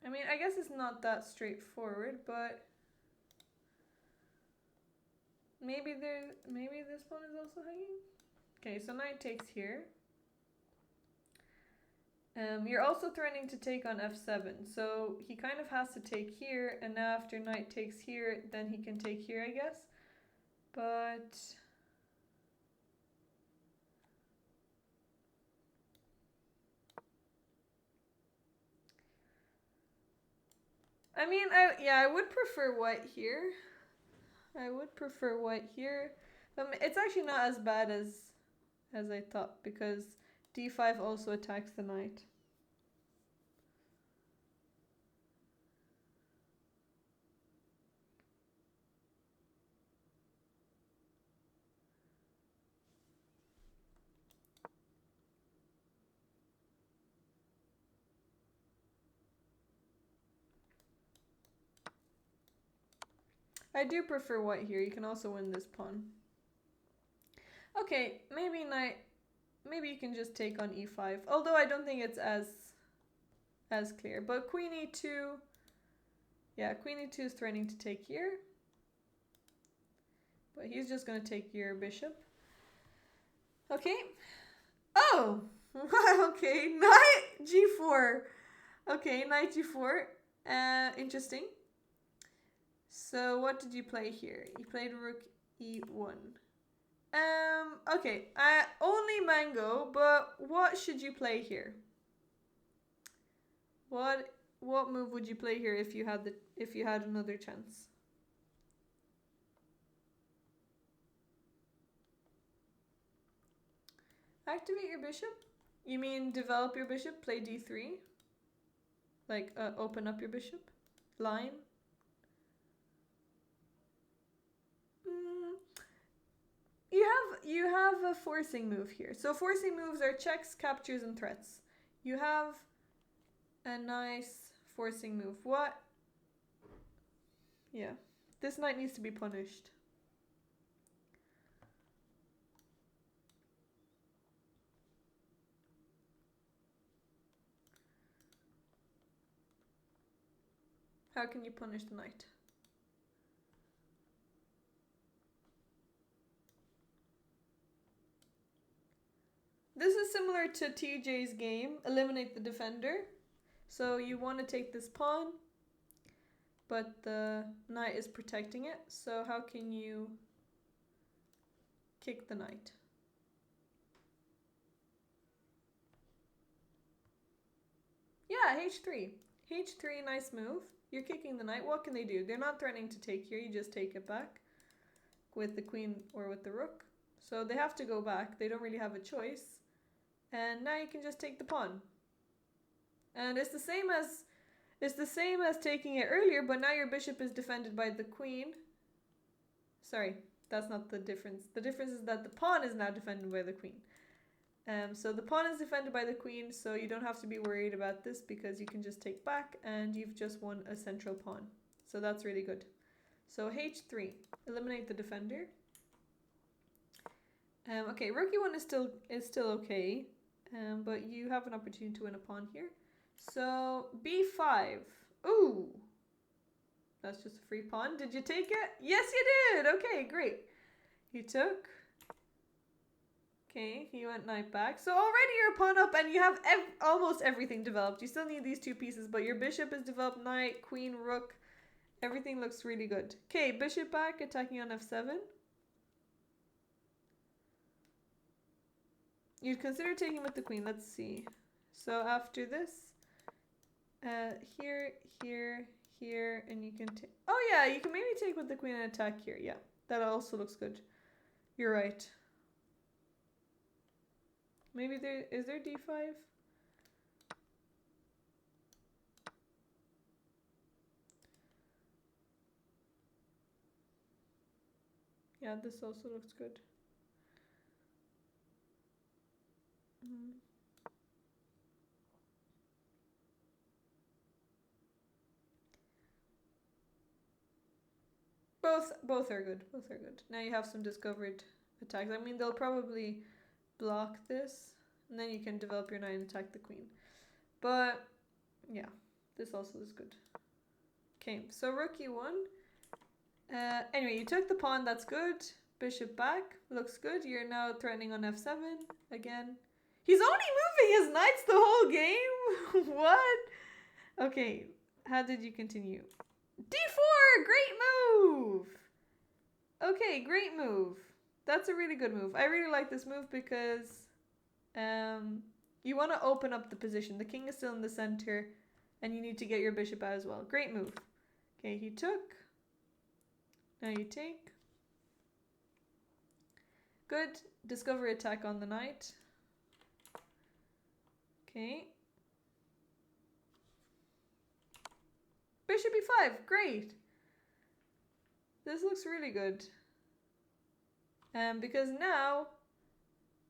mean, I guess it's not that straightforward, but maybe this pawn is also hanging. Okay, so knight takes here. You're also threatening to take on f7, so he kind of has to take here, and now after knight takes here, then he can take here, I guess. But I mean, I would prefer white here. I would prefer white here. It's actually not as bad as I thought, because d5 also attacks the knight. I do prefer white here. You can also win this pawn. Okay, maybe you can just take on e5. Although I don't think it's as clear. But queen e2. Yeah, queen e2 is threatening to take here. But he's just going to take your bishop. Okay. Oh! Okay, knight g4. Okay, knight g4. Interesting. So what did you play here? You played rook e1. Okay, only mango, but what should you play here? What move would you play here if you had another chance? Activate your bishop? You mean develop your bishop, play d3? Like open up your bishop? Line? You have a forcing move here. So forcing moves are checks, captures, and threats. You have a nice forcing move. What? Yeah. This knight needs to be punished. How can you punish the knight? This is similar to TJ's game, eliminate the defender. So you want to take this pawn, but the knight is protecting it. So how can you kick the knight? Yeah, h3. h3, nice move. You're kicking the knight. What can they do? They're not threatening to take here. You just take it back with the queen or with the rook. So they have to go back. They don't really have a choice. And now you can just take the pawn. And it's the same as taking it earlier, but now your bishop is defended by the queen. Sorry, that's not the difference. The difference is that the pawn is now defended by the queen. So the pawn is defended by the queen, so you don't have to be worried about this because you can just take back and you've just won a central pawn. So that's really good. So h3, eliminate the defender. Okay, rook e1 is still okay, but you have an opportunity to win a pawn here. So b5. Ooh, that's just a free pawn. Did you take it? Yes, you did. Okay, great. You took. Okay, he went knight back. So already you're a pawn up and you have almost everything developed. You still need these two pieces, but your bishop is developed, knight, queen, rook. Everything looks really good. Okay, bishop back, attacking on f7. You'd consider taking with the queen. Let's see. So after this, Here, here, here, and you can take... Oh yeah, you can maybe take with the queen and attack here. Yeah, that also looks good. You're right. Maybe there... Is there d5? Yeah, this also looks good. Both are good. Both are good. Now you have some discovered attacks. I mean, they'll probably block this, and then you can develop your knight and attack the queen. But yeah, this also is good. Okay, so rook e1. Anyway, you took the pawn. That's good. Bishop back. Looks good. You're now threatening on f7 again. He's only moving his knights the whole game? What? Okay, how did you continue? d4! Great move! Okay, great move. That's a really good move. I really like this move because you want to open up the position. The king is still in the center and you need to get your bishop out as well. Great move. Okay, he took. Now you take. Good. Discovery attack on the knight. Okay. Bishop e5. Great. This looks really good. Because now,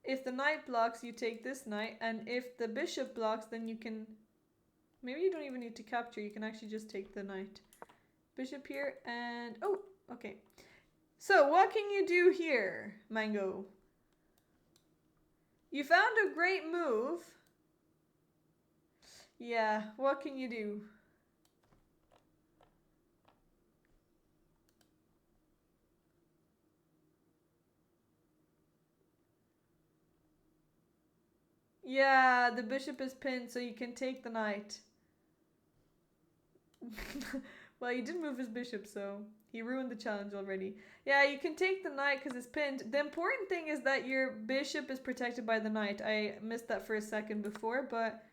if the knight blocks, you take this knight. And if the bishop blocks, then you can... Maybe you don't even need to capture. You can actually just take the knight. Bishop here and... Oh, okay. So, what can you do here, Mango? You found a great move. Yeah, what can you do? Yeah, the bishop is pinned, so you can take the knight. Well, he did move his bishop, so he ruined the challenge already. Yeah, you can take the knight because it's pinned. The important thing is that your bishop is protected by the knight. I missed that for a second before, but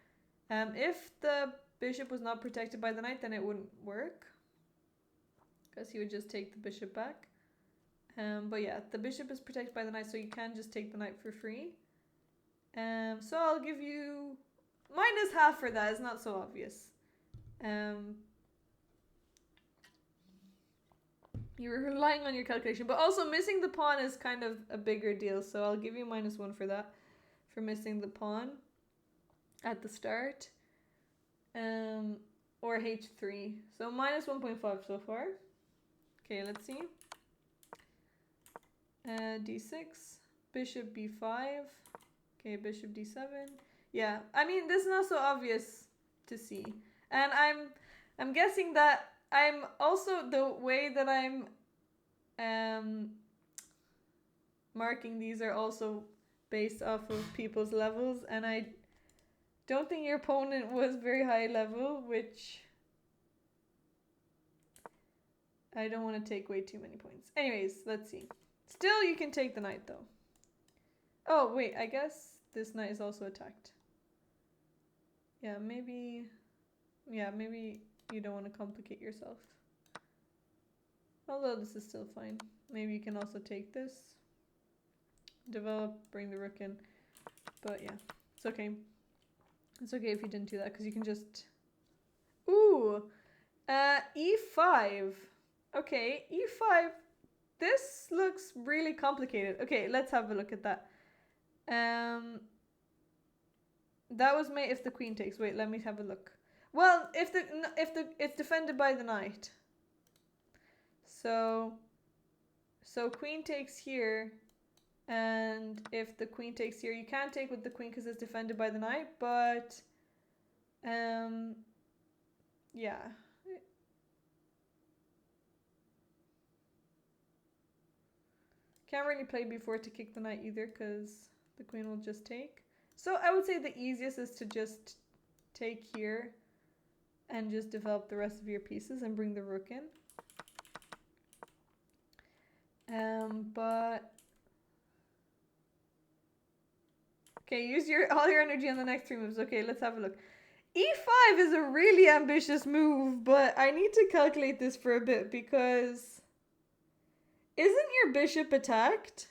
if the bishop was not protected by the knight, then it wouldn't work. Because he would just take the bishop back. But yeah, the bishop is protected by the knight, so you can just take the knight for free. So I'll give you -half for that. It's not so obvious. You're relying on your calculation, but also missing the pawn is kind of a bigger deal. So I'll give you -1 for that, for missing the pawn at the start. Or h3. So -1.5 so far. Okay, let's see. d6, bishop b5. Okay, bishop d7. Yeah, I mean, this is not so obvious to see. And I'm guessing that I'm also, the way that I'm marking these are also based off of people's levels, and I don't think your opponent was very high level, which I don't want to take way too many points. Anyways, let's see. Still, you can take the knight though. Oh, wait, I guess this knight is also attacked. Yeah, maybe you don't want to complicate yourself. Although this is still fine. Maybe you can also take this. Develop, bring the rook in. But yeah, it's okay. It's okay if you didn't do that, because you can just... Ooh! e5. Okay, e5. This looks really complicated. Okay, let's have a look at that. That was made if the queen takes. Wait, let me have a look. Well, if it's defended by the knight. So queen takes here, and if the queen takes here, you can't take with the queen because it's defended by the knight, but yeah. Can't really play b4 to kick the knight either because the queen will just take. So I would say the easiest is to just take here and just develop the rest of your pieces and bring the rook in. But okay, use all your energy on the next 3 moves. Okay, let's have a look. E5 is a really ambitious move, but I need to calculate this for a bit because isn't your bishop attacked?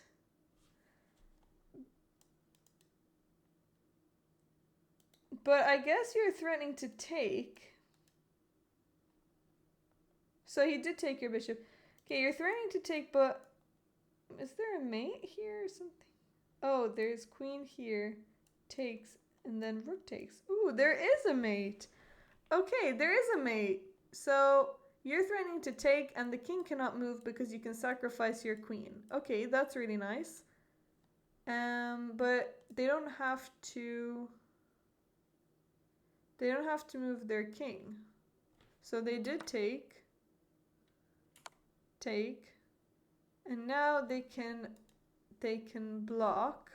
But I guess you're threatening to take. So he did take your bishop. Okay, you're threatening to take, but is there a mate here or something? Oh, there's queen here, takes, and then rook takes. Ooh, there is a mate. Okay, there is a mate. So you're threatening to take, and the king cannot move because you can sacrifice your queen. Okay, that's really nice. But they don't have to. They don't have to move their king. So they did take, and now they can block,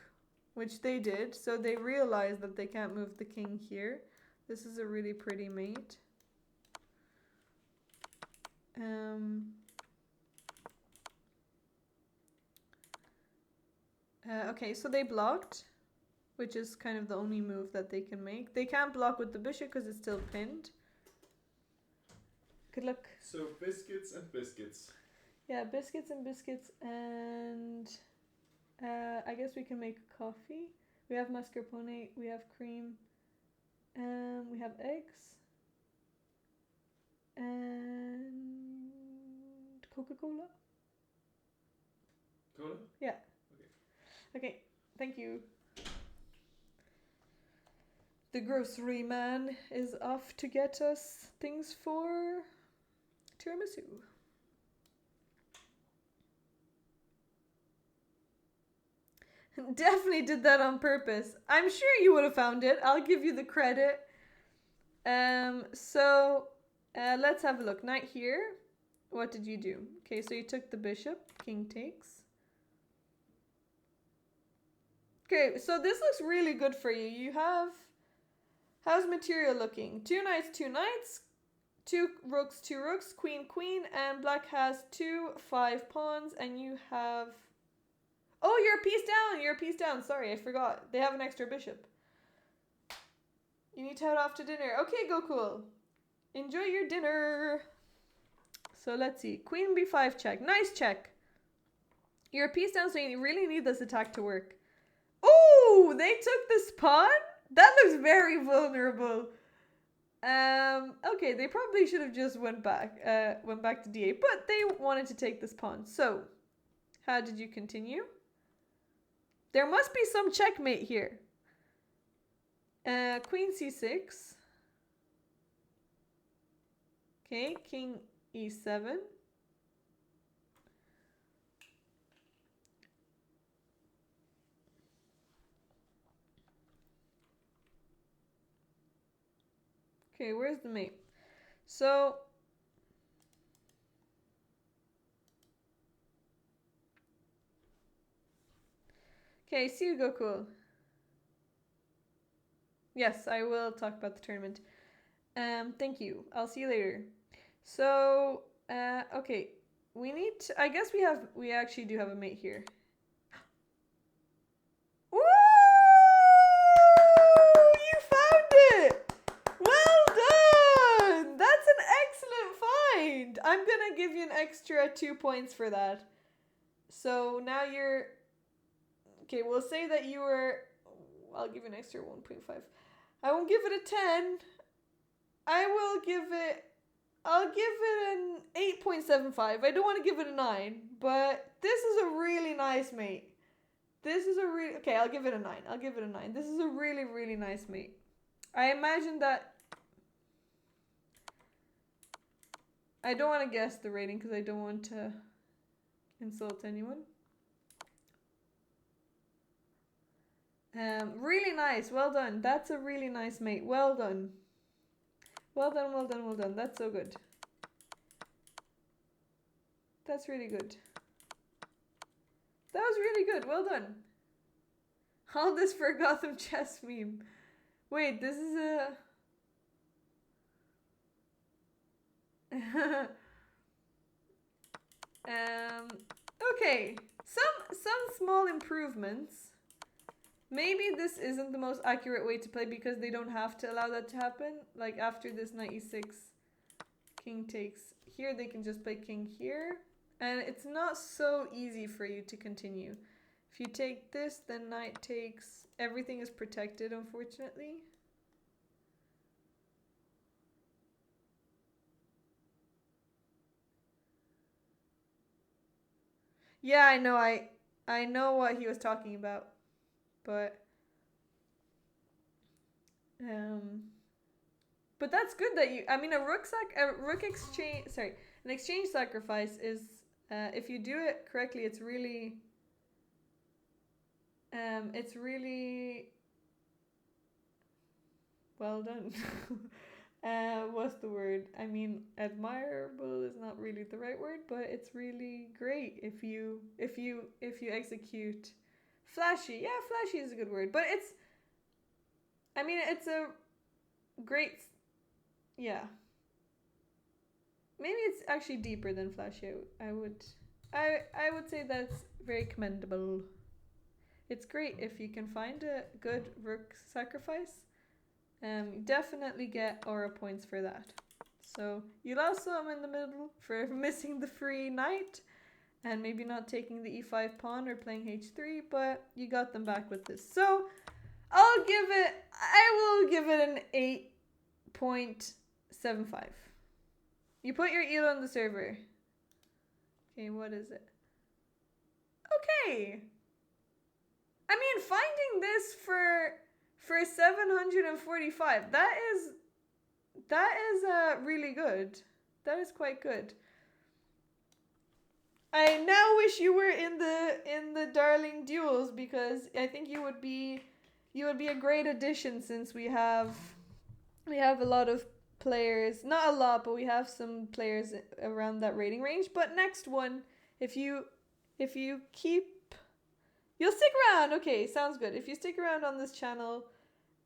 which they did. So they realize that they can't move the king here. This is a really pretty mate. Okay, so they blocked, which is kind of the only move that they can make. They can't block with the bishop because it's still pinned. Good luck. So biscuits and biscuits. Yeah, biscuits and biscuits, and I guess we can make coffee. We have mascarpone, we have cream, we have eggs, and Coca-Cola. Cola? Yeah. Okay, thank you. The grocery man is off to get us things for tiramisu. Definitely did that on purpose. I'm sure you would have found it. I'll give you the credit. Let's have a look. Knight here. What did you do? Okay, so you took the bishop. King takes. Okay, so this looks really good for you. You have... How's material looking? 2 knights, 2 knights. 2 rooks, 2 rooks. Queen, queen. And black has 2 5 pawns. And you have... Oh, you're a piece down. You're a piece down. Sorry, I forgot. They have an extra bishop. You need to head off to dinner. Okay, go cool. Enjoy your dinner. So let's see. Queen b5 check. Nice check. You're a piece down, so you really need this attack to work. Oh, they took this pawn? That looks very vulnerable. Okay, they probably should have just went back to d8, but they wanted to take this pawn. So, how did you continue? There must be some checkmate here. Queen c6. Okay, king e7. Okay, where's the mate? So, okay, see you, go cool. Yes, I will talk about the tournament. Thank you. I'll see you later. So, okay, we need to, I guess we actually do have a mate here. Woo! You found it! Well done! That's an excellent find! I'm gonna give you an extra 2 points for that. So now you're... Okay, we'll say that you were... I'll give you an extra 1.5. I won't give it a 10. I'll give it an 8.75. I don't want to give it a 9, but this is a really nice mate. Okay, I'll give it a 9. I'll give it a 9. This is a really, really nice mate. I imagine that... I don't want to guess the rating because I don't want to insult anyone. Really nice. Well done. That's a really nice mate. Well done. Well done, well done, well done. That's so good. That's really good. That was really good. Well done. All this for a Gotham chess meme. Wait, this is a... Okay. Some small improvements. Maybe this isn't the most accurate way to play because they don't have to allow that to happen. Like after this knight e6, king takes here, they can just play king here. And it's not so easy for you to continue. If you take this, then knight takes, everything is protected, unfortunately. Yeah, I know what he was talking about, but that's good that you. I mean, an exchange sacrifice is, if you do it correctly, it's really well done. What's the word? I mean, admirable is not really the right word, but it's really great if you execute flashy. Yeah, flashy is a good word, but it's a great, yeah. Maybe it's actually deeper than flashy. I would say that's very commendable. It's great if you can find a good rook sacrifice. You definitely get aura points for that. So you lost some in the middle for missing the free knight and maybe not taking the e5 pawn or playing h3, but you got them back with this. So I will give it an 8.75. You put your elo on the server. Okay, what is it? Okay. I mean, finding this for 745, that is really good. That is quite good. I now wish you were in the Darling Duels, because I think you would be a great addition, since we have a lot of players, not a lot, but we have some players around that rating range. But next one, if you keep, you'll stick around. Okay, sounds good. If you stick around on this channel,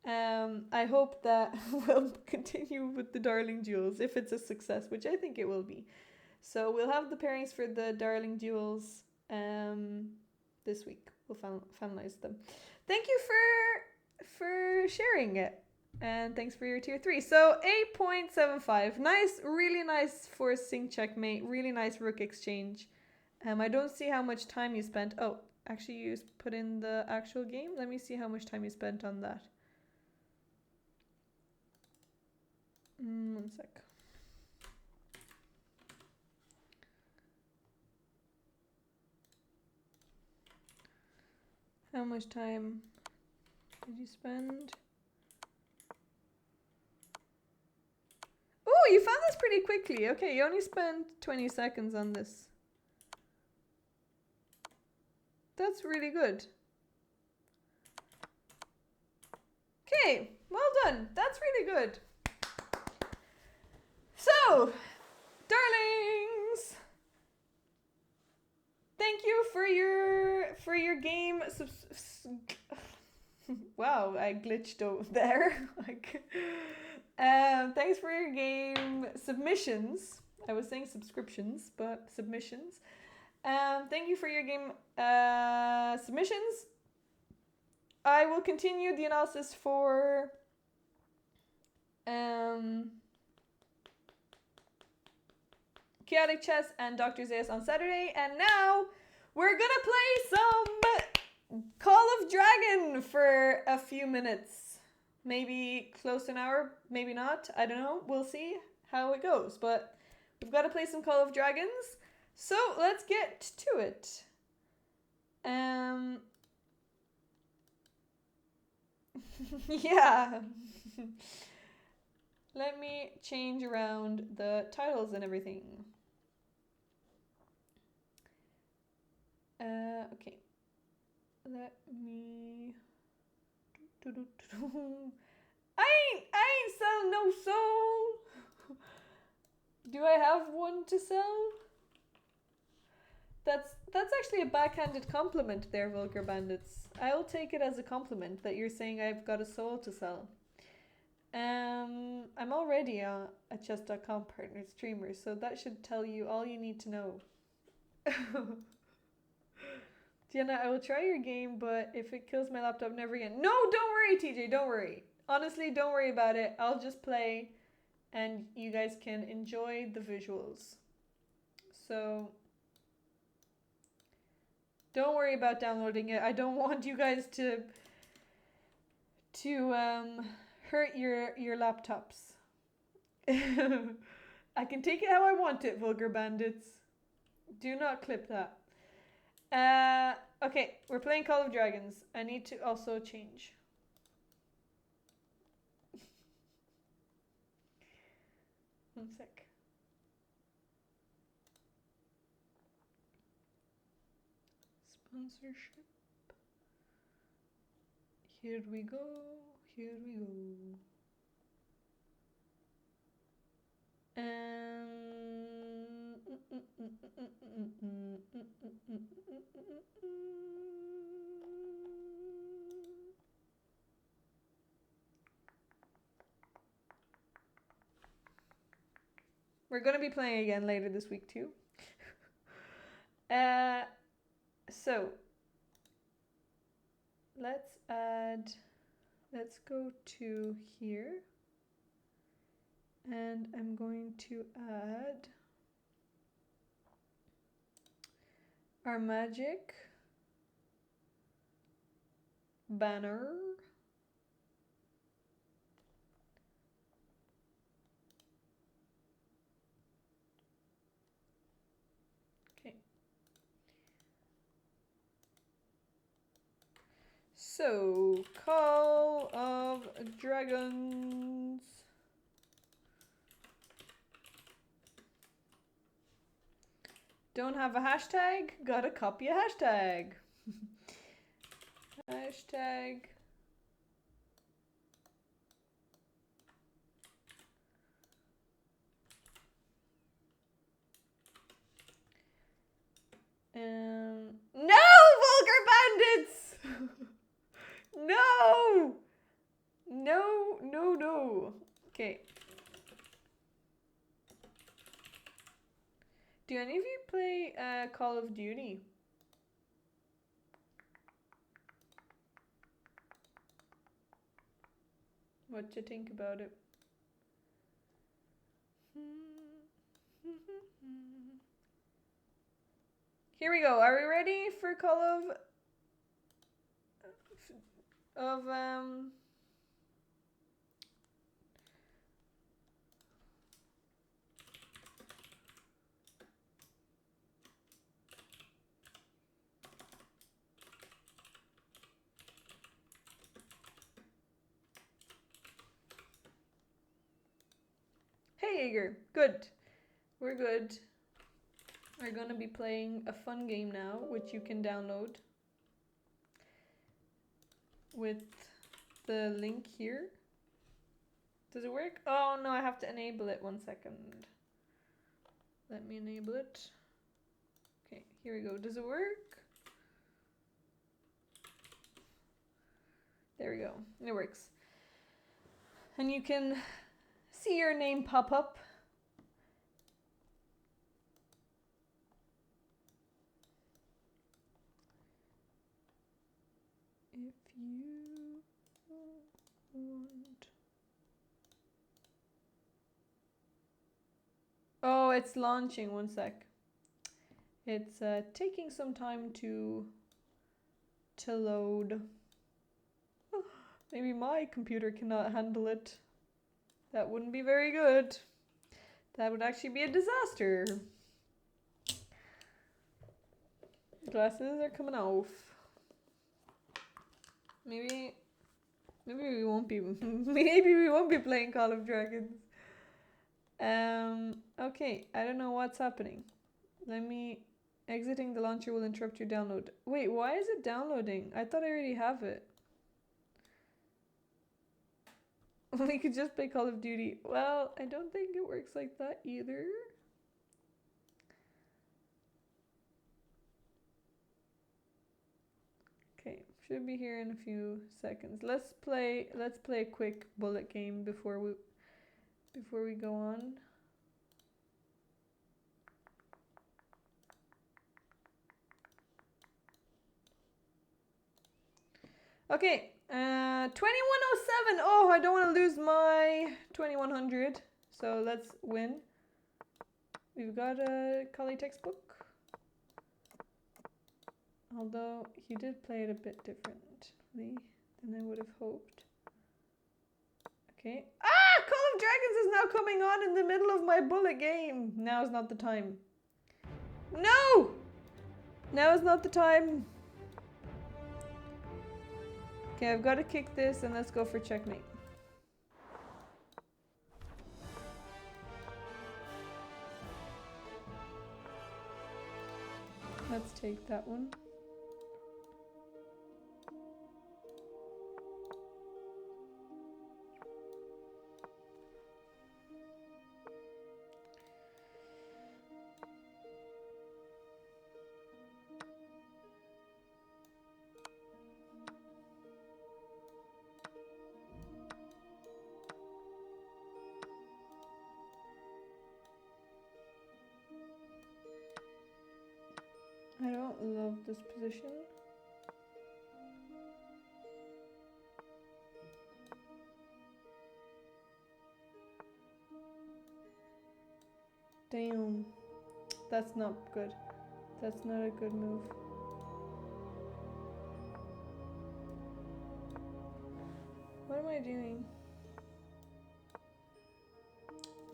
I hope that we'll continue with the Darling Duels if it's a success, which I think it will be. So we'll have the pairings for the Darling Duels this week. We'll finalize them. Thank you for sharing it, and thanks for your tier 3. So 8.75, nice, really nice forcing checkmate, really nice rook exchange. I don't see how much time you spent. Oh, actually you put in the actual game. Let me see how much time you spent on that. One sec. How much time did you spend? Oh, you found this pretty quickly. Okay, you only spent 20 seconds on this. That's really good. Okay, well done. That's really good. So, darlings, thank you for your game. Wow, I glitched over there. Thanks for your game submissions. I was saying subscriptions, but submissions. Thank you for your game submissions. I will continue the analysis for Chaotic Chess and Dr. Zeus on Saturday, and now we're gonna play some Call of Dragon for a few minutes. Maybe close to an hour, maybe not. I don't know. We'll see how it goes. But we've got to play some Call of Dragons. So let's get to it. Yeah. Let me change around the titles and everything. Okay. Let me... I ain't sell no soul. Do I have one to sell? That's actually a backhanded compliment there, Vulgar Bandits. I'll take it as a compliment that you're saying I've got a soul to sell. I'm already a chess.com partner streamer, so that should tell you all you need to know. Diana, I will try your game, but if it kills my laptop, never again. No, don't worry, TJ, don't worry. Honestly, don't worry about it. I'll just play and you guys can enjoy the visuals. So, don't worry about downloading it. I don't want you guys to hurt your laptops. I can take it how I want it, vulgar bandits. Do not clip that. Okay, we're playing Call of Dragons. I need to also change. One sec. Sponsorship. Here we go. Here we go. We're gonna be playing again later this week too. So let's go to here, and I'm going to add our magic banner. Okay. So, Call of Dragons. Don't have a hashtag? Gotta copy a hashtag. Hashtag. No, vulgar bandits! No! No, no, no. Okay. Do any of you play Call of Duty? What do you think about it? Here we go. Are we ready for Call of Hey Jaeger, good. We're good. We're gonna be playing a fun game now, which you can download with the link here. Does it work? Oh no, I have to enable it. 1 second. Let me enable it. Okay, here we go. Does it work? There we go. It works. And you can see your name pop up. If you want. Oh, it's launching. 1 sec. It's taking some time to load. Maybe my computer cannot handle it. That wouldn't be very good. That would actually be a disaster. Glasses are coming off. Maybe we won't be maybe we won't be playing Call of Dragons. Okay, I don't know what's happening. Exiting the launcher will interrupt your download. Wait, why is it downloading? I thought I already have it. We could just play Call of Duty. Well, I don't think it works like that either. Okay, should be here in a few seconds. Let's play a quick bullet game before we go on. Okay, 2107. Oh, I don't want to lose my 2100. So let's win. We've got a Kali textbook. Although he did play it a bit differently than I would have hoped. Okay. Ah! Call of Dragons is now coming on in the middle of my bullet game. Now is not the time. No! Now is not the time. Okay, I've got to kick this and let's go for checkmate. Let's take that one. I don't love this position. Damn. That's not good. That's not a good move. What am I doing?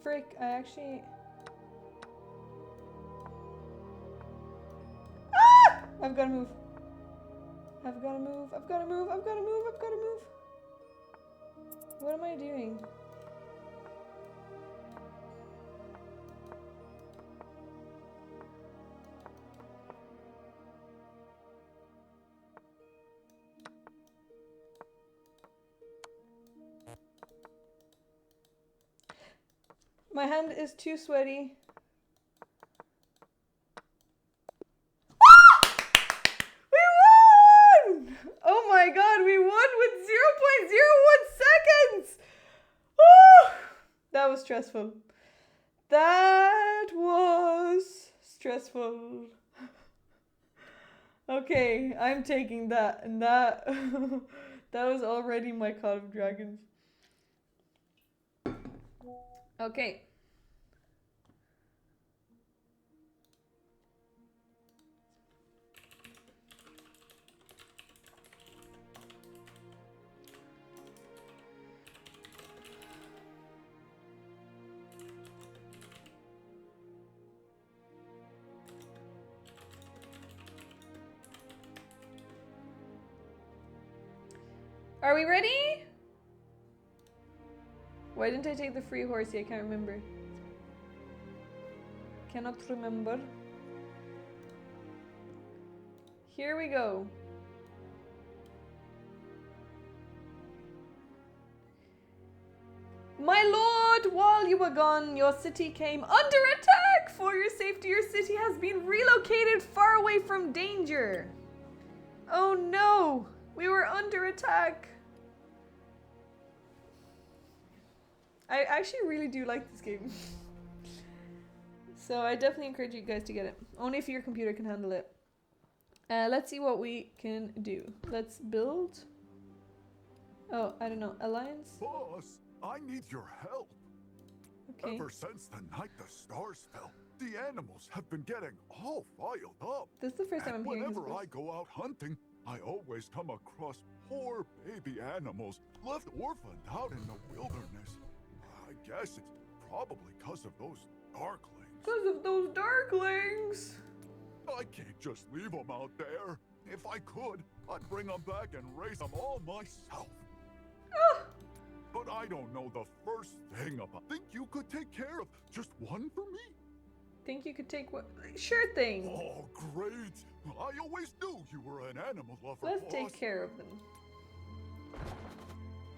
Frick, I actually... Ah! I've got to move. I've got to move. I've got to move. I've got to move. I've got to move. What am I doing? My hand is too sweaty. Ah! We won! Oh my god, we won with 0.01 seconds! Oh, that was stressful. That was stressful. Okay, I'm taking that, and that that was already my Call of Dragons. Okay. Are we ready? Why didn't I take the free horsey? I can't remember. Cannot remember. Here we go. My lord, while you were gone, your city came under attack. For your safety, your city has been relocated far away from danger. Oh no, we were under attack. I actually really do like this game. So I definitely encourage you guys to get it. Only if your computer can handle it. Let's see what we can do. Let's build. Oh, I don't know. Alliance? Boss, I need your help. Okay. Ever since the night the stars fell, the animals have been getting all fired up. This is the first time I'm hearing his Whenever voice. I go out hunting, I always come across poor baby animals left orphaned out in the wilderness. I guess it's probably because of those darklings. Because of those darklings. I can't just leave them out there. If I could, I'd bring them back and raise them all myself. Oh, But I don't know the first thing about. Think you could take care of just one for me? think you could take what? Sure thing. Oh, great! I always knew you were an animal lover, Let's boss. take care of them.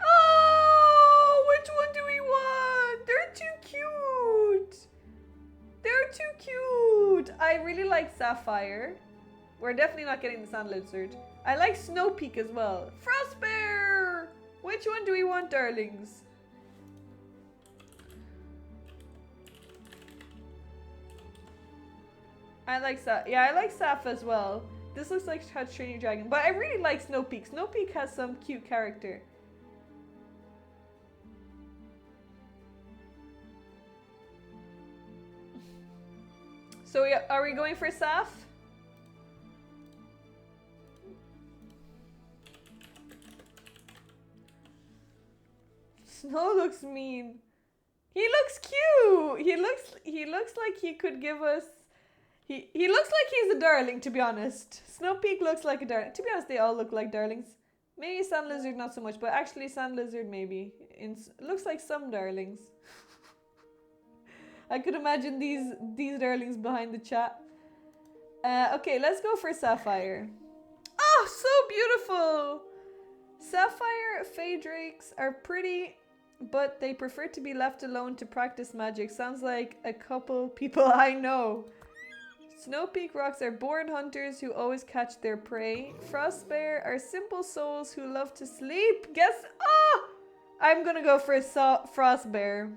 Oh, which one do we want? They're too cute. They're too cute. I really like Sapphire. We're definitely not getting the Sand Lizard. I like Snow Peak as well. Frostbear! Which one do we want, darlings? I like Saph. Yeah, I like Saph as well. This looks like How to Train Your Dragon, but I really like Snowpeak. Snowpeak has some cute character. So are we going for Saf? Snow looks mean. He looks cute. He looks like he could give us. He looks like he's a darling, to be honest. Snowpeak looks like a darling. To be honest, they all look like darlings. Maybe Sand Lizard not so much, but actually Sand Lizard maybe. Looks like some darlings. I could imagine these darlings behind the chat. Okay, let's go for Sapphire. Oh, so beautiful! Sapphire Fey Drakes are pretty, but they prefer to be left alone to practice magic. Sounds like a couple people I know. Snowpeak Rocks are born hunters who always catch their prey. Frostbear are simple souls who love to sleep. Guess, I'm gonna go for Frostbear.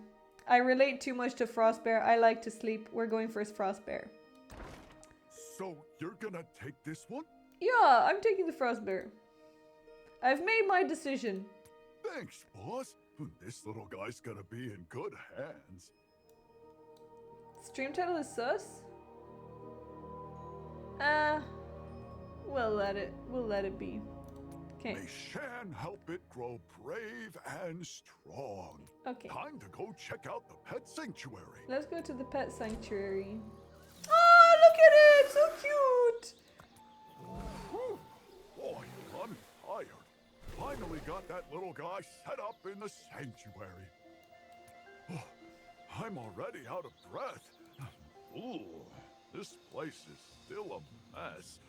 I relate too much to Frostbear. I like to sleep. We're going for Frostbear. So you're gonna take this one? Yeah, I'm taking the Frostbear. I've made my decision. Thanks, boss. This little guy's gonna be in good hands. Stream title is sus? We'll let it be. Okay. May Shan help it grow brave and strong. Okay. Time to go check out the pet sanctuary. Let's go to the pet sanctuary. Oh, look at it! So cute! Whew. Boy, I'm tired. Finally got that little guy set up in the sanctuary. Oh, I'm already out of breath. Ooh, this place is still a mess.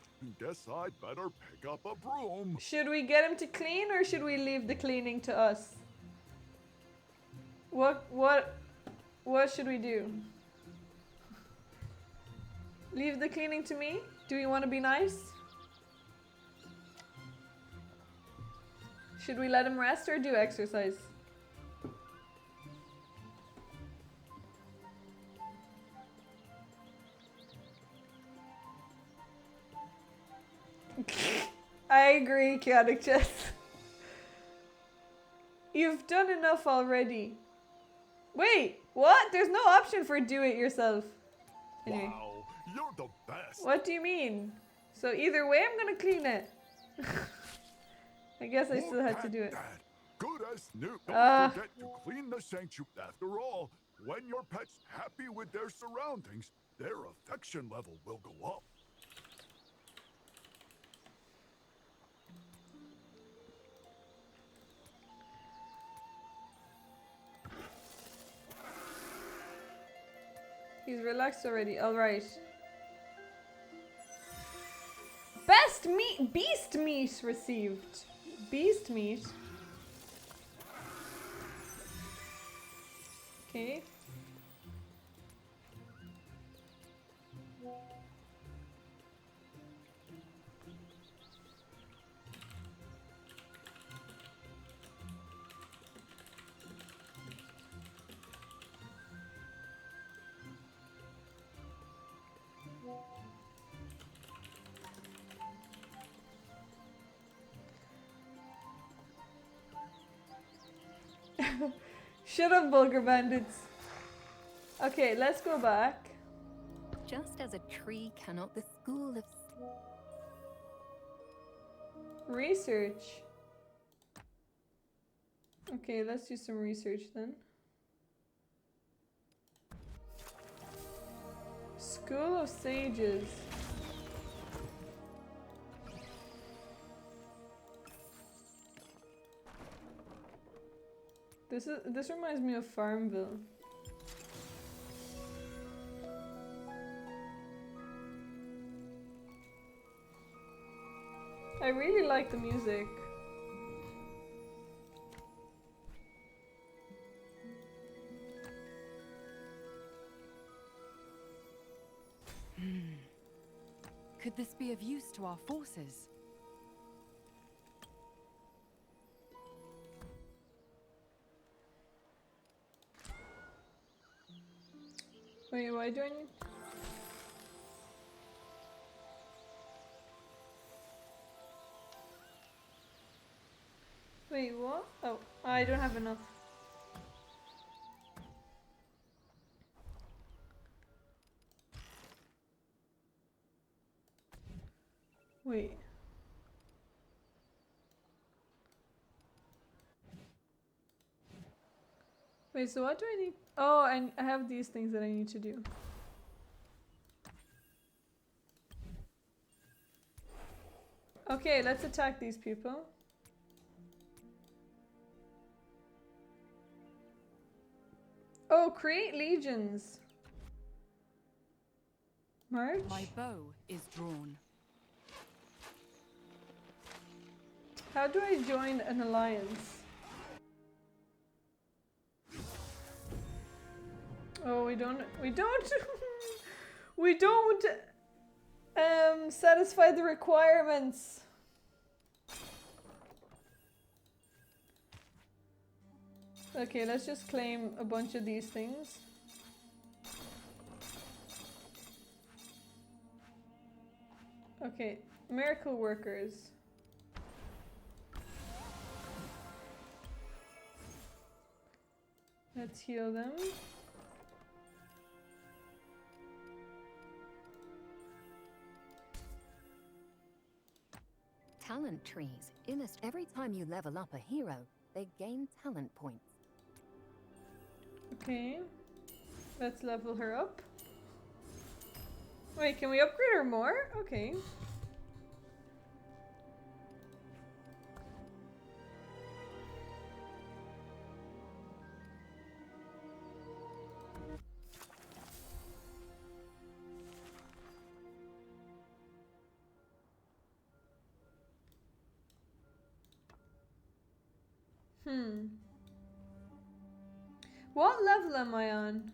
Guess I'd better pick up a broom. Should we get him to clean or should we leave the cleaning to us? What should we do? Leave the cleaning to me? Do we want to be nice? Should we let him rest or do exercise? I agree, Chaotic Chess. You've done enough already. Wait, what? There's no option for do it yourself. Anyway. Wow, you're the best. What do you mean? So either way, I'm gonna clean it. I guess I still had to do it. That. Good as new. Don't forget to clean the sanctuary. After all, when your pet's happy with their surroundings, their affection level will go up. He's relaxed already. All right. Best meat, beast meat received. Beast meat. Okay. Shut up, vulgar bandits. Okay, let's go back. Just as a tree cannot, the school of... Research. Okay, let's do some research then. School of Sages. This reminds me of Farmville. I really like the music. Could this be of use to our forces? Wait, why do I need... Wait, what? Oh, I don't have enough. Wait. Wait, so what do I need? Oh, I have these things that I need to do. Okay, let's attack these people. Oh, create legions. March? My bow is drawn. How do I join an alliance? Oh, we don't we don't satisfy the requirements. Okay, let's just claim a bunch of these things. Okay, miracle workers. Let's heal them. Talent trees. Every time you level up a hero, they gain talent points. Okay, let's level her up. Wait, can we upgrade her more? Okay. What level am I on?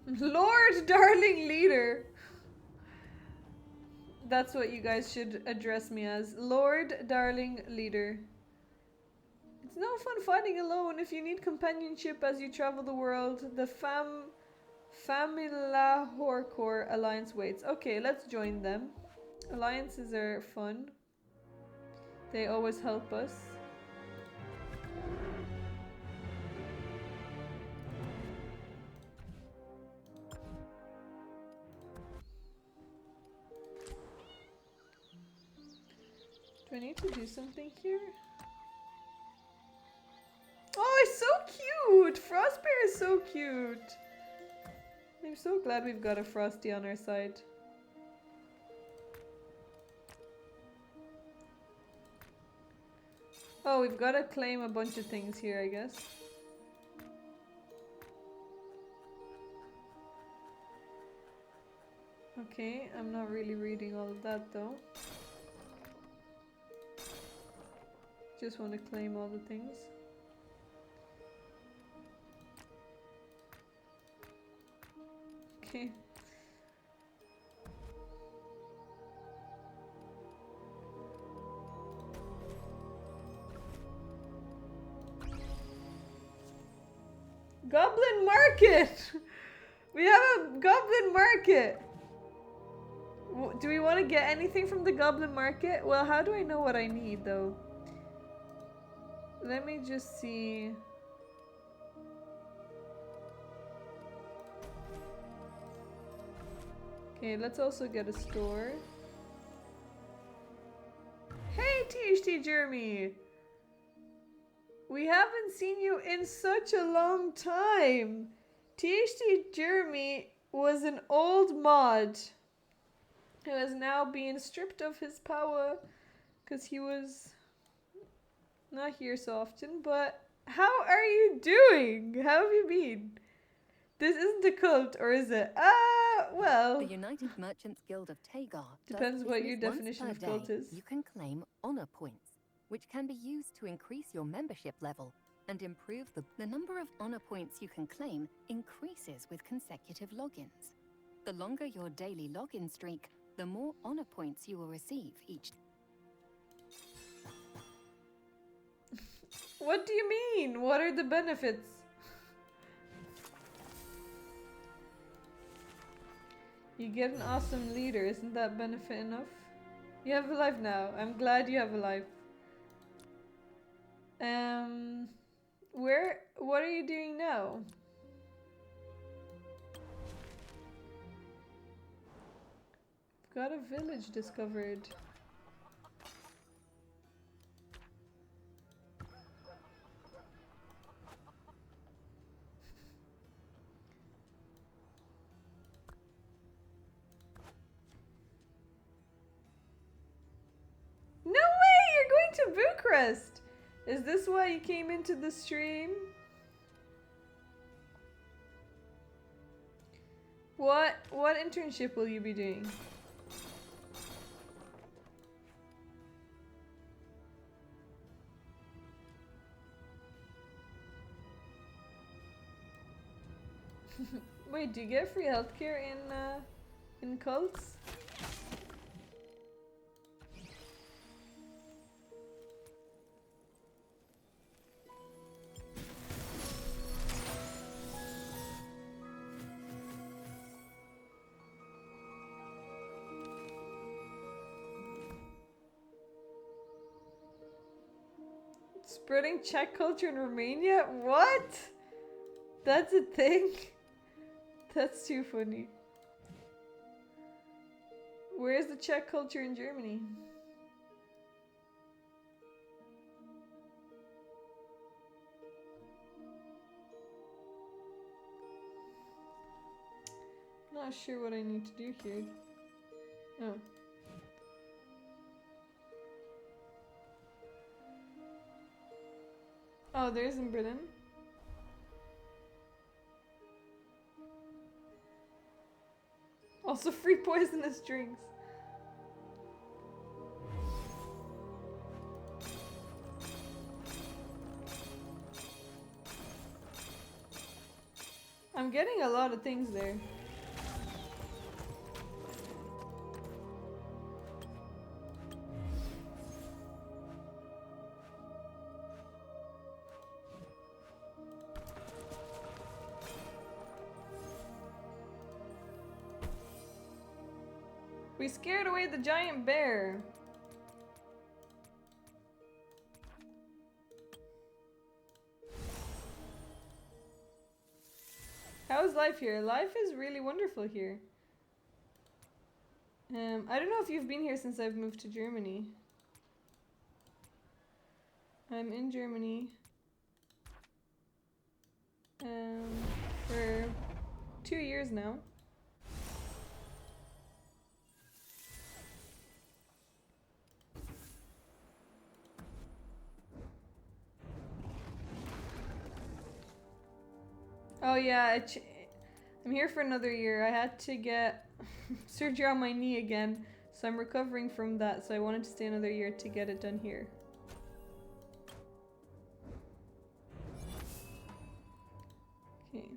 Lord Darling Leader. That's what you guys should address me as. Lord Darling Leader. It's no fun fighting alone if you need companionship as you travel the world. The Famila Horcor Alliance waits. Okay, let's join them. Alliances are fun. They always help us. Do I need to do something here? Oh, it's so cute! Frostbear is so cute! I'm so glad we've got a Frosty on our side. Oh, we've got to claim a bunch of things here, I guess. Okay, I'm not really reading all of that though. Just want to claim all the things. Okay. Goblin Market! We have a Goblin Market! Do we want to get anything from the Goblin Market? Well, how do I know what I need though? Let me just see. Okay, let's also get a store. Hey, THT Jeremy! We haven't seen you in such a long time! THT Jeremy was an old mod who is now being stripped of his power because he was not here so often, but how are you doing? How have you been? This isn't a cult, or is it? Well. The United Merchants Guild of Tagar Depends what your once definition per of cult day, is. You can claim honor points, which can be used to increase your membership level and improve the number of honor points you can claim increases with consecutive logins. The longer your daily login streak, the more honor points you will receive each. What do you mean? What are the benefits? You get an awesome leader, isn't that benefit enough? You have a life now. I'm glad you have a life. What are you doing now? I've got a village discovered. No way! You're going to Bucharest! Is this why you came into the stream? What internship will you be doing? Wait, do you get free healthcare in cults? Spreading Czech culture in Romania? What? That's a thing? That's too funny. Where's the Czech culture in Germany? Not sure what I need to do here. Oh. Oh, there's in Britain. Also free poisonous drinks. I'm getting a lot of things there. We scared away the giant bear. How's life here? Life is really wonderful here. I don't know if you've been here since I've moved to Germany. I'm in Germany for 2 years now. Oh yeah, I'm here for another year. I had to get surgery on my knee again, so I'm recovering from that, so I wanted to stay another year to get it done here. Okay.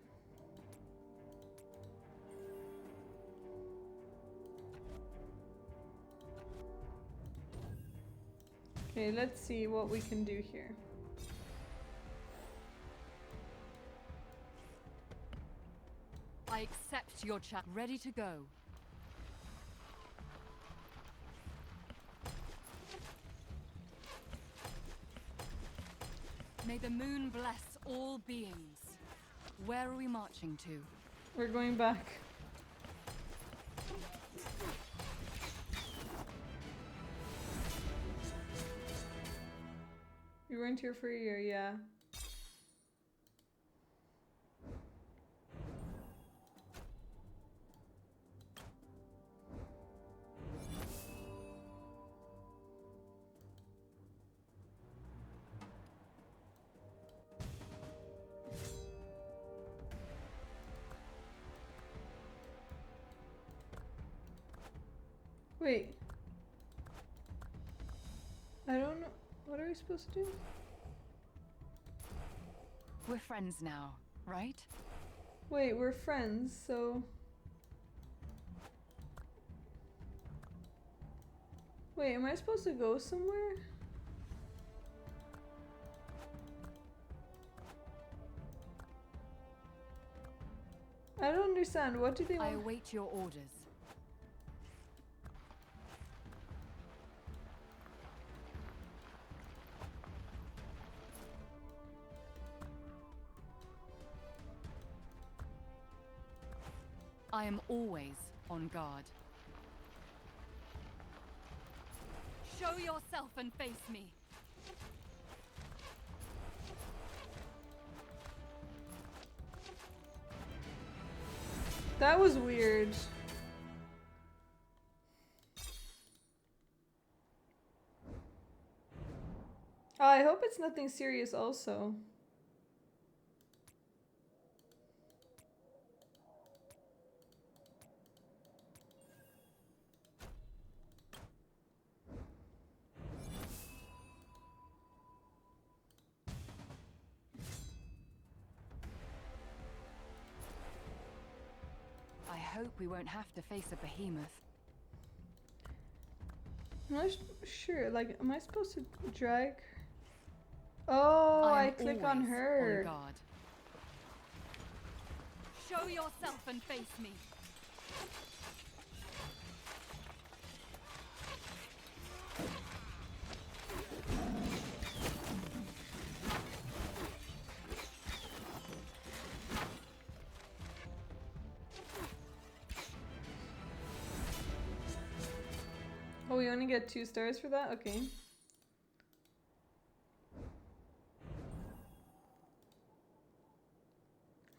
Okay, let's see what we can do here. I accept your chat. Ready to go. May the moon bless all beings. Where are we marching to? We're going back. You weren't here for a year, yeah. Wait. I don't know. What are we supposed to do? We're friends now, right? Wait, we're friends, so... Wait, am I supposed to go somewhere? I don't understand. What do they I want? await your orders. I am always on guard. Show yourself and face me. That was weird. Oh, I hope it's nothing serious also. I hope we won't have to face a behemoth. I'm not sure. Like, am I supposed to drag? Oh, I I am click on always her. On guard. Show yourself and face me. Oh, we only get 2 stars for that? Okay.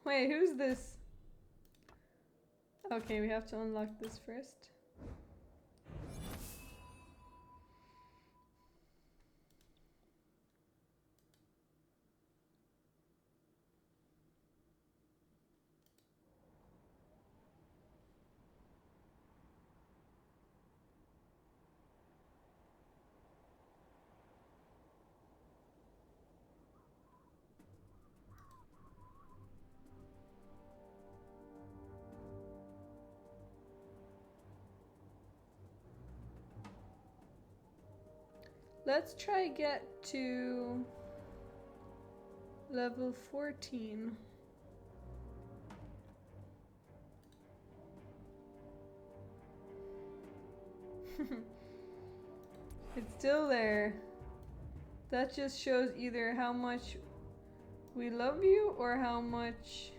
Wait, who's this? Okay, we have to unlock this first. Let's try get to level 14. It's still there. That just shows either how much we love you or how much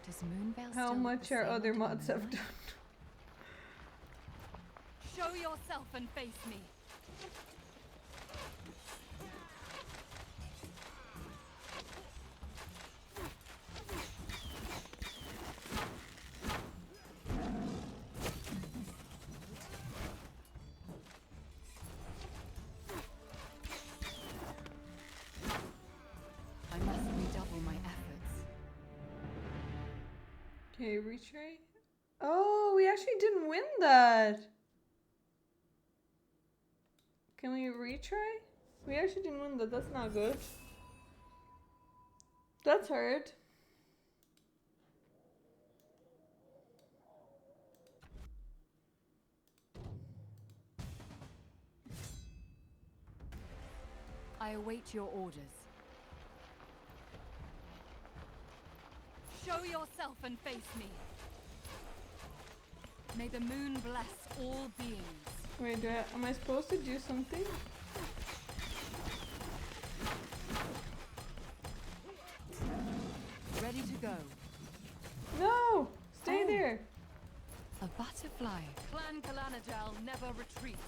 Does Moonveil how still look much the our same other under the mods have moonlight? done. Show yourself and face me. I must redouble my efforts. Okay, retry. Oh, we actually didn't win that. Can we retry? We actually didn't win that. That's not good. That's hard. I await your orders. Show yourself and face me. May the moon bless all beings. Wait, am I supposed to do something? Ready to go. No! Stay Oh. there. A butterfly. Clan Kalanajal never retreats.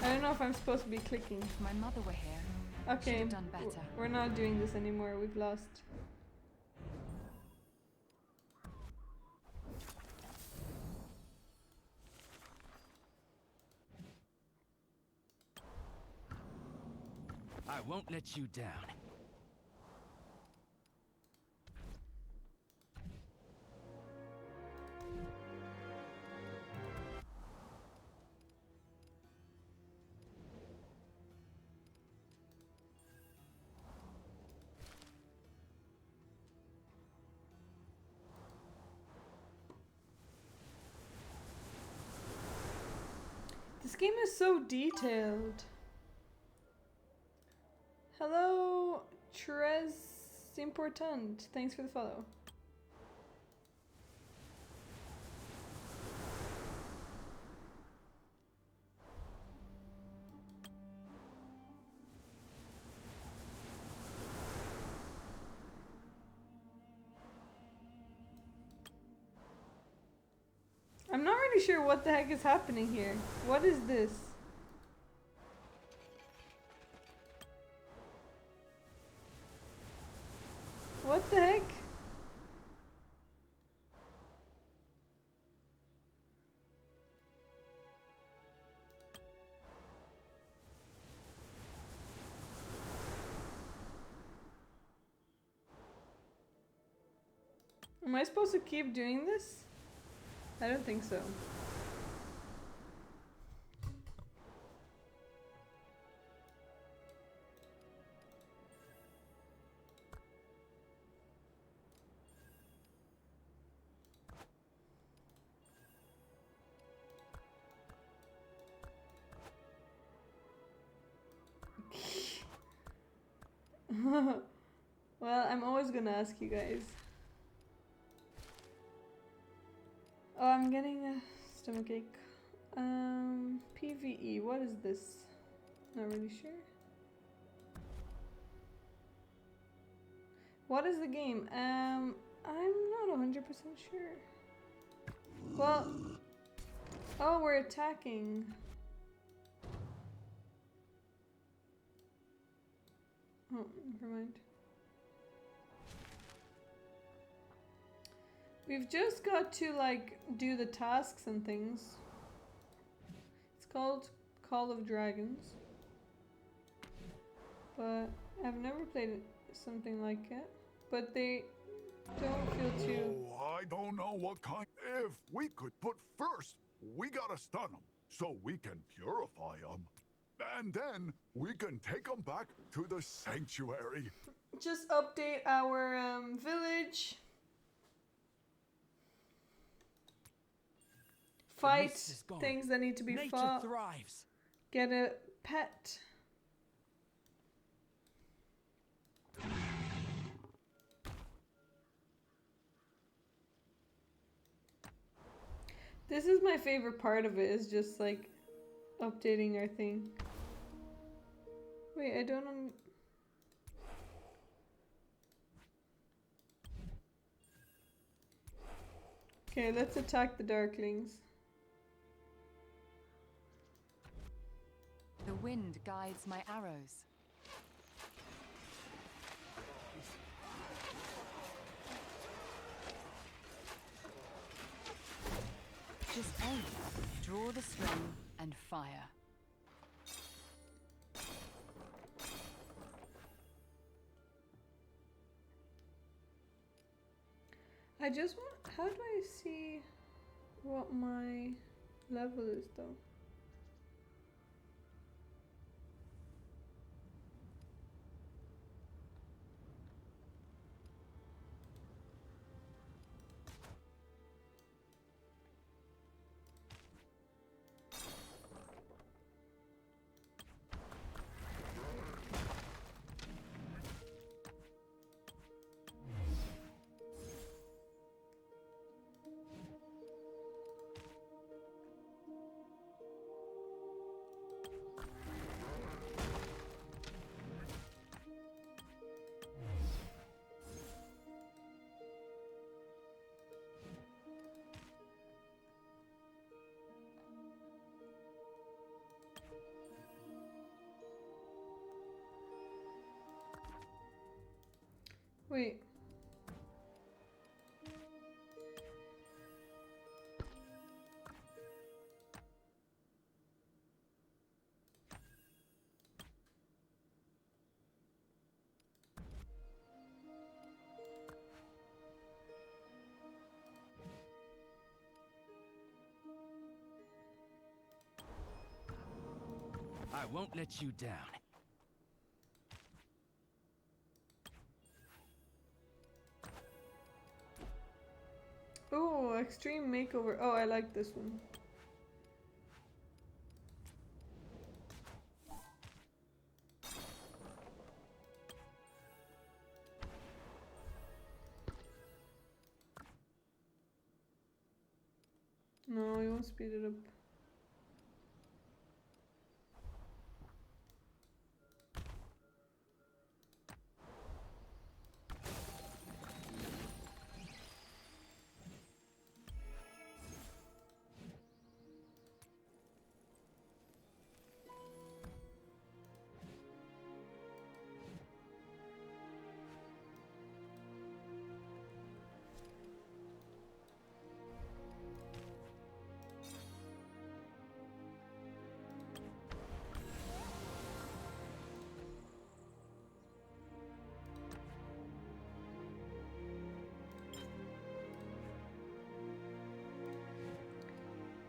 I don't know if I'm supposed to be clicking. If my mother were here, Okay, have done better. We're not doing this anymore. We've lost. I won't let you down. This game is so detailed. Hello, Tres Important. Thanks for the follow. I'm not really sure what the heck is happening here. What is this? What the heck? Am I supposed to keep doing this? I don't think so. Well, I'm always gonna ask you guys. Oh, I'm getting a stomachache. PvE, what is this? Not really sure. What is the game? I'm not 100% sure. Well, oh, we're attacking. Oh, never mind. We've just got to like do the tasks and things. It's called Call of Dragons. But I've never played something like it. But they don't feel too... Oh, I don't know what kind. If we could put first, we gotta stun them so we can purify them. And then we can take them back to the sanctuary. Just update our village. Fight things that need to be fought. Thrives. Get a pet. This is my favorite part of it, is just like updating our thing. Wait, I don't know. Okay, let's attack the Darklings. The wind guides my arrows. Just aim, draw the string, and fire. I just want... How do I see what my level is though? Wait. I won't let you down. Oh, extreme makeover. Oh, I like this one. No, we won't speed it up.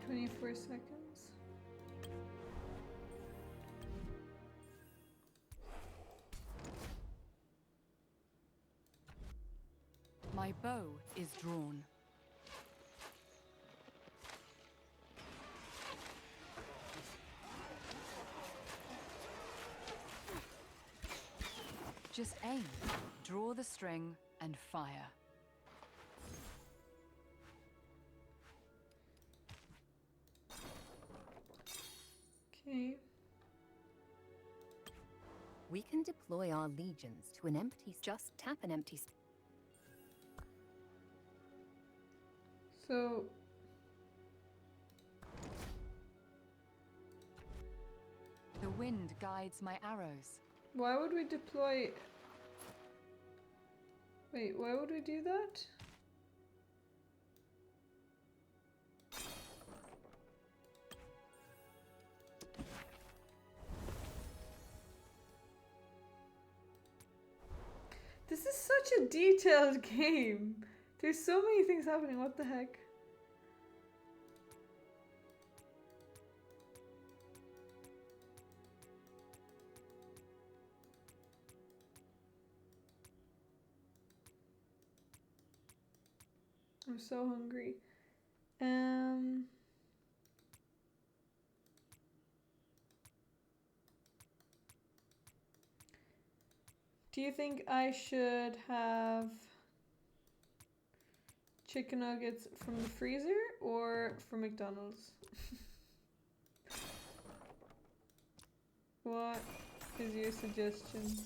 "24 seconds." My bow is drawn. Just aim, draw the string, and fire. Okay. We can deploy our legions to an empty. Just tap an empty. So The wind guides my arrows. why would we deploy? Wait, why would we do that? This is such a detailed game. There's so many things happening. What the heck? I'm so hungry. Do you think I should have chicken nuggets from the freezer or from McDonald's? What is your suggestion?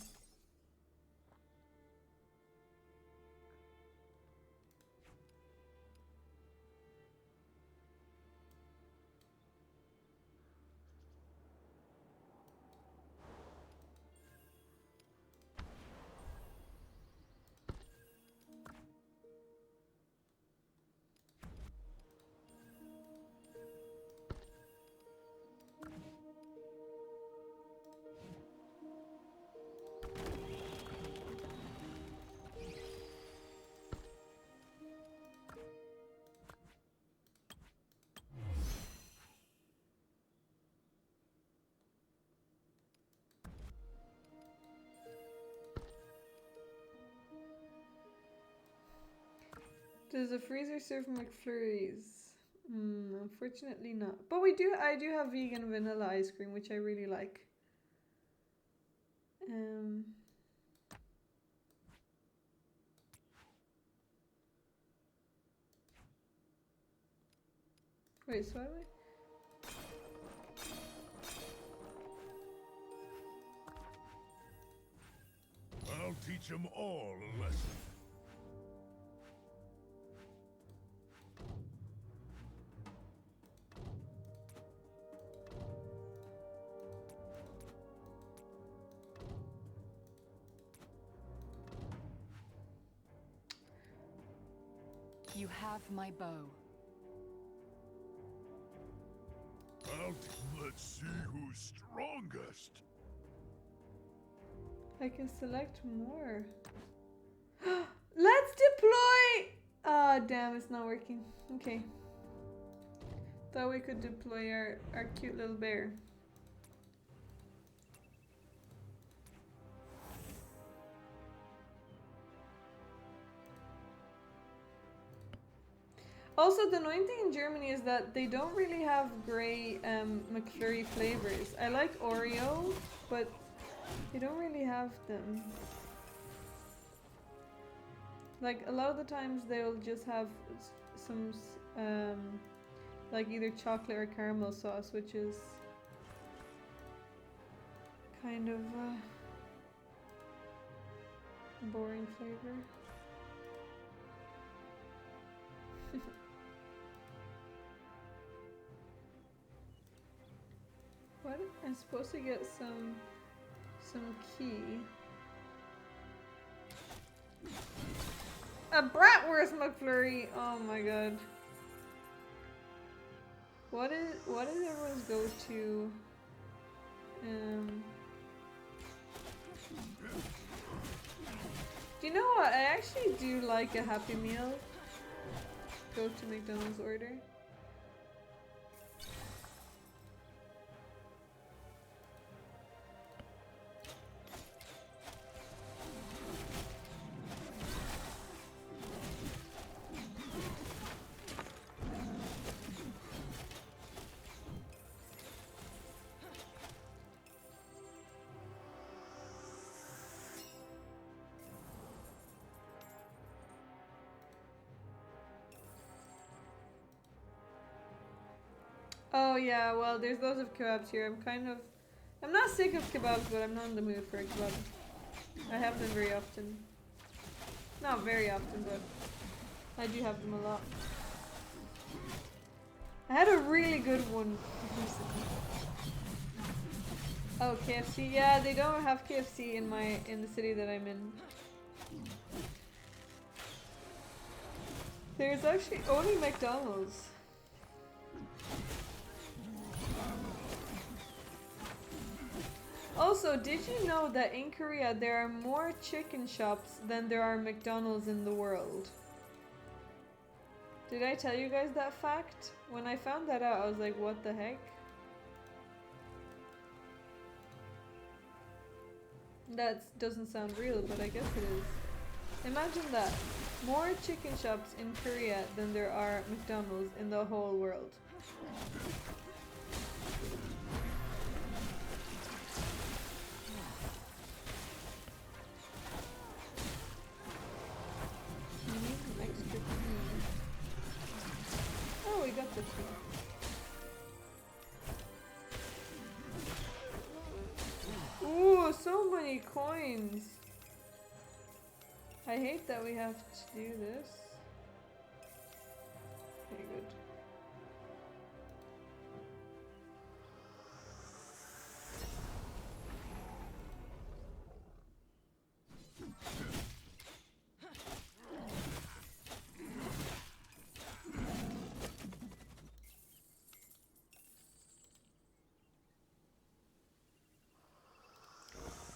Does the freezer serve McFlurries? Unfortunately not. But I do have vegan vanilla ice cream, which I really like. Wait, so am I? I'll teach them all a lesson. You have my bow. Let's see who's strongest. I can select more. Let's deploy! Ah, damn, it's not working. Okay. Thought we could deploy our cute little bear. Also, the annoying thing in Germany is that they don't really have great McFlurry flavors. I like Oreo, but they don't really have them. Like, a lot of the times they'll just have some like either chocolate or caramel sauce, which is kind of boring flavor. What? I'm supposed to get some key. A bratwurst McFlurry! Oh my god. What is everyone's go-to? Do you know what? I actually do like a Happy Meal. Go to McDonald's order. Oh yeah, well there's loads of kebabs here. I'm not sick of kebabs, but I'm not in the mood for a kebab. I have them very often. Not very often, but I do have them a lot. I had a really good one recently. Oh, KFC. Yeah, they don't have KFC in the city that I'm in. There's actually only McDonald's. Also, did you know that in Korea there are more chicken shops than there are McDonald's in the world? Did I tell you guys that fact? When I found that out, I was like, what the heck? That doesn't sound real, but I guess it is. Imagine that. More chicken shops in Korea than there are McDonald's in the whole world. Oh, we got this one. Ooh, so many coins. I hate that we have to do this. Okay, good.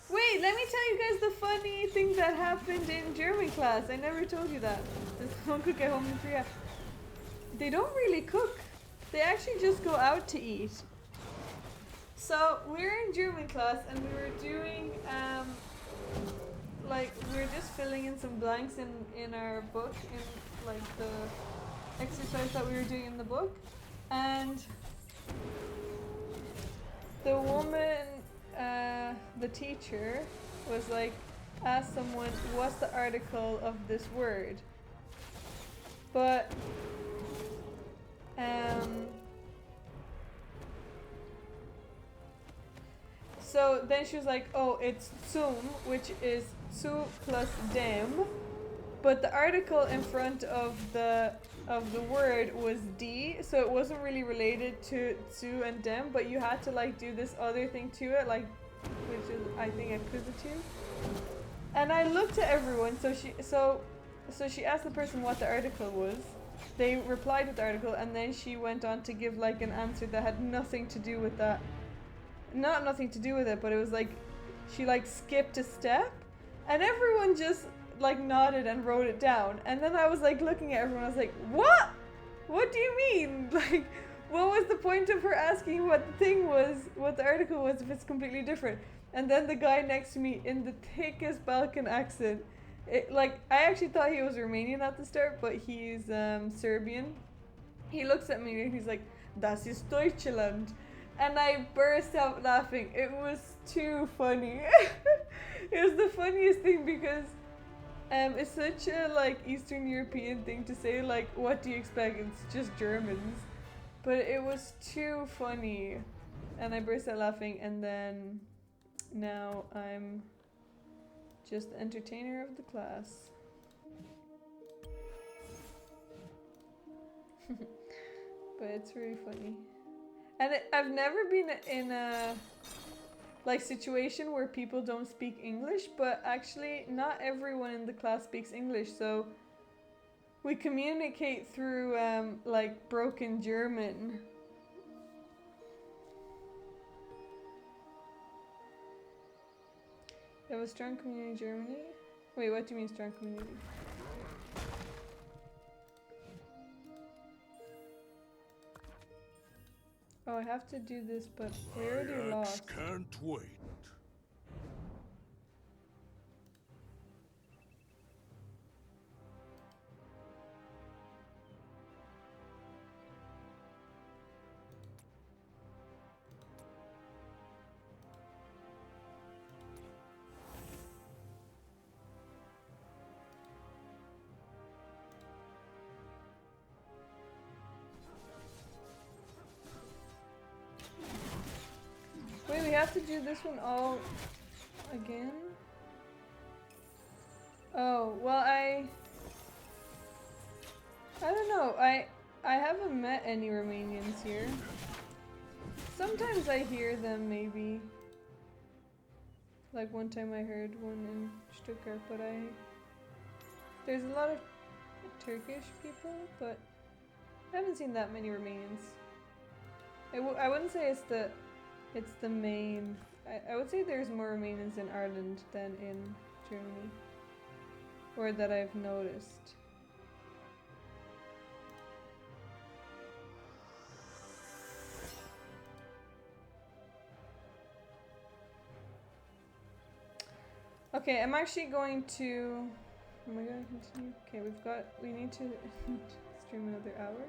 Wait, let me tell you guys the funny thing that happened in German class. I never told you that. This home cook at home in Korea. They don't really cook. They actually just go out to eat. So we're in German class and we were doing like we were just filling in some blanks in our book, in like the exercise that we were doing in the book, and the woman, the teacher, was like, asked someone, what's the article of this word? But so then she was like, oh, it's zum, which is zu plus dem, but the article in front of the word was D, so it wasn't really related to zu and dem, but you had to like do this other thing to it, like, which is I think accusative. And I looked at everyone, so she asked the person what the article was. They replied with the article, and then she went on to give like an answer that had nothing to do with that. Not nothing to do with it, but it was like she like skipped a step, and everyone just like nodded and wrote it down. And then I was like looking at everyone, I was like, what? What do you mean? Like, what was the point of her asking what the thing was, what the article was, if it's completely different? And then the guy next to me, in the thickest Balkan accent, like, I actually thought he was Romanian at the start, but he's Serbian. He looks at me and he's like, "Das ist Deutschland." And I burst out laughing. It was too funny. It was the funniest thing because it's such a like Eastern European thing to say, like, what do you expect? It's just Germans. But it was too funny. And I burst out laughing, and then now I'm just the entertainer of the class. But it's really funny. And I've never been in a like situation where people don't speak English, but actually not everyone in the class speaks English, so we communicate through like broken German. You have a strong community in Germany? Wait, what do you mean strong community? Oh, I have to do this, but we already lost. Can't wait. Wait, we have to do this one all again? Oh, well I don't know. I haven't met any Romanians here. Sometimes I hear them maybe. Like one time I heard one in Stuttgart, but there's a lot of Turkish people, but I haven't seen that many Romanians. I wouldn't say it's the main. I would say there's more Romanians in Ireland than in Germany, or that I've noticed. Okay, I'm actually going to. Am I going to continue? Okay, we need to stream another hour.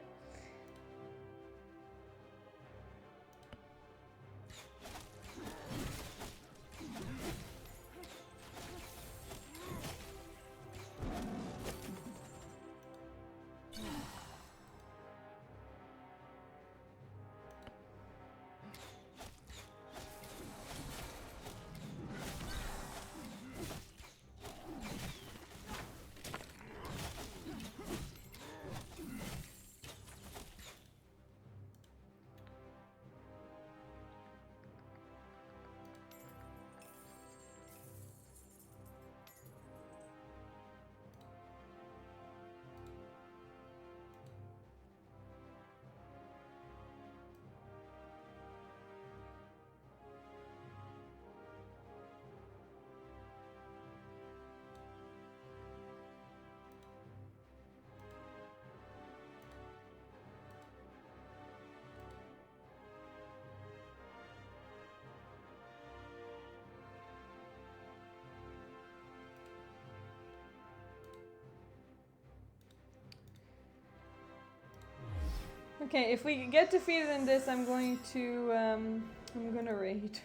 Okay, if we get defeated in this, I'm going to I'm gonna raid.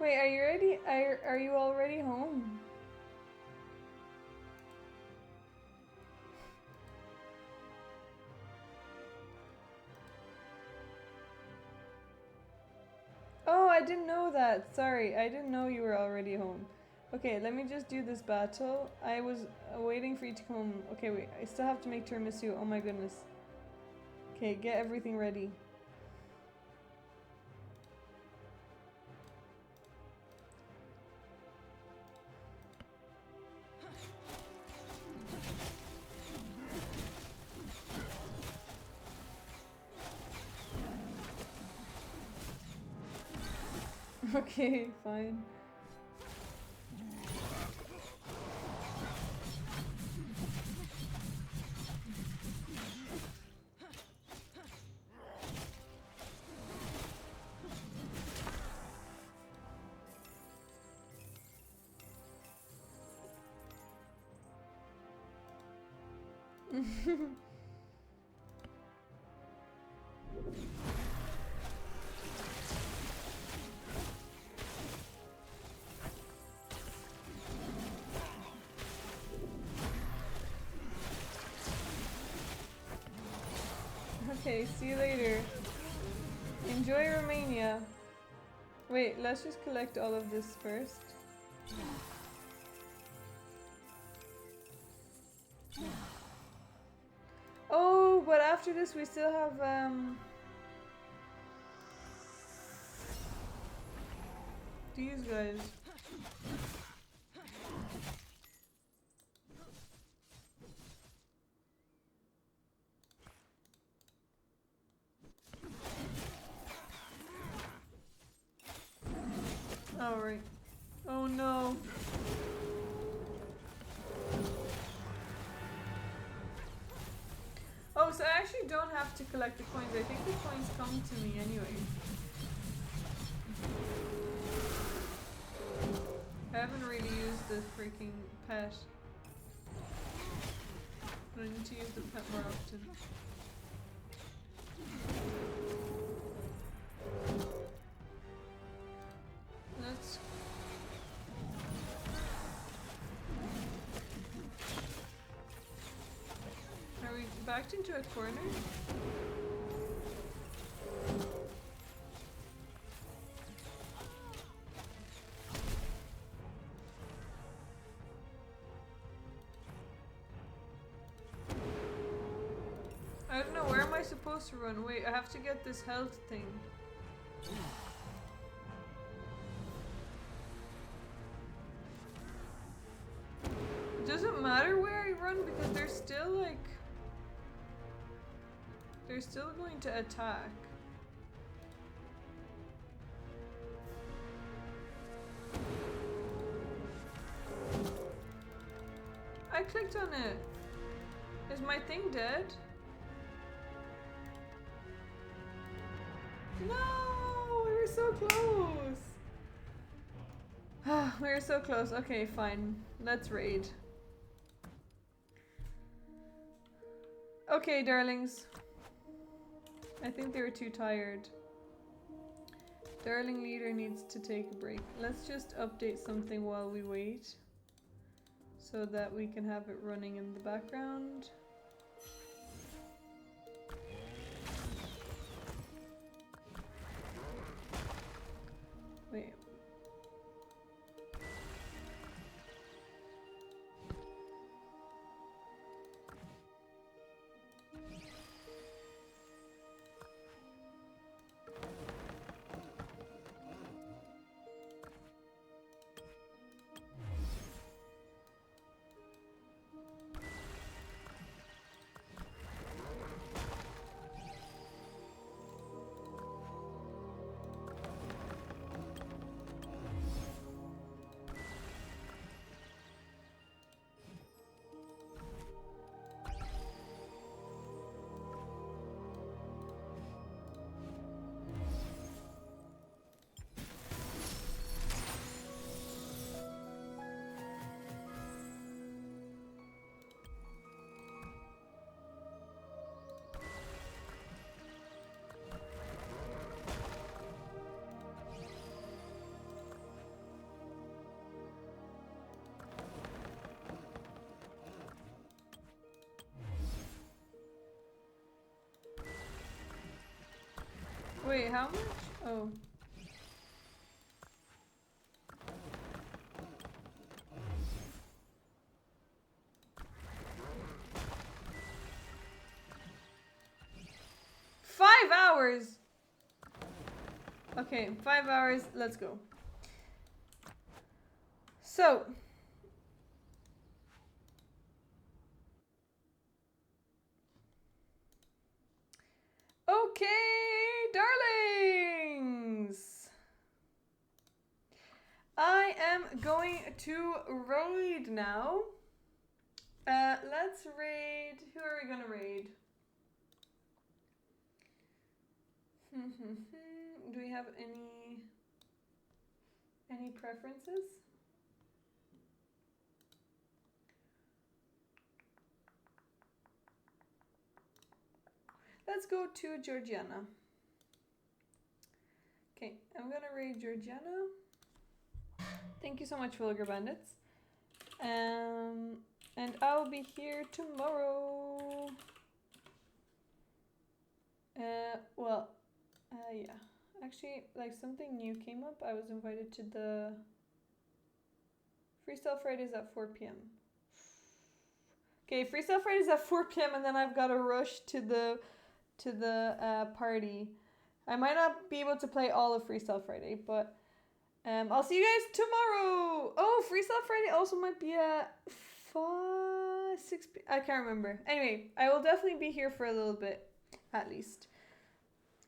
Wait, are you ready? Are you already home? Oh, I didn't know that. Sorry, I didn't know you were already home. Okay, let me just do this battle. I was waiting for you to come home. Okay, wait, I still have to make tiramisu. Oh my goodness. Okay, get everything ready. Okay, fine. Okay, see you later. Enjoy Romania. Wait, let's just collect all of this first. Oh, but after this we still have these guys. Oh, right. Oh no. Oh, so I actually don't have to collect the coins. I think the coins come to me anyway. I haven't really used the freaking pet. I need to use the pet more often. Let's... Are we backed into a corner? I don't know, where am I supposed to run? Wait, I have to get this health thing. It doesn't matter where I run because they're still like... They're still going to attack. I clicked on it. Is my thing dead? No, we were so close. We were so close. Okay, fine. Let's raid. Okay, darlings. I think they were too tired. Darling leader needs to take a break. Let's just update something while we wait, so that we can have it running in the background. Wait. Wait, how much? Oh. $5! Okay, 5 hours, let's go. So. Okay, darlings! I am going to raid now. Let's raid. Who are we gonna raid? Do we have any preferences? Let's go to Georgiana. Okay, I'm gonna raid Georgiana. Thank you so much, Vulgar Bandits. And I'll be here tomorrow. actually, like, something new came up. I was invited to the Freestyle Fridays at 4 p.m. Okay, Freestyle Fridays at 4 p.m. and then I've got to rush to the party. I might not be able to play all of Freestyle Friday, but I'll see you guys tomorrow. Oh, Freestyle Friday also might be at 6 p.m. I can't remember. Anyway, I will definitely be here for a little bit, at least.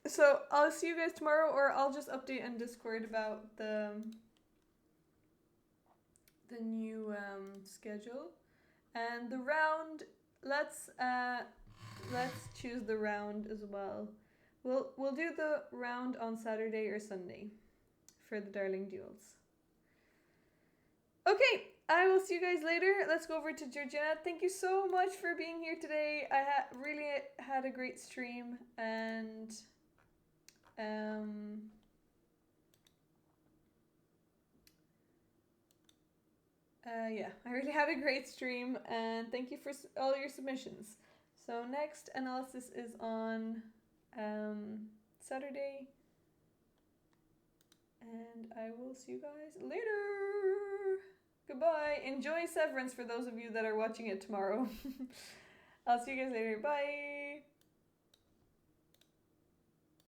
So I'll see you guys tomorrow, or I'll just update on Discord about the new schedule and the round. Let's choose the round as well. We'll do the round on Saturday or Sunday for the Darling Duels. Okay, I will see you guys later. Let's go over to Georgina. Thank you so much for being here today. I really had a great stream, and yeah, I really had a great stream, and thank you for all your submissions. So next analysis is on Saturday, and I will see you guys later. Goodbye. Enjoy Severance for those of you that are watching it tomorrow. I'll see you guys later. Bye.